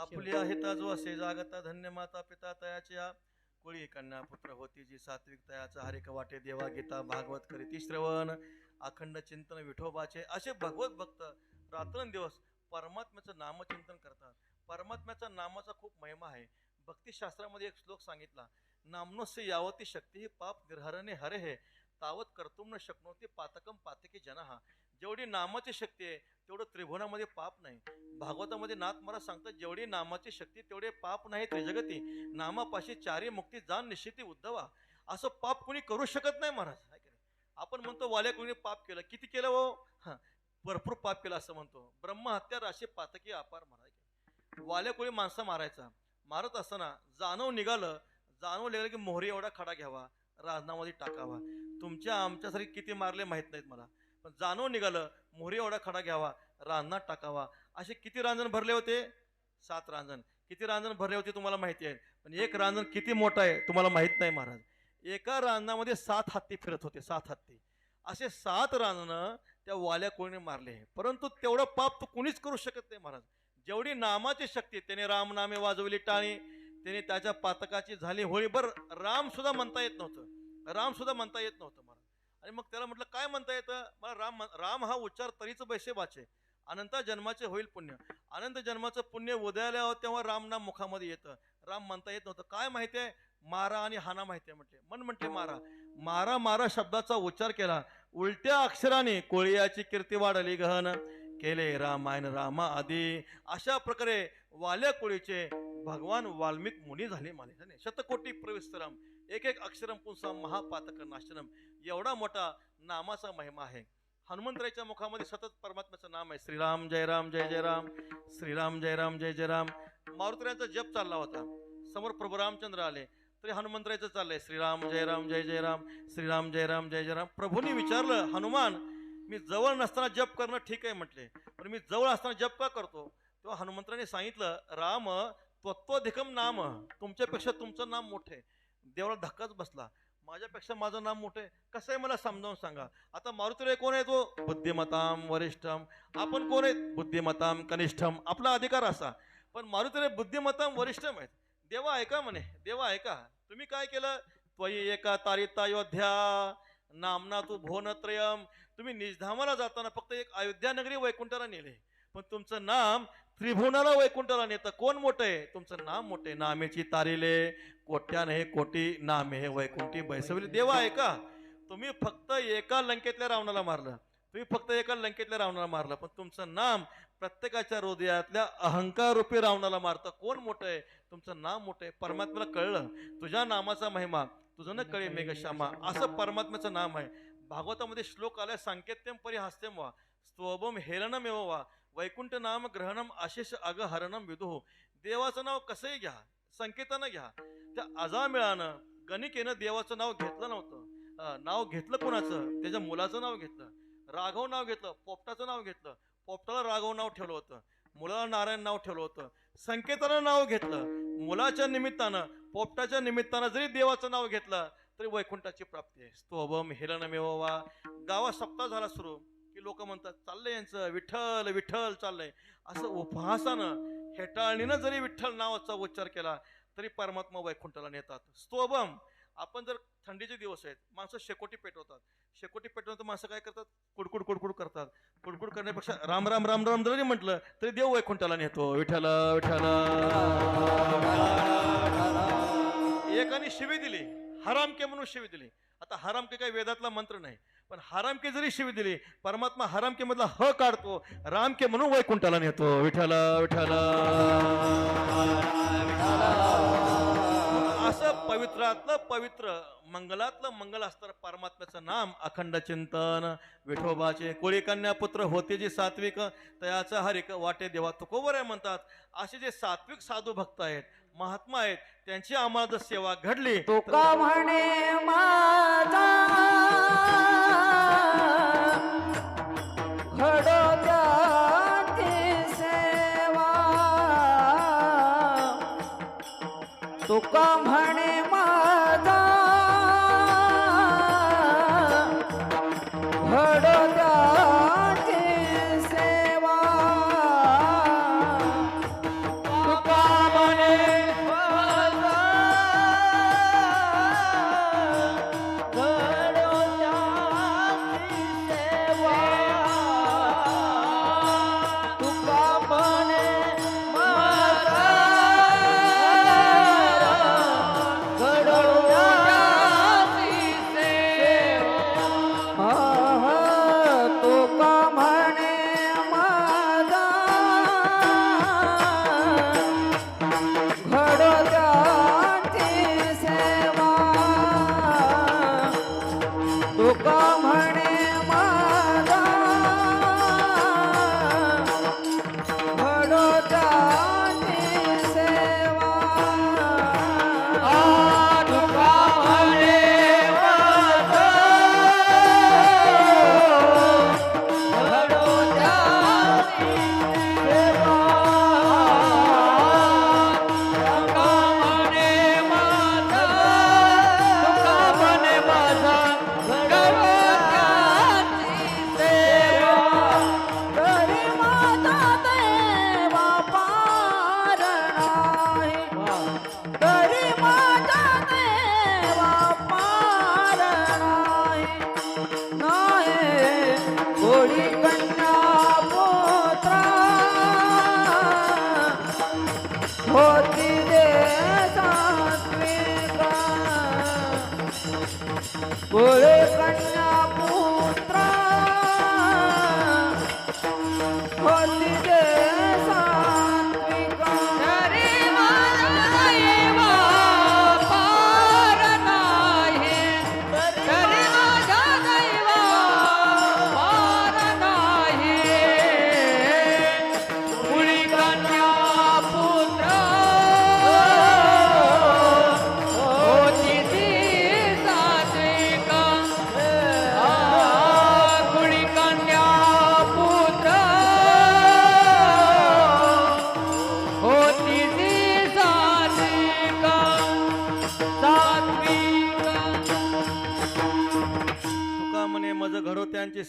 आपुलिया हिता जो असे जागता धन्य माता पिता तयाच्या. कोळी कन्या पुत्र होती जी सात्विक तयाचा हरिक वाटे देवा गीता भागवत करीती श्रवण अखंड चिंतन विठोबाचे असे भगवत भक्त रात्रंदिवस परमात्म्याचं नामचिंतन करतात. परमात्म्याच्या नामाचा खूप महिमा आहे. भक्तिशास्त्रामध्ये एक श्लोक सांगितला, नामनोस्य यावती शक्ती ही पाप निर्हरणे हरे हे तावत कर्तुम न शक्नोती पातकम पातकी जनहा. जेवढी नामाची शक्ती आहे तेवढं त्रिभुवनामध्ये पाप नाही. भागवतामध्ये नाथ महाराज सांगतात, जेवढी नामाची शक्ती तेवढे पाप नाही त्रिजगती. नामापाशी चारी मुक्ती जाण निश्चिती उद्धवा. असं पाप कोणी करू शकत नाही महाराज, आहे की नाही? आपण म्हणतो वाल्या कोणी पाप केलं, किती केलं हो? हा, भरपूर पाप केलं असं म्हणतो. ब्रह्महत्या राशी पातकी अपार महाराज. वाल्या कोणी माणसं मारायचा, मारत असताना जाणव निघालं की मोहरी एवढा खडा घ्यावा, राजनामध्ये टाकावा. तुमच्या आमच्यासारखे किती मारले माहित नाहीत मला, पण जाणव निघालं मोहरी एवढा खडा घ्यावा, रांजणात टाकावा. असे किती रांजण भरले होते? 7 रांजण. किती रांजण भरले होते तुम्हाला माहिती आहे, पण एक रांजण किती मोठा आहे तुम्हाला माहित नाही महाराज. एका रांजणामध्ये 7 हत्ती फिरत होते, 7 हत्ती. असे 7 रांजण त्या वाल्या कोणी मारले, परंतु तेवढं पाप तो कुणीच करू शकत नाही महाराज. जेवढी नामाची शक्ती, त्याने राम नामे वाजवली टाळी, त्याने त्याच्या पातकाची झाली होळी. राम सुद्धा म्हणता येत नव्हतं, राम सुद्धा म्हणता येत नव्हतं महाराज. आणि मग त्याला म्हटलं काय म्हणता येतं मला? राम हा उच्चार तरीच बैसे वाचे, अनंत जन्माचे होईल पुण्य. अनंत जन्माचं पुण्य उदयाला तेव्हा राम नाम मुखामध्ये येतं. राम म्हणता येत नव्हतं. काय माहिती आहे? मारा आणि हाना माहिती आहे म्हटले. मन म्हटले मारा. मारा मारा शब्दाचा उच्चार केला, उलट्या अक्षराने कोळियाची कीर्ती वाढली गहन, केले रामायण रामा आदी. अशा प्रकारे वाल्या कोळीचे भगवान वाल्मिक मुनी झाले माने. शतकोटी प्रविस्तरम एक एक अक्षरम पुंसा महापातक नाशनम. एवढा मोठा नामाचा महिमा आहे. हनुमंतरायच्या मुखामध्ये सतत परमात्म्याचं नाम आहे, श्रीराम जय राम जय जय राम, श्रीराम जय राम जय जय राम. मारुतीरायांचा जप चालला होता, समोर प्रभू रामचंद्र आले, तरी हनुमंतरायचं चाललंय श्रीराम जय राम जय जय राम, श्रीराम जय राम जय जय राम. प्रभूंनी विचारलं, हनुमान मी जवळ नसताना जप करणं ठीक आहे म्हटले, पण मी जवळ असताना जप का करतो? तेव्हा हनुमंतराने सांगितलं, राम त्वत्वधिकम नाम, तुमच्यापेक्षा तुमचं नाम मोठे. देवाला धक्काच बसला, माझ्यापेक्षा माझं नाम मोठे कसं आहे मला समजावून सांगा. आता मारुतीराय कोण आहे? तो बुद्धिमताम वरिष्ठम. आपण कोण आहेत? बुद्धिमताम कनिष्ठम. आपला अधिकार असा, पण मारुतीराय बुद्धिमताम वरिष्ठम आहेत. देवा ऐका म्हणे, देवा ऐका, तुम्ही काय केलं? त्वयी एका तारिता अयोध्या नामना तू भुवनत्रयम. तुम्ही निजधामाला जाताना फक्त एक अयोध्या नगरी वैकुंठाला नेले, पण तुमचं नाम त्रिभुवनाला वैकुंठाला नेतं. कोण मोठं आहे? तुमचं नाम मोठे. नामेची तारिले कोट्याने कोटी नामे हे वैकुंठी बैसवली. देवा ऐका, तुम्ही फक्त एका लंकेतल्या रावणाला मारलं, तुम्ही फक्त एका लंकेतल्या रावणाला मारलं, पण तुमचं नाम प्रत्येकाच्या हृदयातल्या अहंकार रूपी रावणाला मारतं. कोण मोठं आहे? तुमचं नाम मोठं आहे. परमात्म्याला कळलं तुझ्या नामाचा महिमा, तुझं न कळे मेघश्यामा, असं परमात्म्याचं नाम आहे. भागवतामध्ये श्लोक आलाय, सांकेत्यम परिहास्यम वा स्तोभम हेलनमेव वा वैकुंठ नाम ग्रहणम आशिष अगहरणम विदुः. देवाचं नाव कसंही घ्या, संकेतानं घ्या. त्या अजामिळानं गणिकेनं देवाचं नाव घेतलं नव्हतं. नाव घेतलं कोणाचं? त्याच्या मुलाचं नाव घेतलं. राघव नाव घेतलं, पोपटाचं नाव घेतलं. पोपटाला राघव नाव ठेवलं होतं, मुलाला नारायण नाव ठेवलं होतं. संकेतानं नाव घेतलं, मुलाच्या निमित्तानं पोपटाच्या निमित्तानं जरी देवाचं नाव घेतलं तरी वैकुंठाची प्राप्ती आहे. स्तोभम हेलनमेव वा. गावात सप्ताह झाला सुरू की लोक म्हणतात चाललंय यांचं विठ्ठल विठ्ठल चाललंय. असं उपहासानं हेटाळणीनं जरी विठ्ठल नावाचा उच्चार केला तरी परमात्मा वैकुंठाला नेतात. स्तोभम. आपण जर थंडीचे दिवस आहेत, माणसं शेकोटी पेटवतात. शेकोटी पेटवतात माणसं काय करतात? कुडकुड कुडकुड करतात. कुडकुड करण्यापेक्षा राम राम राम राम जरी म्हटलं तरी देव वैकुंठाला नेतो. विठ्ठल विठ्ठल. एकाने शिवी दिली, हरामके म्हणून शिवी दिली. आता हरामके काही वेदातला मंत्र नाही, पण हरामके जरी शिवी दिली, परमात्मा हरामके मधला ह काढतो, रामके म्हणून वैकुंठाला नेतो. विठ्ठल विठ्ठल. असं पवित्रातलं पवित्र, मंगलातलं मंगल असताना परमात्म्याचं नाम अखंड चिंतन विठोबाचे. कोळी कन्या पुत्र होते जे सात्विक तयाचा हरिक वाटे देवा तुकोबर आहे म्हणतात. असे जे सात्विक साधू भक्त आहेत, महात्मा आहेत, त्यांची आम्हाला जर सेवा घडली. तुका म्हणे माझा घडो त्याची सेवा, तुका म्हणे माझा घडो त्याची सेवा, तुका म्हणे माझा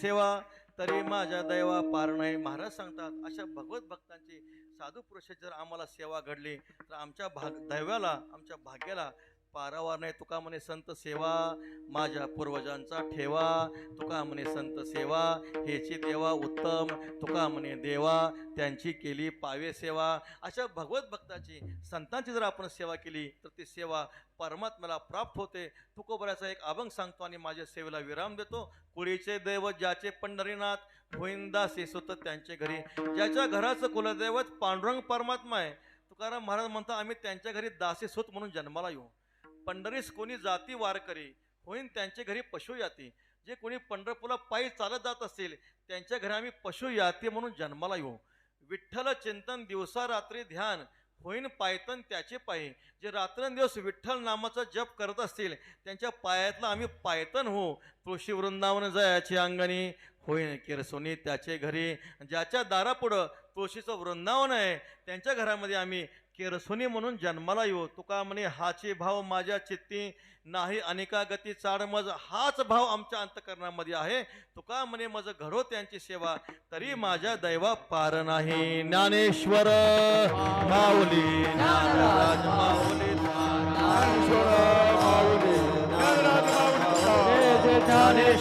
सेवा तरी माझ्या दैवा पार नाही. महाराज सांगतात अशा भगवत भक्तांची साधू पुरुषाची जर आम्हाला सेवा घडली तर आमच्या दैवाला आमच्या भाग्याला पारावार नाही. तुका म्हणे संत सेवा माझ्या पूर्वजांचा ठेवा. तुका म्हणे संत सेवा हेची देवा उत्तम. तुका म्हणे देवा त्यांची केली पावे सेवा. अशा भगवत भक्ताची संतांची जर आपण सेवा केली तर ती सेवा परमात्म्याला प्राप्त होते. तुकोबऱ्याचा एक अभंग सांगतो आणि माझ्या सेवेला विराम देतो. कुळीचे दैवत ज्याचे पंढरीनाथ होईंदासे सुत त्यांचे घरी. ज्याच्या घराचं कुलदैवत पांडुरंग परमात्मा आहे. तुकाराम महाराज म्हणतात आम्ही त्यांच्या घरी दासी सुत म्हणून जन्माला येऊ. पंढरीस कोणी जाती वारकरी होईन त्यांच्या घरी पशु याती. जे कोणी पंढरपूरला पायी चालत जात असतील त्यांच्या घरी आम्ही पशु याती म्हणून जन्माला येऊ. विठ्ठल चिंतन दिवसा रात्री ध्यान होईन पायतन त्याचे पायी. जे रात्रंदिवस विठ्ठल नामाचा जप करत असतील त्यांच्या पायातला आम्ही पायतन होऊ. तुळशी वृंदावन जयाची अंगणी होईन किरसोनी त्याचे घरी. ज्याच्या दारापुढं तुळशीचं वृंदावन आहे त्यांच्या घरामध्ये आम्ही केरसोनी म्हणून जन्माला येऊ. तुका म्हणे हाचे भाव माझ्या चित्ती नाही अनेका गती चाड मज. हाच भाव आमच्या अंतकरणामध्ये आहे. तुका म्हणे मज घडो त्यांची सेवा तरी माझ्या दैवा पार नाही. ज्ञानेश्वर माऊली ज्ञानराज माऊली ज्ञानेश्वर माऊली ज्ञानराज माऊली ज्ञानेश्वर